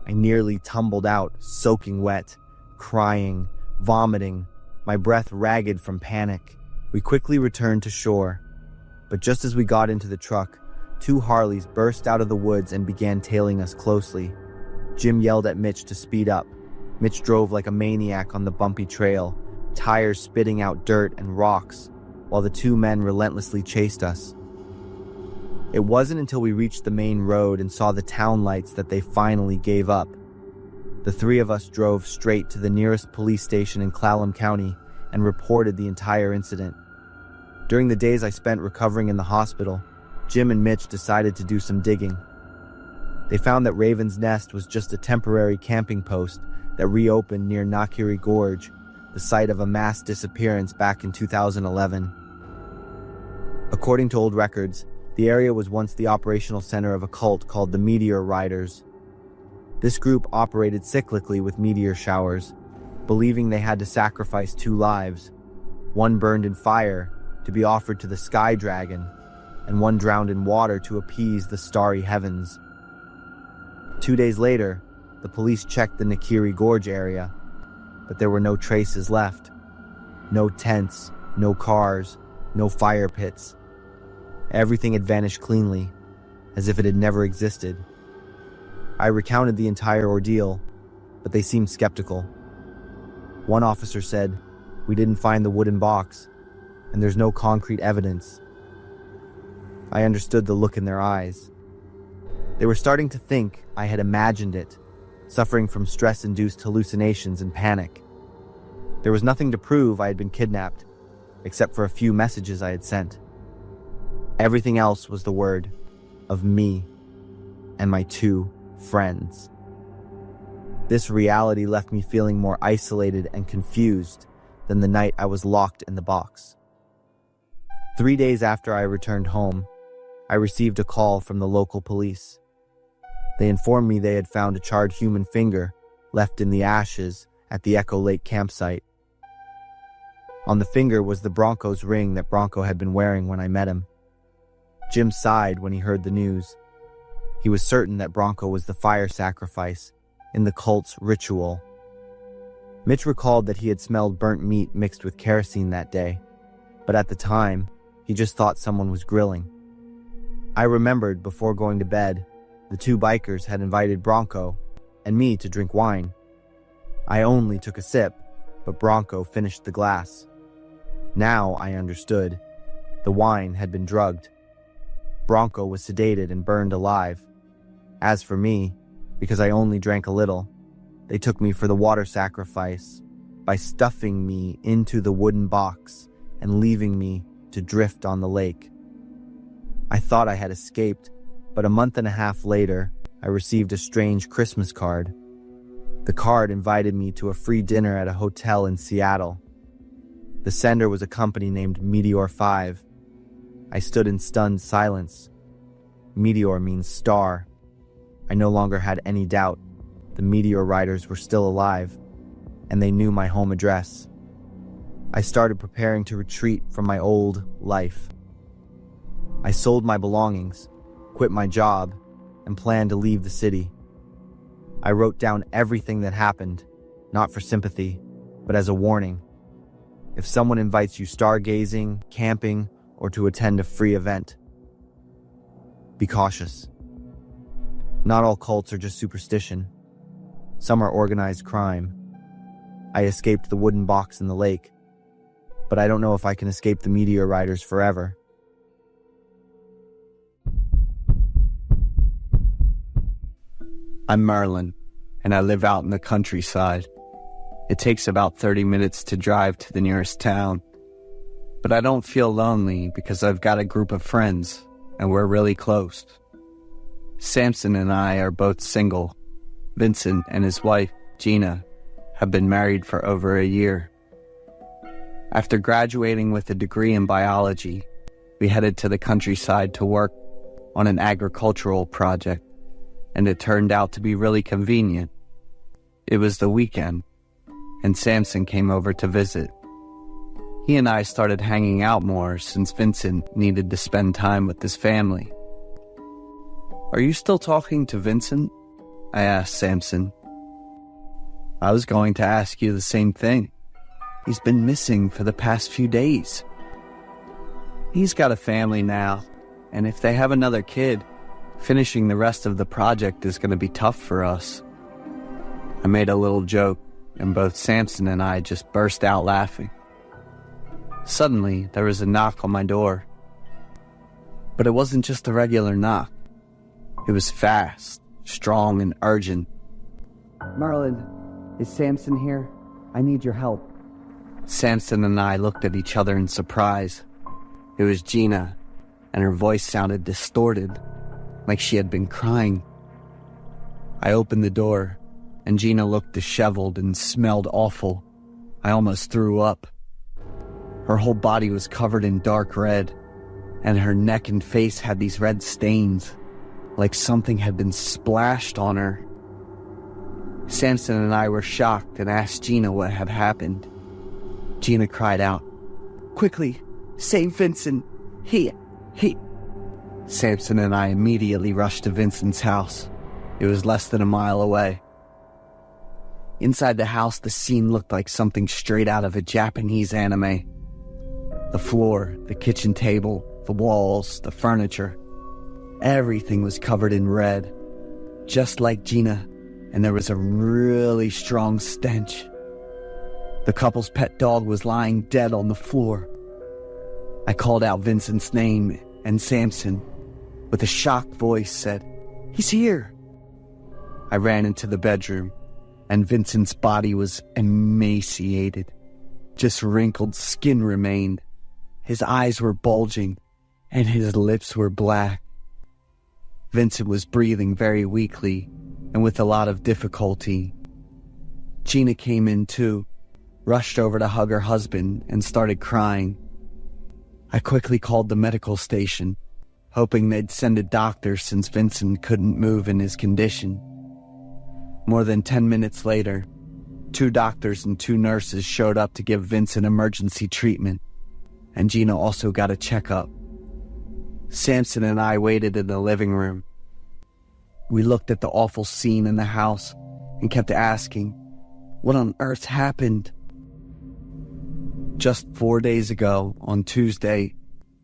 [SPEAKER 1] I nearly tumbled out, soaking wet, crying, vomiting, my breath ragged from panic. We quickly returned to shore, but just as we got into the truck, two Harleys burst out of the woods and began tailing us closely. Jim yelled at Mitch to speed up. Mitch drove like a maniac on the bumpy trail, tires spitting out dirt and rocks, while the two men relentlessly chased us. It wasn't until we reached the main road and saw the town lights that they finally gave up. The three of us drove straight to the nearest police station in Clallam County and reported the entire incident. During the days I spent recovering in the hospital, Jim and Mitch decided to do some digging. They found that Raven's Nest was just a temporary camping post that reopened near Nakiri Gorge, the site of a mass disappearance back in 2011. According to old records, the area was once the operational center of a cult called the Meteor Riders. This group operated cyclically with meteor showers, believing they had to sacrifice two lives. One burned in fire to be offered to the Sky Dragon, and one drowned in water to appease the starry heavens. 2 days later, the police checked the Nakiri Gorge area, but there were no traces left. No tents, no cars, no fire pits. Everything had vanished cleanly, as if it had never existed. I recounted the entire ordeal, but they seemed skeptical. One officer said, "We didn't find the wooden box, and there's no concrete evidence." I understood the look in their eyes. They were starting to think I had imagined it, suffering from stress-induced hallucinations and panic. There was nothing to prove I had been kidnapped, except for a few messages I had sent. Everything else was the word of me and my two friends. This reality left me feeling more isolated and confused than the night I was locked in the box. 3 days after I returned home, I received a call from the local police. They informed me they had found a charred human finger left in the ashes at the Echo Lake campsite. On the finger was the Bronco's ring that Bronco had been wearing when I met him. Jim sighed when he heard the news. He was certain that Bronco was the fire sacrifice in the cult's ritual. Mitch recalled that he had smelled burnt meat mixed with kerosene that day, but at the time, he just thought someone was grilling. I remembered before going to bed, the two bikers had invited Bronco and me to drink wine. I only took a sip, but Bronco finished the glass. Now I understood. The wine had been drugged. Bronco was sedated and burned alive. As for me, because I only drank a little, they took me for the water sacrifice by stuffing me into the wooden box and leaving me to drift on the lake. I thought I had escaped, but a month and a half later, I received a strange Christmas card. The card invited me to a free dinner at a hotel in Seattle. The sender was a company named Meteor 5. I stood in stunned silence. Meteor means star. I no longer had any doubt. The Meteor riders were still alive, and they knew my home address. I started preparing to retreat from my old life. I sold my belongings, quit my job, and planned to leave the city. I wrote down everything that happened, not for sympathy, but as a warning. If someone invites you stargazing, camping, or to attend a free event, be cautious. Not all cults are just superstition. Some are organized crime. I escaped the wooden box in the lake, but I don't know if I can escape the meteor riders forever.
[SPEAKER 3] I'm Merlin, and I live out in the countryside. It takes about 30 minutes to drive to the nearest town. But I don't feel lonely because I've got a group of friends, and we're really close. Samson and I are both single. Vincent and his wife, Gina, have been married for over a year. After graduating with a degree in biology, we headed to the countryside to work on an agricultural project, and it turned out to be really convenient. It was the weekend, and Samson came over to visit. He and I started hanging out more since Vincent needed to spend time with his family. "Are you still talking to Vincent?" I asked Samson. "I was going to ask you the same thing. He's been missing for the past few days." "He's got a family now, and if they have another kid, finishing the rest of the project is going to be tough for us." I made a little joke, and both Samson and I just burst out laughing. Suddenly, there was a knock on my door. But it wasn't just a regular knock. It was fast, strong, and urgent. "Merlin, is Samson here? I need your help." Samson and I looked at each other in surprise. It was Gina, and her voice sounded distorted, like she had been crying. I opened the door, and Gina looked disheveled and smelled awful. I almost threw up. Her whole body was covered in dark red, and her neck and face had these red stains, like something had been splashed on her. Samson and I were shocked and asked Gina what had happened. Gina cried out, "Quickly, save Vincent! He... Samson and I immediately rushed to Vincent's house. It was less than a mile away. Inside the house, the scene looked like something straight out of a Japanese anime. The floor, the kitchen table, the walls, the furniture, everything was covered in red, just like Gina, and there was a really strong stench. The couple's pet dog was lying dead on the floor. I called out Vincent's name, and Samson, with a shocked voice, said, "He's here." I ran into the bedroom, and Vincent's body was emaciated. Just wrinkled skin remained. His eyes were bulging, and his lips were black. Vincent was breathing very weakly, and with a lot of difficulty. Gina came in too, rushed over to hug her husband, and started crying. I quickly called the medical station, hoping they'd send a doctor since Vincent couldn't move in his condition. More than 10 minutes later, 2 doctors and 2 nurses showed up to give Vincent emergency treatment, and Gina also got a checkup. Samson and I waited in the living room. We looked at the awful scene in the house and kept asking, what on earth happened? Just 4 days ago, on Tuesday,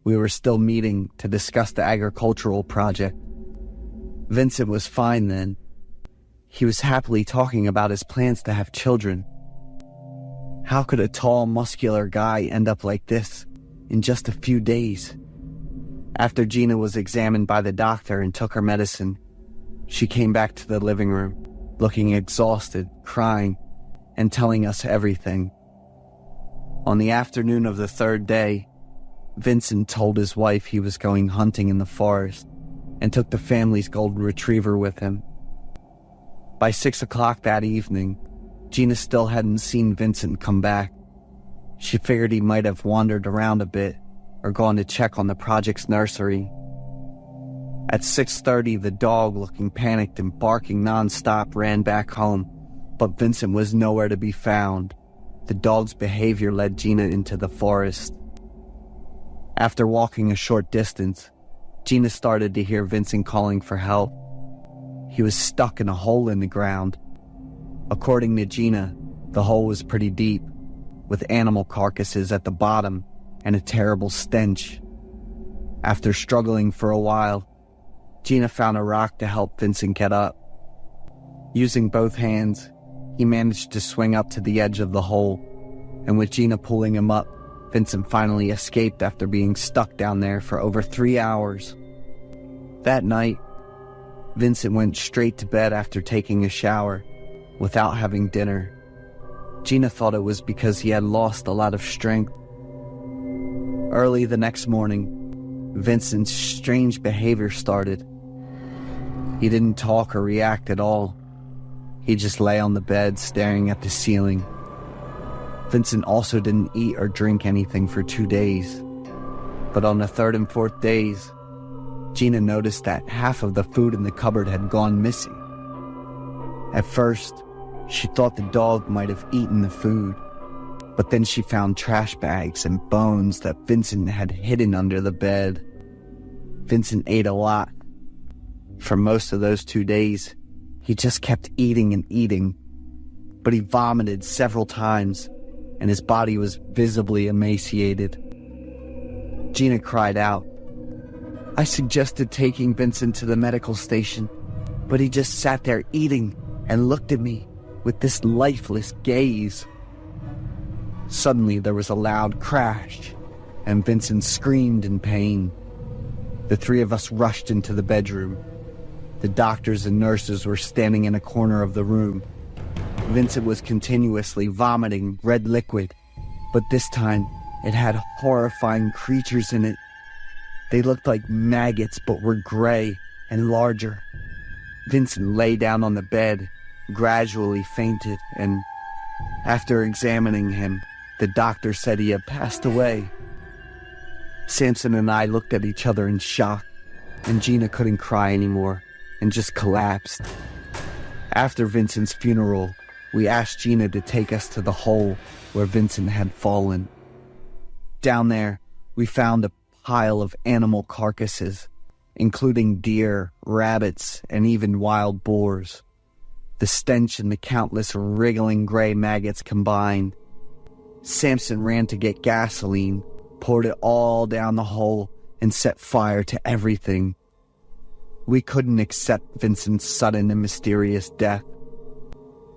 [SPEAKER 3] we were still meeting to discuss the agricultural project. Vincent was fine then. He was happily talking about his plans to have children. How could a tall, muscular guy end up like this in just a few days? After Gina was examined by the doctor and took her medicine, she came back to the living room, looking exhausted, crying, and telling us everything. On the afternoon of the third day, Vincent told his wife he was going hunting in the forest and took the family's golden retriever with him. By 6 o'clock that evening, Gina still hadn't seen Vincent come back. She figured he might have wandered around a bit or gone to check on the project's nursery. At 6:30, the dog, looking panicked and barking nonstop, ran back home, but Vincent was nowhere to be found. The dog's behavior led Gina into the forest. After walking a short distance, Gina started to hear Vincent calling for help. He was stuck in a hole in the ground. According to Gina, the hole was pretty deep, with animal carcasses at the bottom and a terrible stench. After struggling for a while, Gina found a rock to help Vincent get up. Using both hands, he managed to swing up to the edge of the hole, and with Gina pulling him up, Vincent finally escaped after being stuck down there for over 3 hours. That night, Vincent went straight to bed after taking a shower, without having dinner. Gina thought it was because he had lost a lot of strength. Early the next morning, Vincent's strange behavior started. He didn't talk or react at all. He just lay on the bed staring at the ceiling. Vincent also didn't eat or drink anything for 2 days. But on the third and fourth days, Gina noticed that half of the food in the cupboard had gone missing. At first, she thought the dog might have eaten the food, but then she found trash bags and bones that Vincent had hidden under the bed. Vincent ate a lot. For most of those 2 days, he just kept eating and eating, but he vomited several times, and his body was visibly emaciated. Gina cried out. I suggested taking Vincent to the medical station, but he just sat there eating and looked at me with this lifeless gaze. Suddenly there was a loud crash, and Vincent screamed in pain. The three of us rushed into the bedroom. The doctors and nurses were standing in a corner of the room. Vincent was continuously vomiting red liquid, but this time it had horrifying creatures in it. They looked like maggots but were gray and larger. Vincent lay down on the bed, gradually fainted, and after examining him, the doctor said he had passed away. Samson and I looked at each other in shock, and Gina couldn't cry anymore and just collapsed. After Vincent's funeral, we asked Gina to take us to the hole where Vincent had fallen. Down there, we found a pile of animal carcasses, including deer, rabbits, and even wild boars. The stench and the countless wriggling gray maggots combined. Samson ran to get gasoline, poured it all down the hole, and set fire to everything. We couldn't accept Vincent's sudden and mysterious death.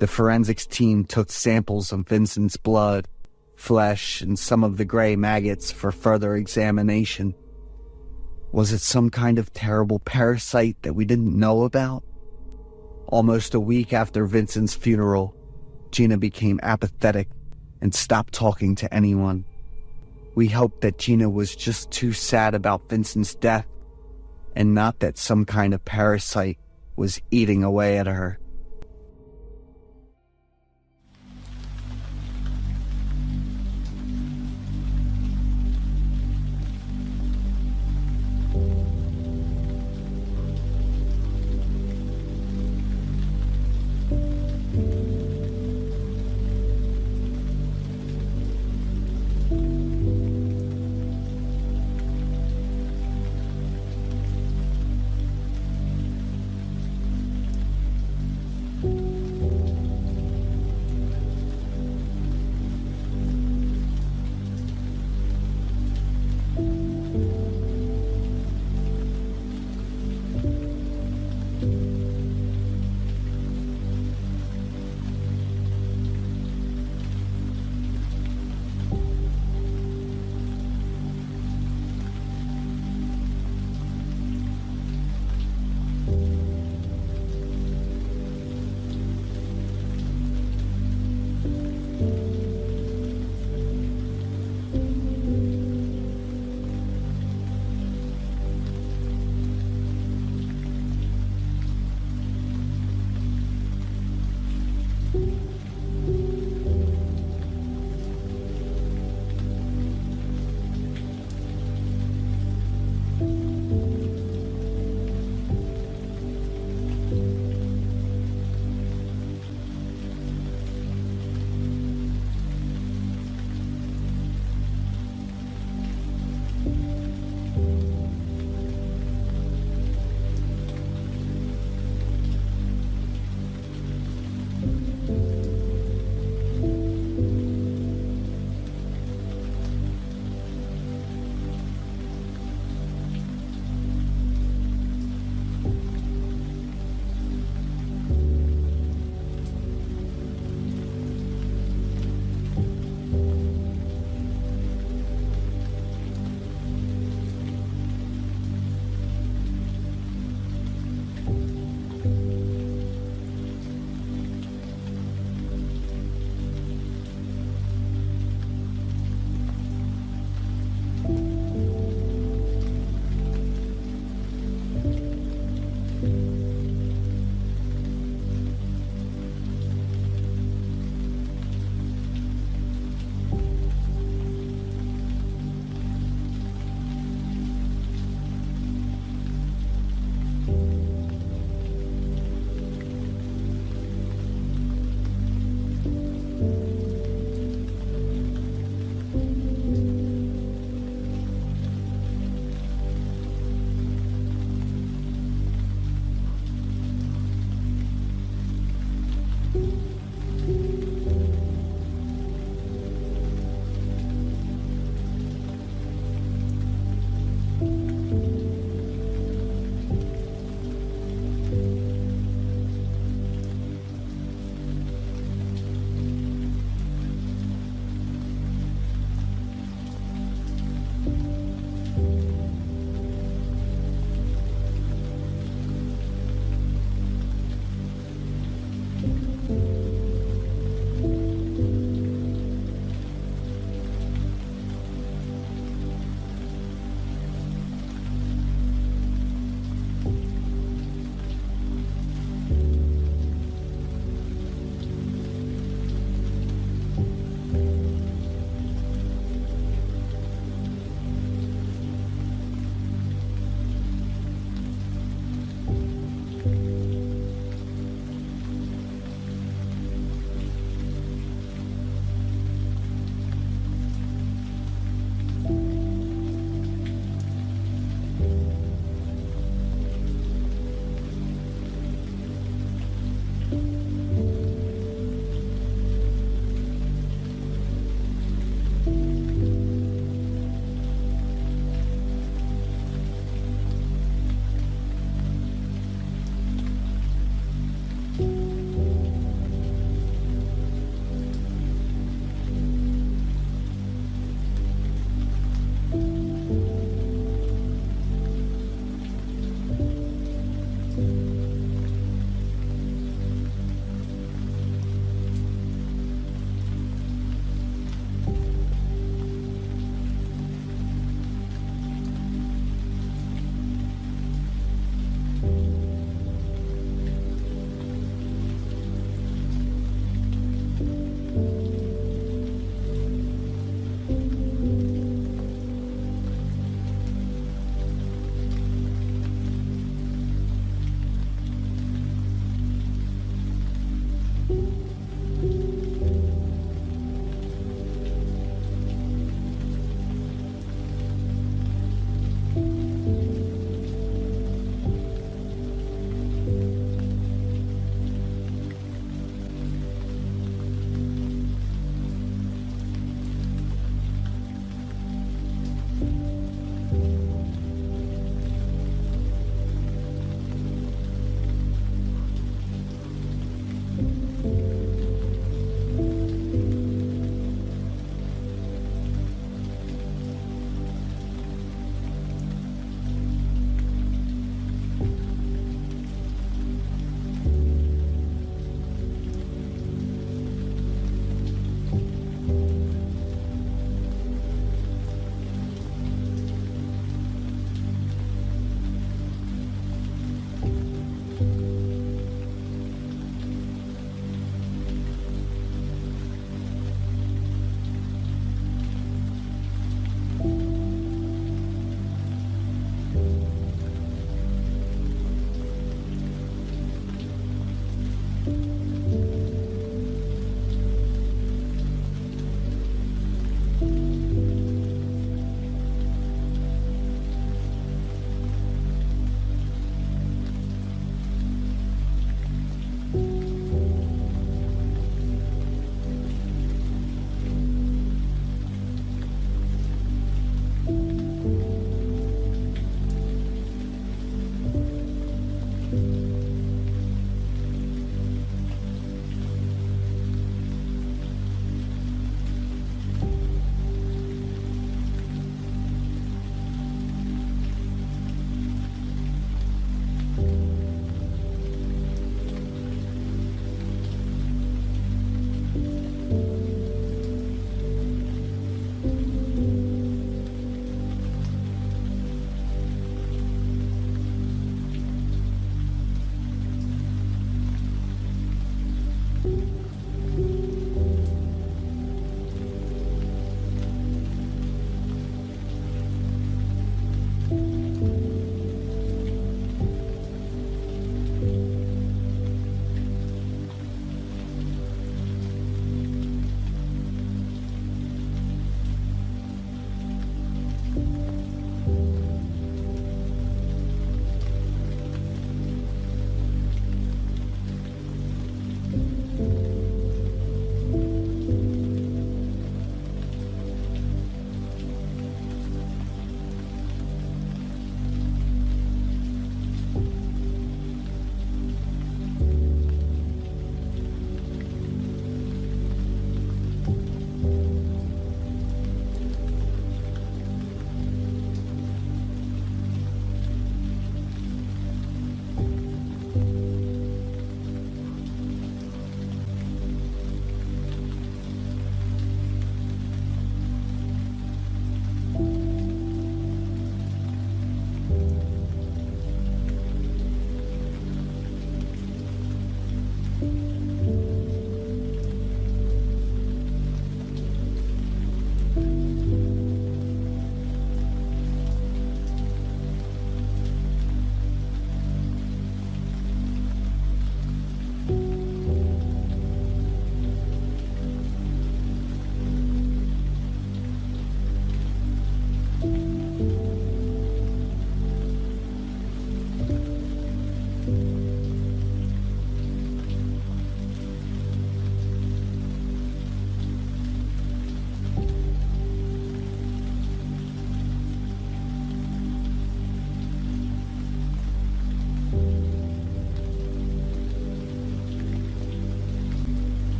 [SPEAKER 3] The forensics team took samples of Vincent's blood, flesh, and some of the gray maggots for further examination. Was it some kind of terrible parasite that we didn't know about? Almost a week after Vincent's funeral, Gina became apathetic and stopped talking to anyone. We hoped that Gina was just too sad about Vincent's death, and not that some kind of parasite was eating away at her.